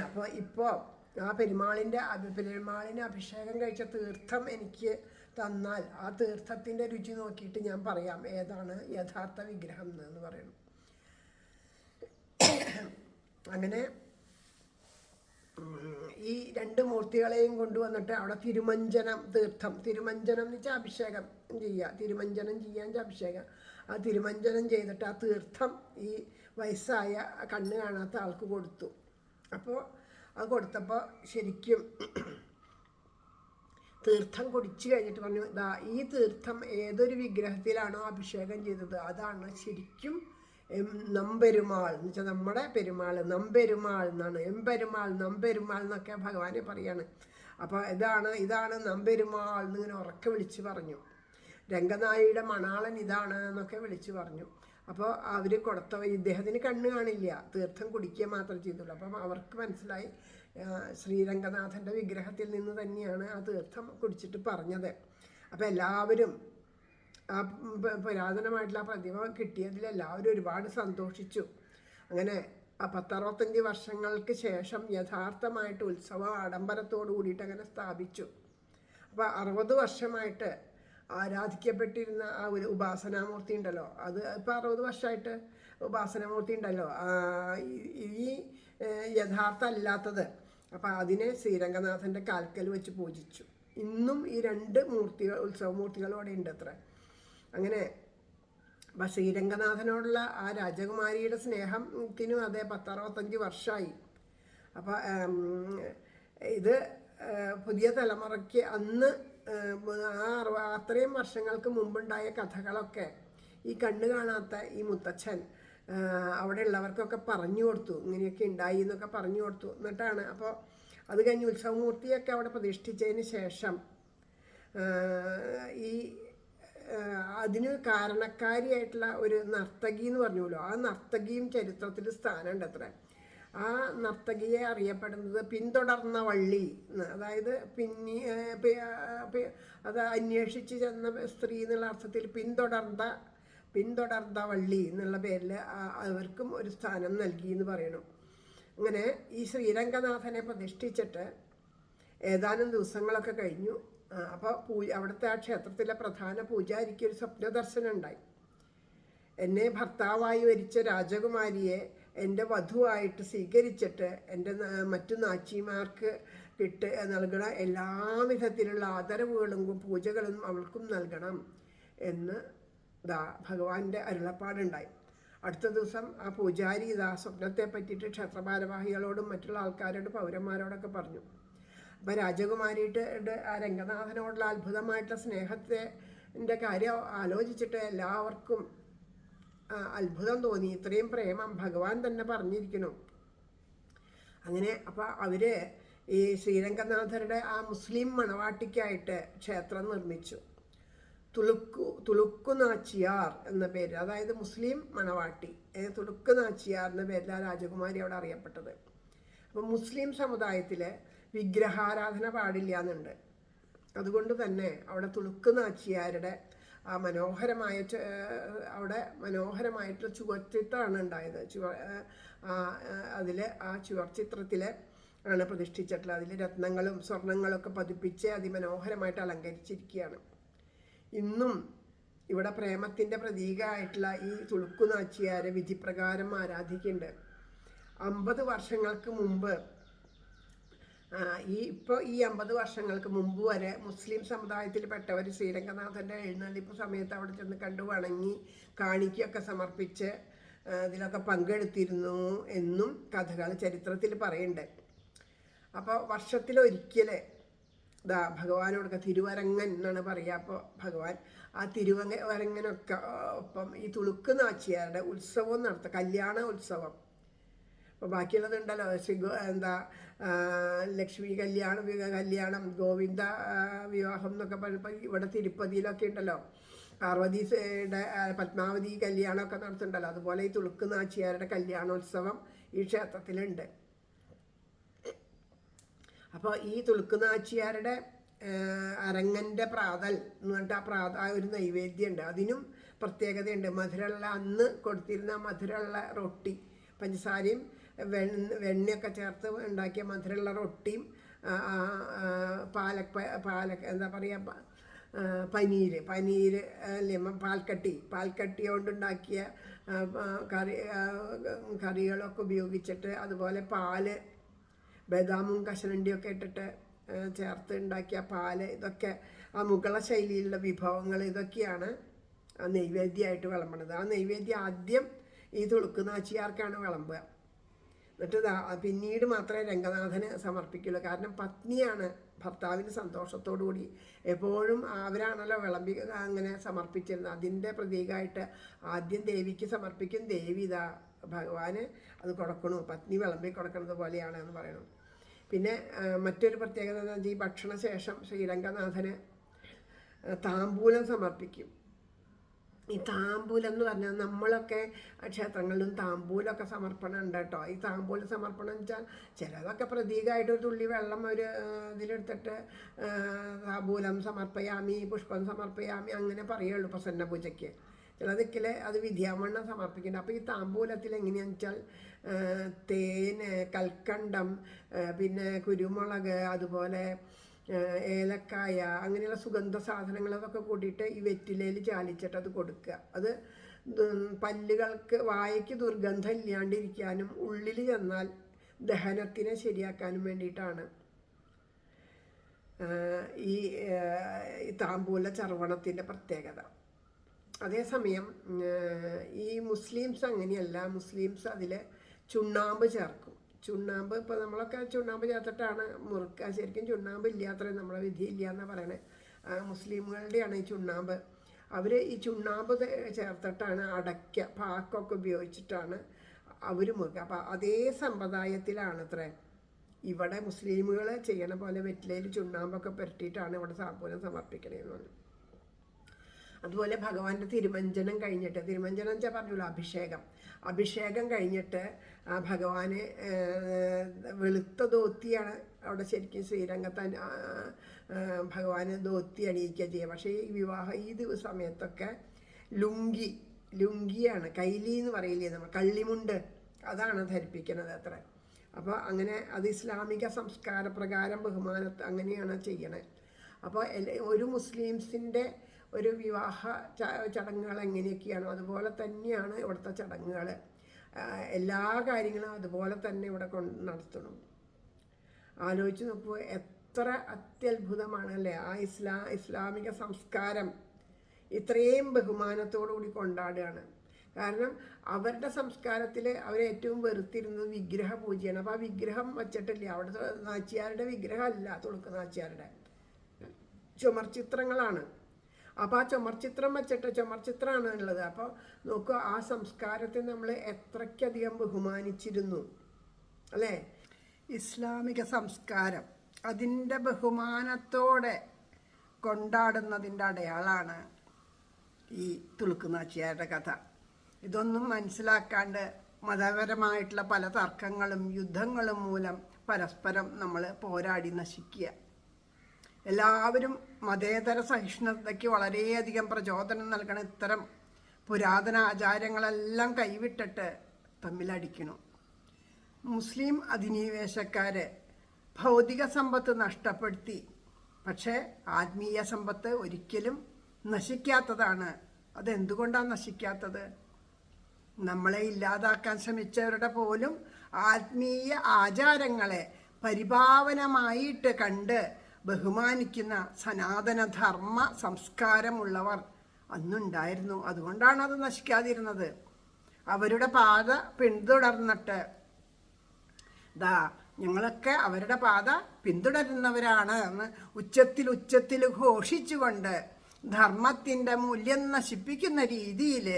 അപ്പോൾ ഇപ്പോൾ ആ പെരുമാളിന് അഭിഷേകം കഴിച്ച തീർത്ഥം എനിക്ക് തന്നാൽ ആ തീർത്ഥത്തിൻ്റെ രുചി നോക്കിയിട്ട് ഞാൻ പറയാം ഏതാണ് യഥാർത്ഥ വിഗ്രഹം എന്ന് പറയണം. അങ്ങനെ ഈ 2 മൂർത്തികളെയും കൊണ്ടുവന്നിട്ട് അവിടെ തിരുമഞ്ജനം തീർത്ഥം, തിരുമഞ്ജനം എന്ന് വെച്ചാൽ അഭിഷേകം ചെയ്യുക, തിരുമഞ്ജനം ചെയ്യാൻ അഭിഷേകം, ആ തിരുമഞ്ജനം ചെയ്തിട്ട് ആ തീർത്ഥം ഈ വയസ്സായ കണ്ണ് കാണാത്ത ആൾക്ക് കൊടുത്തു. അപ്പോൾ അത് കൊടുത്തപ്പോൾ ശരിക്കും തീർത്ഥം കുടിച്ചു കഴിഞ്ഞിട്ട് പറഞ്ഞു, ഇതാ ഈ തീർത്ഥം ഏതൊരു വിഗ്രഹത്തിലാണോ അഭിഷേകം ചെയ്തത് അതാണ് ശരിക്കും നമ്പെരുമാൾ എന്ന് വെച്ചാൽ നമ്മുടെ പെരുമാൾ, നമ്പെരുമാൾ എന്നാണ്. എമ്പെരുമാൾ നമ്പെരുമാൾ എന്നൊക്കെ ഭഗവാനെ പറയാണ്. അപ്പോൾ ഇതാണ് നമ്പെരുമാൾ എന്നിങ്ങനെ ഉറക്കെ വിളിച്ച് പറഞ്ഞു. രംഗനായിയുടെ മണാളൻ ഇതാണ് എന്നൊക്കെ വിളിച്ച് പറഞ്ഞു. അപ്പോൾ അവർ ഇദ്ദേഹത്തിന് കണ്ണ് കാണില്ല, തീർത്ഥം കുടിക്കുക മാത്രമേ ചെയ്തുള്ളൂ. അപ്പം അവർക്ക് മനസ്സിലായി ശ്രീരംഗനാഥൻ്റെ വിഗ്രഹത്തിൽ നിന്ന് തന്നെയാണ് ആ തീർത്ഥം കുടിച്ചിട്ട് പറഞ്ഞത്. അപ്പോൾ എല്ലാവരും ആ പുരാതനമായിട്ടുള്ള ആ പ്രതിമ കിട്ടിയതിൽ എല്ലാവരും ഒരുപാട് സന്തോഷിച്ചു. അങ്ങനെ ആ 10-65 വർഷങ്ങൾക്ക് ശേഷം യഥാർത്ഥമായിട്ട് ഉത്സവം ആഡംബരത്തോടു കൂടിയിട്ട് അങ്ങനെ സ്ഥാപിച്ചു. അപ്പോൾ 60 വർഷമായിട്ട് ആരാധിക്കപ്പെട്ടിരുന്ന ആ ഒരു ഉപാസനാമൂർത്തി ഉണ്ടല്ലോ, അത് ഇപ്പോൾ 60 വർഷമായിട്ട് ഉപാസനാമൂർത്തി ഉണ്ടല്ലോ, ഈ യഥാർത്ഥ അല്ലാത്തത്. അപ്പോൾ അതിനെ ശ്രീരംഗനാഥൻ്റെ കാൽക്കൽ വെച്ച് പൂജിച്ചു. ഇന്നും ഈ 2 ഉത്സവമൂർത്തികളോടെ ഉണ്ട് അത്ര. അങ്ങനെ അപ്പം ശ്രീരംഗനാഥനോടുള്ള ആ രാജകുമാരിയുടെ സ്നേഹത്തിനും അതേ 10-65 വർഷമായി. അപ്പോൾ ഇത് പുതിയ തലമുറയ്ക്ക് അന്ന് അത്രയും വർഷങ്ങൾക്ക് മുമ്പുണ്ടായ കഥകളൊക്കെ ഈ കണ്ണ് കാണാത്ത ഈ മുത്തച്ഛൻ അവിടെ ഉള്ളവർക്കൊക്കെ പറഞ്ഞു കൊടുത്തു, ഇങ്ങനെയൊക്കെ ഉണ്ടായി എന്നൊക്കെ പറഞ്ഞു കൊടുത്തു. എന്നിട്ടാണ് അപ്പോൾ അത് കഴിഞ്ഞ് ഉത്സവമൂർത്തിയൊക്കെ അവിടെ പ്രതിഷ്ഠിച്ചതിന് ശേഷം ഈ അതിന് കാരണക്കാരിയായിട്ടുള്ള ഒരു നർത്തകി എന്ന് പറഞ്ഞുല്ലോ, ആ നർത്തകിയും ചരിത്രത്തിൽ സ്ഥാനമുണ്ട് അത്ര. ആ നർത്തകിയെ അറിയപ്പെടുന്നത് പിന്തുടർന്ന വള്ളി, അതായത് അത് അന്വേഷിച്ച് ചെന്ന സ്ത്രീ എന്നുള്ള അർത്ഥത്തിൽ പിന്തുടർന്ന വള്ളി എന്നുള്ള പേരിൽ അവർക്കും ഒരു സ്ഥാനം നൽകി എന്ന് പറയണം. അങ്ങനെ ഈ ശ്രീരംഗനാഥനെ പ്രതിഷ്ഠിച്ചിട്ട് ഏതാനും ദിവസങ്ങളൊക്കെ കഴിഞ്ഞു. അപ്പോൾ അവിടുത്തെ ആ ക്ഷേത്രത്തിലെ പ്രധാന പൂജാരിക്ക് ഒരു സ്വപ്നദർശനം ഉണ്ടായി. എന്നെ ഭർത്താവായി വരിച്ച രാജകുമാരിയെ എൻ്റെ വധുവായിട്ട് സ്വീകരിച്ചിട്ട് എൻ്റെ മറ്റു നാച്ചിമാർക്ക് നൽകണ എല്ലാവിധത്തിലുള്ള ആദരവുകളും പൂജകളും അവൾക്കും നൽകണം എന്ന് ഭഗവാന്റെ അരുളപ്പാടുണ്ടായി. അടുത്ത ദിവസം ആ പൂജാരി സ്വപ്നത്തെ പറ്റിയിട്ട് ക്ഷേത്രഭാരവാഹികളോടും മറ്റുള്ള ആൾക്കാരോടും പൗരന്മാരോടൊക്കെ പറഞ്ഞു. അപ്പം രാജകുമാരിയുടെ ആ രംഗനാഥനോടുള്ള അത്ഭുതമായിട്ടുള്ള സ്നേഹത്തിൻ്റെ കാര്യം ആലോചിച്ചിട്ട് എല്ലാവർക്കും അത്ഭുതം തോന്നി. ഇത്രയും പ്രേമം ഭഗവാൻ തന്നെ പറഞ്ഞിരിക്കുന്നു. അങ്ങനെ അപ്പം അവർ ഈ ശ്രീരംഗനാഥരുടെ ആ മുസ്ലിം മണവാട്ടിക്കായിട്ട് ക്ഷേത്രം നിർമ്മിച്ചു. തുളുക്കുനാച്ചിയാർ എന്ന പേര്, അതായത് മുസ്ലിം മണവാട്ടി, തുളുക്കുനാച്ചിയാർ എന്ന പേരിൽ ആ രാജകുമാരി അവിടെ അറിയപ്പെട്ടത്. അപ്പം മുസ്ലിം സമുദായത്തിൽ വിഗ്രഹാരാധന പാടില്ല എന്നുണ്ട്. അതുകൊണ്ട് തന്നെ അവിടെ തുളുക്കുനാച്ചിയാരുടെ ആ മനോഹരമായ അവിടെ മനോഹരമായിട്ടുള്ള ചുവർച്ചിത്രമാണ് ഉണ്ടായത്. അതിൽ ആ ചുവർച്ചിത്രത്തിൽ ആണ് പ്രതിഷ്ഠിച്ചിട്ടുള്ളത്. അതിൽ രത്നങ്ങളും സ്വർണങ്ങളൊക്കെ പതിപ്പിച്ച് അതിമനോഹരമായിട്ട് അലങ്കരിച്ചിരിക്കുകയാണ്. ഇന്നും ഇവിടെ പ്രേമത്തിൻ്റെ പ്രതീകമായിട്ടുള്ള ഈ തുളുക്കുനാച്ചിയാരെ വിധിപ്രകാരം ആരാധിക്കുന്നുണ്ട്. 50 വർഷങ്ങൾക്ക് മുമ്പ് ഈ 50 വർഷങ്ങൾക്ക് മുമ്പ് വരെ മുസ്ലിം സമുദായത്തിൽപ്പെട്ടവർ ശ്രീരംഗനാഥൻ്റെ എഴുന്നള്ളിപ്പ് സമയത്ത് അവിടെ ചെന്ന് കണ്ടു വണങ്ങി കാണിക്കയൊക്കെ സമർപ്പിച്ച് ഇതിലൊക്കെ പങ്കെടുത്തിരുന്നു എന്നും കഥകൾ ചരിത്രത്തിൽ പറയുന്നുണ്ട്. അപ്പോൾ വർഷത്തിലൊരിക്കൽ ഭഗവാനോടൊക്കെ തിരുവരങ്ങൻ എന്നാണ് പറയുക. അപ്പോൾ ഭഗവാൻ ആ തിരുവരങ്ങനൊക്കെ ഒപ്പം ഈ തുളുക്കുനാച്ചിയാരുടെ ഉത്സവം നടത്തുക, കല്യാണ ഉത്സവം. അപ്പോൾ ബാക്കിയുള്ളതുണ്ടല്ലോ, ലക്ഷ്മി കല്യാണം, ഗോവിന്ദ വിവാഹം എന്നൊക്കെ പറഞ്ഞപ്പോൾ ഇവിടെ തിരുപ്പതിയിലൊക്കെ ഉണ്ടല്ലോ പാർവതിയുടെ പത്മാവതി കല്യാണമൊക്കെ നടത്തുന്നുണ്ടല്ലോ. അതുപോലെ ഈ തുളുക്കുനാച്ചിയാരുടെ കല്യാണോത്സവം ഈ ക്ഷേത്രത്തിലുണ്ട്. അപ്പോൾ ഈ തുളുക്കുനാച്ചിയാരുടെ അരങ്ങൻ്റെ പ്രാതൽ എന്ന് പറഞ്ഞിട്ട് ആ ഒരു നൈവേദ്യമുണ്ട്. അതിനും പ്രത്യേകതയുണ്ട്. മധുരമുള്ള അന്ന് കൊടുത്തിരുന്ന മധുരമുള്ള റൊട്ടി, പഞ്ചസാരയും വെണ്ണയൊക്കെ ചേർത്ത് ഉണ്ടാക്കിയ മധുരമുള്ള റൊട്ടിയും എന്താ പറയുക പനീര് അല്ലേ, പാൽക്കട്ടി കൊണ്ടുണ്ടാക്കിയ കറികളൊക്കെ ഉപയോഗിച്ചിട്ട്, അതുപോലെ പാല്, ബദാമും കശുവണ്ടിയൊക്കെ ഇട്ടിട്ട് ചേർത്ത് ഉണ്ടാക്കിയ പാല്, ഇതൊക്കെ ആ മുഗള ശൈലിയിലുള്ള വിഭവങ്ങൾ, ഇതൊക്കെയാണ് ആ നൈവേദ്യമായിട്ട് വിളമ്പണത്. ആ നൈവേദ്യം ആദ്യം ഈ തുളുക്കുനാച്ചിയാർക്കാണ് വിളമ്പുക. എന്നിട്ട് പിന്നീട് മാത്രമേ രംഗനാഥന് സമർപ്പിക്കുള്ളൂ. കാരണം പത്നിയാണ് ഭർത്താവിന് സന്തോഷത്തോടു കൂടി എപ്പോഴും അവരാണല്ലോ വിളമ്പി അങ്ങനെ സമർപ്പിച്ചിരുന്നത്. അതിൻ്റെ പ്രതീകമായിട്ട് ആദ്യം ദേവിക്ക് സമർപ്പിക്കും. ദേവി ഭഗവാന് അത് കൊടുക്കണു, പത്നി വിളമ്പി കൊടുക്കുന്നത് പോലെയാണ് എന്ന് പറയണം. പിന്നെ മറ്റൊരു പ്രത്യേകത എന്ന് വെച്ചാൽ ഈ ഭക്ഷണശേഷം ശ്രീരംഗനാഥന് താമ്പൂലം സമർപ്പിക്കും. ഈ താമ്പൂലം എന്ന് പറഞ്ഞാൽ നമ്മളൊക്കെ ക്ഷേത്രങ്ങളിലും താമ്പൂലമൊക്കെ സമർപ്പണം ഉണ്ട് കേട്ടോ. ഈ താമ്പൂല സമർപ്പണം എന്ന് വെച്ചാൽ ചിലതൊക്കെ പ്രതീകമായിട്ട് ഒരു തുള്ളി വെള്ളം ഒരു ഇതിലെടുത്തിട്ട് താമ്പൂലം സമർപ്പയാമി, പുഷ്പം സമർപ്പയാമി അങ്ങനെ പറയുള്ളൂ പ്രസന്ന പൂജയ്ക്ക്. ചിലതൊക്കെ അത് വിദ്യാമണ്ണം സമർപ്പിക്കുന്നുണ്ട്. അപ്പോൾ ഈ താമ്പൂലത്തിൽ എങ്ങനെയാണെന്ന് വെച്ചാൽ തേന്, കൽക്കണ്ടം, പിന്നെ കുരുമുളക്, അതുപോലെ ഏലക്കായ, അങ്ങനെയുള്ള സുഗന്ധ സാധനങ്ങൾ അതൊക്കെ കൂട്ടിയിട്ട് ഈ വെറ്റിലയിൽ ചാലിച്ചിട്ട് അത് കൊടുക്കുക. അത് വായയ്ക്ക് ദുർഗന്ധം ഇല്ലാണ്ടിരിക്കാനും ഉള്ളിൽ ചെന്നാൽ ദഹനത്തിനെ ശരിയാക്കാനും വേണ്ടിയിട്ടാണ് ഈ താമ്പൂല ചർവണത്തിൻ്റെ പ്രത്യേകത. അതേസമയം ഈ മുസ്ലിംസ് അങ്ങനെയല്ല. മുസ്ലിംസ് അതിൽ ചുണ്ണാമ്പ് ചേർക്കും. ചുണ്ണാമ്പ് ഇപ്പോൾ നമ്മളൊക്കെ ചുണ്ണാമ്പ് ചേർത്തിട്ടാണ് മുറുക്കുക. ശരിക്കും ചുണ്ണാമ്പ് ഇല്ലാത്രയും നമ്മളെ വിധിയില്ല എന്നാണ് പറയണത്. മുസ്ലിമുകളുടെയാണ് ഈ ചുണ്ണാമ്പ്. അവർ ഈ ചുണ്ണാമ്പ് ചേർത്തിട്ടാണ് അടയ്ക്ക, പാക്കൊക്കെ ഉപയോഗിച്ചിട്ടാണ് അവർ മുറുക്കുക. അപ്പോൾ അതേ സമ്പ്രദായത്തിലാണ് ഇവിടെ മുസ്ലിമുകൾ ചെയ്യണ പോലെ വെറ്റിലയിൽ ചുണ്ണാമ്പൊക്കെ പുരട്ടിയിട്ടാണ് ഇവിടെ താമ്പൂലം സമർപ്പിക്കണേന്ന് പറഞ്ഞു. അതുപോലെ ഭഗവാന്റെ തിരുമഞ്ജനം കഴിഞ്ഞിട്ട്, തിരുമഞ്ജനം വെച്ചാൽ പറഞ്ഞല്ലോ അഭിഷേകം കഴിഞ്ഞിട്ട് ഭഗവാന് വെളുത്ത ധോത്തിയാണ് അവിടെ ശരിക്കും ശ്രീരംഗത്ത് ഭഗവാന് ധോത്തി അണിയിക്കുക ചെയ്യുക. പക്ഷേ ഈ സമയത്തൊക്കെ ലുങ്കിയാണ്, കൈലി എന്ന് പറയില്ലേ നമ്മൾ, കള്ളിമുണ്ട്, അതാണ് ധരിപ്പിക്കുന്നത് അപ്പോൾ അങ്ങനെ അത് ഇസ്ലാമിക സംസ്കാര പ്രകാരം അങ്ങനെയാണ് ചെയ്യണത്. അപ്പോൾ ഒരു മുസ്ലിംസിൻ്റെ ഒരു വിവാഹ ചടങ്ങുകൾ എങ്ങനെയൊക്കെയാണോ അതുപോലെ തന്നെയാണ് ഇവിടുത്തെ ചടങ്ങുകൾ. എല്ലാ കാര്യങ്ങളും അതുപോലെ തന്നെ ഇവിടെ നടത്തണം. ആലോചിച്ച് നോക്കൂ, എത്ര അത്യത്ഭുതമാണ് അല്ലേ ആ ഇസ്ലാമിക സംസ്കാരം ഇത്രയും ബഹുമാനത്തോടു കൂടി കൊണ്ടാടുകയാണ്. കാരണം അവരുടെ സംസ്കാരത്തിൽ അവരേറ്റവും വെറുത്തിരുന്നത് വിഗ്രഹ പൂജയാണ്. അപ്പോൾ ആ വിഗ്രഹം വച്ചിട്ടില്ല, അവിടുത്തെ നാച്ചിയാരുടെ വിഗ്രഹമല്ല തുളുക്ക് നാച്ചിയാരുടെ, ചുമർചിത്രങ്ങളാണ്. അപ്പോൾ ആ ചുമർചിത്രം വച്ചിട്ട് ചുമർചിത്രമാണ് ഉള്ളത്. അപ്പോൾ നോക്കുക, ആ സംസ്കാരത്തെ നമ്മൾ എത്രയ്ക്കധികം ബഹുമാനിച്ചിരുന്നു അല്ലേ. ഇസ്ലാമിക സംസ്കാരം അതിൻ്റെ ബഹുമാനത്തോടെ കൊണ്ടാടുന്നതിൻ്റെ അടയാളാണ് ഈ തുളുക്ക് നാച്ചിയാരുടെ കഥ. ഇതൊന്നും മനസ്സിലാക്കാണ്ട് മതപരമായിട്ടുള്ള പല തർക്കങ്ങളും യുദ്ധങ്ങളും മൂലം പരസ്പരം നമ്മൾ പോരാടി നശിക്കുക. എല്ലാവരും മതേതര സഹിഷ്ണുതയ്ക്ക് വളരെയധികം പ്രചോദനം നൽകണം. ഇത്തരം പുരാതന ആചാരങ്ങളെല്ലാം കൈവിട്ടിട്ട് തമ്മിലടിക്കണം. മുസ്ലിം അധിനിവേശക്കാർ ഭൗതിക സമ്പത്ത് നഷ്ടപ്പെടുത്തി, പക്ഷേ ആത്മീയ സമ്പത്ത് ഒരിക്കലും നശിക്കാത്തതാണ്. അതെന്തുകൊണ്ടാണ് നശിക്കാത്തത്? നമ്മളെ ഇല്ലാതാക്കാൻ ശ്രമിച്ചവരുടെ പോലും ആത്മീയ ആചാരങ്ങളെ പരിപാവനമായിട്ട് കണ്ട് ബഹുമാനിക്കുന്ന സനാതനധർമ്മ സംസ്കാരമുള്ളവർ അന്നുണ്ടായിരുന്നു. അതുകൊണ്ടാണ് അത് നശിക്കാതിരുന്നത്. അവരുടെ പാത പിന്തുടർന്നിട്ട് ഞങ്ങളൊക്കെ അവരുടെ പാത പിന്തുടരുന്നവരാണ് എന്ന് ഉച്ചത്തിൽ ഘോഷിച്ചുകൊണ്ട് ധർമ്മത്തിൻ്റെ മൂല്യം നശിപ്പിക്കുന്ന രീതിയിൽ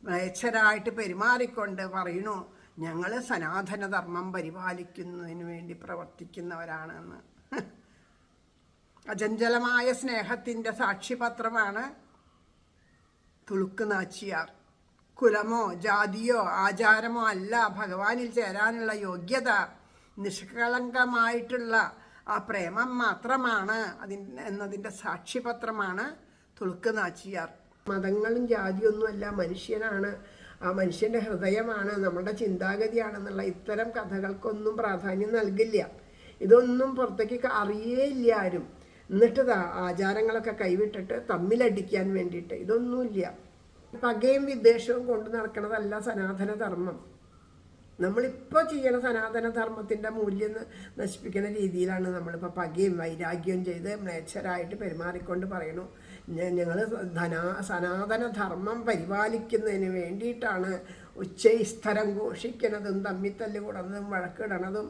മ്ലേച്ഛരായിട്ട് പെരുമാറിക്കൊണ്ട് പറയണു, ഞങ്ങൾ സനാതനധർമ്മം പരിപാലിക്കുന്നതിന് വേണ്ടി പ്രവർത്തിക്കുന്നവരാണെന്ന്. അചഞ്ചലമായ സ്നേഹത്തിൻ്റെ സാക്ഷിപത്രമാണ് തുളുക്ക് നാച്ചിയാർ. കുലമോ ജാതിയോ ആചാരമോ അല്ല ഭഗവാനിൽ ചേരാനുള്ള യോഗ്യത, നിഷ്കളങ്കമായിട്ടുള്ള ആ പ്രേമം മാത്രമാണ് എന്നതിൻ്റെ സാക്ഷിപത്രമാണ് തുളുക്ക് നാച്ചിയാർ. മതങ്ങളും ജാതിയൊന്നുമല്ല, മനുഷ്യനാണ്, ആ മനുഷ്യൻ്റെ ഹൃദയമാണ്, നമ്മുടെ ചിന്താഗതിയാണെന്നുള്ള ഇത്തരം കഥകൾക്കൊന്നും പ്രാധാന്യം നൽകില്ല. ഇതൊന്നും പുറത്തേക്ക് അറിയേയില്ല ആരും. എന്നിട്ട് ആചാരങ്ങളൊക്കെ കൈവിട്ടിട്ട് തമ്മിലടിക്കാൻ വേണ്ടിയിട്ട് ഇതൊന്നുമില്ല. പകയും വിദ്വേഷവും കൊണ്ട് നടക്കുന്നതല്ല സനാതനധർമ്മം. നമ്മളിപ്പോൾ ചെയ്യണ സനാതനധർമ്മത്തിൻ്റെ മൂല്യം നശിപ്പിക്കുന്ന രീതിയിലാണ് നമ്മളിപ്പോൾ പകയും വൈരാഗ്യവും ചെയ്ത് മ്ലേച്ഛരായിട്ട് പെരുമാറിക്കൊണ്ട് പറയണു, ഞങ്ങൾ സനാതനധർമ്മം പരിപാലിക്കുന്നതിന് വേണ്ടിയിട്ടാണ് ഉച്ചസ്ഥരം ഘോഷിക്കുന്നതും തമ്മിത്തല്ല് കൂടുന്നതും വഴക്കിടണതും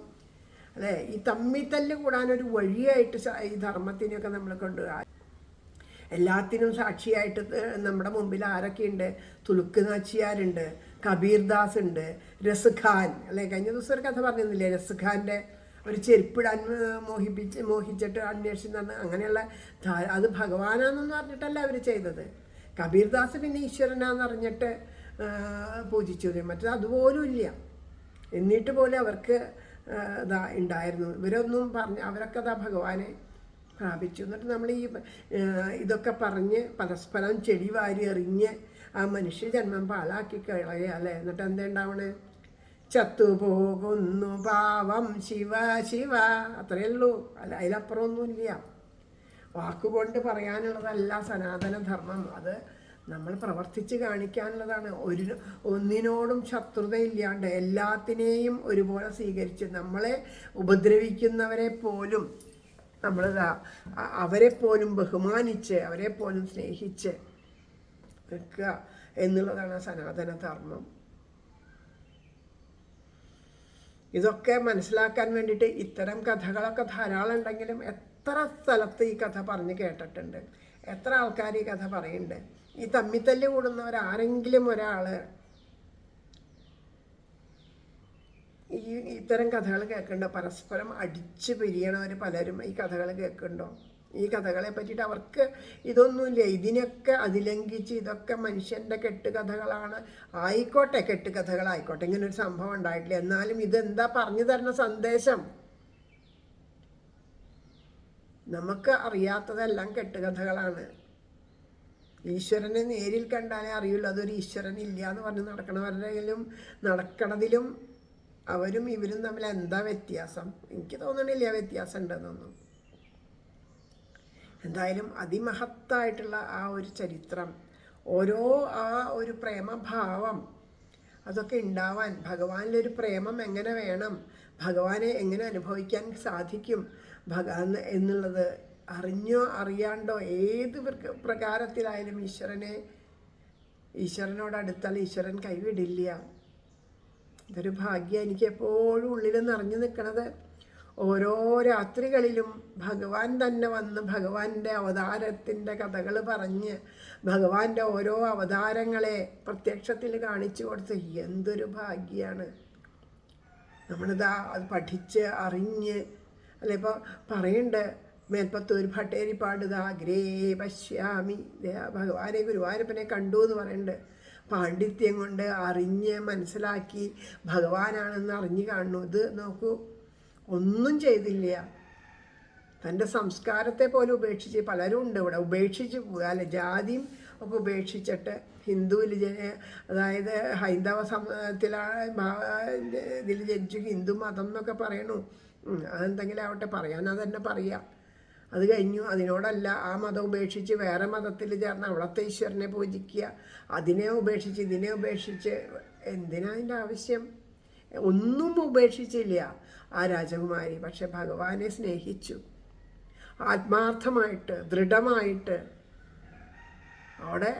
അല്ലേ. ഈ തമ്മിത്തല്ല് കൂടാനൊരു വഴിയായിട്ട് ഈ ധർമ്മത്തിനെയൊക്കെ നമ്മൾ കൊണ്ടുപോകുക. എല്ലാത്തിനും സാക്ഷിയായിട്ട് നമ്മുടെ മുമ്പിൽ ആരൊക്കെയുണ്ട്? തുളുക്ക് നാച്ചിയാരുണ്ട്, കബീർദാസ് ഉണ്ട്, രസ്ഖാൻ അല്ലേ. കഴിഞ്ഞ ദിവസം ഒരു കഥ പറഞ്ഞിരുന്നില്ലേ, രസ്ഖാൻ്റെ ഒരു ചെരുപ്പിടാൻ മോഹിച്ചിട്ട് അന്വേഷിച്ചു അങ്ങനെയുള്ള അത് ഭഗവാനാണെന്ന് പറഞ്ഞിട്ടല്ല അവർ ചെയ്തത്. കബീർദാസ് പിന്നെ ഈശ്വരനാന്ന് അറിഞ്ഞിട്ട് പൂജിച്ചു. മറ്റത് അതുപോലും ഇല്ല. എന്നിട്ട് പോലും അവർക്ക് ഉണ്ടായിരുന്നു. ഇവരൊന്നും അവരൊക്കെ ഭഗവാനെ പ്രാപിച്ചു. എന്നിട്ട് നമ്മൾ ഇതൊക്കെ പറഞ്ഞ് പരസ്പരം ചെടി വാരി എറിഞ്ഞ് ആ മനുഷ്യജന്മം പാഴാക്കി കളയുക അല്ലേ. എന്നിട്ട് എന്താ ഉണ്ടാവണേ? ചത്തുപോകുന്നു പാവം ശിവ ശിവ, അത്രയേ ഉള്ളൂ. അല്ല, അതിലപ്പുറമൊന്നുമില്ല. വാക്കുകൊണ്ട് പറയാനുള്ളതല്ല സനാതനധർമ്മം. അത് നമ്മൾ പ്രവർത്തിച്ച് കാണിക്കാനുള്ളതാണ്. ഒന്നിനോടും ശത്രുതയില്ലാണ്ട് എല്ലാത്തിനെയും ഒരുപോലെ സ്വീകരിച്ച് നമ്മളെ ഉപദ്രവിക്കുന്നവരെ പോലും നമ്മൾ അവരെപ്പോലും ബഹുമാനിച്ച് അവരെപ്പോലും സ്നേഹിച്ച് നിൽക്കുക എന്നുള്ളതാണ് സനാതനധർമ്മം. ഇതൊക്കെ മനസ്സിലാക്കാൻ വേണ്ടിയിട്ട് ഇത്തരം കഥകളൊക്കെ ധാരാളം ഉണ്ടെങ്കിലും എത്ര സ്ഥലത്ത് ഈ കഥ പറഞ്ഞ് കേട്ടിട്ടുണ്ട്, എത്ര ആൾക്കാർ ഈ കഥ പറയുന്നുണ്ട്. ഈ തമ്മിത്തല്ല് കൂടുന്നവരാരെങ്കിലും ഒരാൾ ഇത്തരം കഥകൾ കേൾക്കുന്നുണ്ടോ? പരസ്പരം അടിച്ച് പിരിയണവർ പലരും ഈ കഥകൾ കേൾക്കുന്നുണ്ടോ? ഈ കഥകളെ പറ്റിയിട്ട് അവർക്ക് ഇതൊന്നുമില്ല. ഇതിനൊക്കെ അതിലംഘിച്ച് ഇതൊക്കെ മനുഷ്യൻ്റെ കെട്ടുകഥകളാണ്. ആയിക്കോട്ടെ, കെട്ടുകഥകളായിക്കോട്ടെ, ഇങ്ങനൊരു സംഭവം ഉണ്ടായിട്ടില്ല. എന്നാലും ഇതെന്താ പറഞ്ഞു തരുന്ന സന്ദേശം? നമുക്ക് അറിയാത്തതെല്ലാം കെട്ടുകഥകളാണ്. ഈശ്വരനെ നേരിൽ കണ്ടാലേ അറിയുള്ളൂ അതൊരു ഈശ്വരൻ ഇല്ല എന്ന് പറഞ്ഞ് നടക്കണതിലും അവരും ഇവരും തമ്മിൽ എന്താ വ്യത്യാസം? എനിക്ക് തോന്നണില്ല വ്യത്യാസം ഉണ്ടെന്നൊന്നും. എന്തായാലും അതിമഹത്തായിട്ടുള്ള ആ ഒരു ചരിത്രം, ഓരോ ആ ഒരു പ്രേമഭാവം അതൊക്കെ ഉണ്ടാവാൻ, ഭഗവാനിലൊരു പ്രേമം എങ്ങനെ വേണം, ഭഗവാനെ എങ്ങനെ അനുഭവിക്കാൻ സാധിക്കും എന്നുള്ളത് അറിഞ്ഞോ അറിയാണ്ടോ ഏത് പ്രകാരത്തിലായാലും ഈശ്വരനെ ഈശ്വരനോട് അടുത്താൽ ഈശ്വരൻ കൈവിടില്ല. ഇതൊരു ഭാഗ്യം എനിക്ക് എപ്പോഴും ഉള്ളിൽ നിറഞ്ഞു നിൽക്കണത്. ഓരോ രാത്രികളിലും ഭഗവാൻ തന്നെ വന്ന് ഭഗവാന്റെ അവതാരത്തിൻ്റെ കഥകൾ പറഞ്ഞ് ഭഗവാന്റെ ഓരോ അവതാരങ്ങളെ പ്രത്യക്ഷത്തിൽ കാണിച്ചു കൊടുത്ത് എന്തൊരു ഭാഗ്യമാണ്. നമ്മളിതാ അത് പഠിച്ച് അറിഞ്ഞ് അല്ലെ. ഇപ്പോൾ പറയുന്നുണ്ട് മേൽപ്പത്തൂർ ഭട്ടേരിപ്പാട് അഗ്രേ പശ്യാമി, ഭഗവാനെ ഗുരുവായൂരപ്പനെ കണ്ടു എന്ന് പറയുന്നുണ്ട്. പാണ്ഡിത്യം കൊണ്ട് അറിഞ്ഞ് മനസ്സിലാക്കി ഭഗവാനാണെന്ന് അറിഞ്ഞു കാണുന്നു. ഇത് നോക്കൂ, ഒന്നും ചെയ്തില്ല. തൻ്റെ സംസ്കാരത്തെ പോലെ ഉപേക്ഷിച്ച് പലരും ഉണ്ട് ഇവിടെ. ഉപേക്ഷിച്ച് അല്ല, ജാതിയും ഒക്കെ ഉപേക്ഷിച്ചിട്ട് ഹിന്ദുവിൽ അതായത് ഹൈന്ദവ ഇതിൽ ജനിച്ചു ഹിന്ദു മതം എന്നൊക്കെ പറയണു. അതെന്തെങ്കിലും ആവട്ടെ, പറയാൻ അതന്നെ പറയാം. അത് കഴിഞ്ഞു. അതിനോടല്ല, ആ മതം ഉപേക്ഷിച്ച് വേറെ മതത്തിൽ ചേർന്ന് അവിടുത്തെ ഈശ്വരനെ പൂജിക്കുക. അതിനെ ഉപേക്ഷിച്ച് ഇതിനെ ഉപേക്ഷിച്ച് എന്തിനാ അതിൻ്റെ ആവശ്യം? ഒന്നും ഉപേക്ഷിച്ചില്ല ആ രാജകുമാരി. പക്ഷെ ഭഗവാനെ സ്നേഹിച്ചു ആത്മാർത്ഥമായിട്ട്, ദൃഢമായിട്ട്. അവിടെ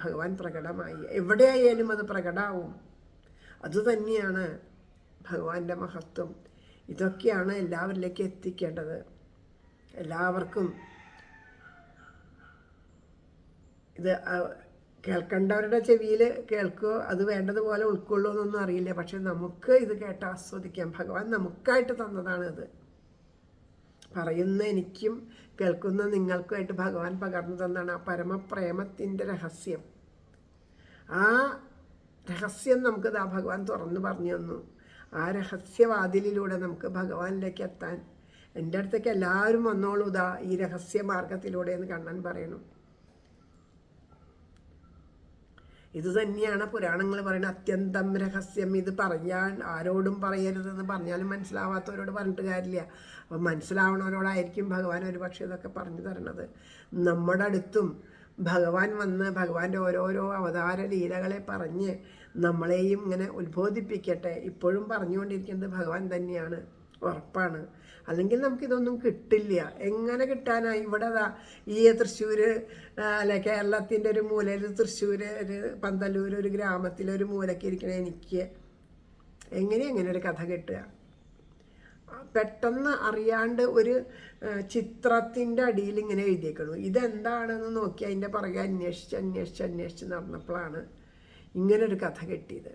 ഭഗവാൻ പ്രകടമായി. എവിടെയായാലും അത് പ്രകടമാവും. അതുതന്നെയാണ് ഭഗവാന്റെ മഹത്വം. ഇതൊക്കെയാണ് എല്ലാവരിലേക്ക് എത്തിക്കേണ്ടത്. എല്ലാവർക്കും ഇത് കേൾക്കേണ്ടവരുടെ ചെവിയിൽ കേൾക്കുകയോ അത് വേണ്ടതുപോലെ ഉൾക്കൊള്ളുമോ എന്നൊന്നും അറിയില്ല. പക്ഷെ നമുക്ക് ഇത് കേട്ട് ആസ്വദിക്കാം. ഭഗവാൻ നമുക്കായിട്ട് തന്നതാണിത്. പറയുന്ന എനിക്കും കേൾക്കുന്ന നിങ്ങൾക്കുമായിട്ട് ഭഗവാൻ പകർന്നു തന്നാണ് ആ പരമപ്രേമത്തിൻ്റെ രഹസ്യം. ആ രഹസ്യം നമുക്ക് ഭഗവാൻ തുറന്നു പറഞ്ഞു തന്നു. ആ രഹസ്യവാതിലിലൂടെ നമുക്ക് ഭഗവാനിലേക്ക് എത്താൻ എൻ്റെ അടുത്തേക്ക് എല്ലാവരും വന്നോളൂ ഈ രഹസ്യ മാർഗത്തിലൂടെ എന്ന് കണ്ണൻ പറയണു. ഇത് തന്നെയാണ് പുരാണങ്ങൾ പറയുന്നത് അത്യന്തം രഹസ്യം. ഇത് പറയാൻ ആരോടും പറയരുതെന്ന് പറഞ്ഞാലും മനസ്സിലാവാത്തവരോട് പറഞ്ഞിട്ട് കാര്യമില്ല. അപ്പം മനസ്സിലാവണവരോടായിരിക്കും ഭഗവാൻ ഒരു പക്ഷേ ഇതൊക്കെ പറഞ്ഞു തരണത്. നമ്മുടെ അടുത്തും ഭഗവാൻ വന്ന് ഭഗവാന്റെ ഓരോരോ അവതാര ലീലകളെ പറഞ്ഞ് നമ്മളെയും ഇങ്ങനെ ഉത്ബോധിപ്പിക്കട്ടെ. ഇപ്പോഴും പറഞ്ഞുകൊണ്ടിരിക്കുന്നത് ഭഗവാൻ തന്നെയാണ്, ഉറപ്പാണ്. അല്ലെങ്കിൽ നമുക്കിതൊന്നും കിട്ടില്ല. എങ്ങനെ കിട്ടാനാണ്? ഇവിടെ ഈ തൃശ്ശൂർ അല്ലെ കേരളത്തിൻ്റെ ഒരു മൂലയിൽ, തൃശ്ശൂർ ഒരു പന്തല്ലൂർ ഒരു ഗ്രാമത്തിലൊരു മൂലയ്ക്ക് ഇരിക്കണ എനിക്ക് എങ്ങനെ ഒരു കഥ കിട്ടുക? പെട്ടെന്ന് അറിയാണ്ട് ഒരു ചിത്രത്തിൻ്റെ അടിയിൽ ഇങ്ങനെ എഴുതിയേക്കണു. ഇതെന്താണെന്ന് നോക്കി അതിൻ്റെ പുറകെ അന്വേഷിച്ച് നടന്നപ്പോഴാണ് ഇങ്ങനൊരു കഥ കിട്ടിയത്.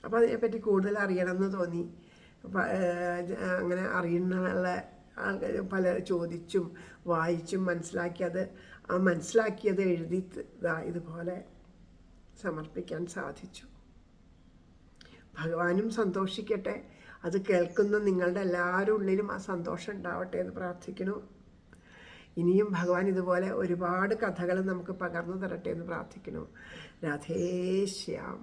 അപ്പോൾ അതിനെപ്പറ്റി കൂടുതൽ അറിയണമെന്ന് തോന്നി. അങ്ങനെ അറിയുന്നുള്ള ആൾക്കാർ പല ചോദിച്ചും വായിച്ചും മനസ്സിലാക്കിയത് എഴുതി ഇതുപോലെ സമർപ്പിക്കാൻ സാധിച്ചു. ഭഗവാനും സന്തോഷിക്കട്ടെ. അത് കേൾക്കുന്ന നിങ്ങളുടെ എല്ലാവരുടെ ഉള്ളിലും ആ സന്തോഷം ഉണ്ടാവട്ടെ എന്ന് പ്രാർത്ഥിക്കുന്നു. ഇനിയും ഭഗവാൻ ഇതുപോലെ ഒരുപാട് കഥകൾ നമുക്ക് പകർന്നു തരട്ടെ എന്ന് പ്രാർത്ഥിക്കുന്നു. രാധേശ്യാം.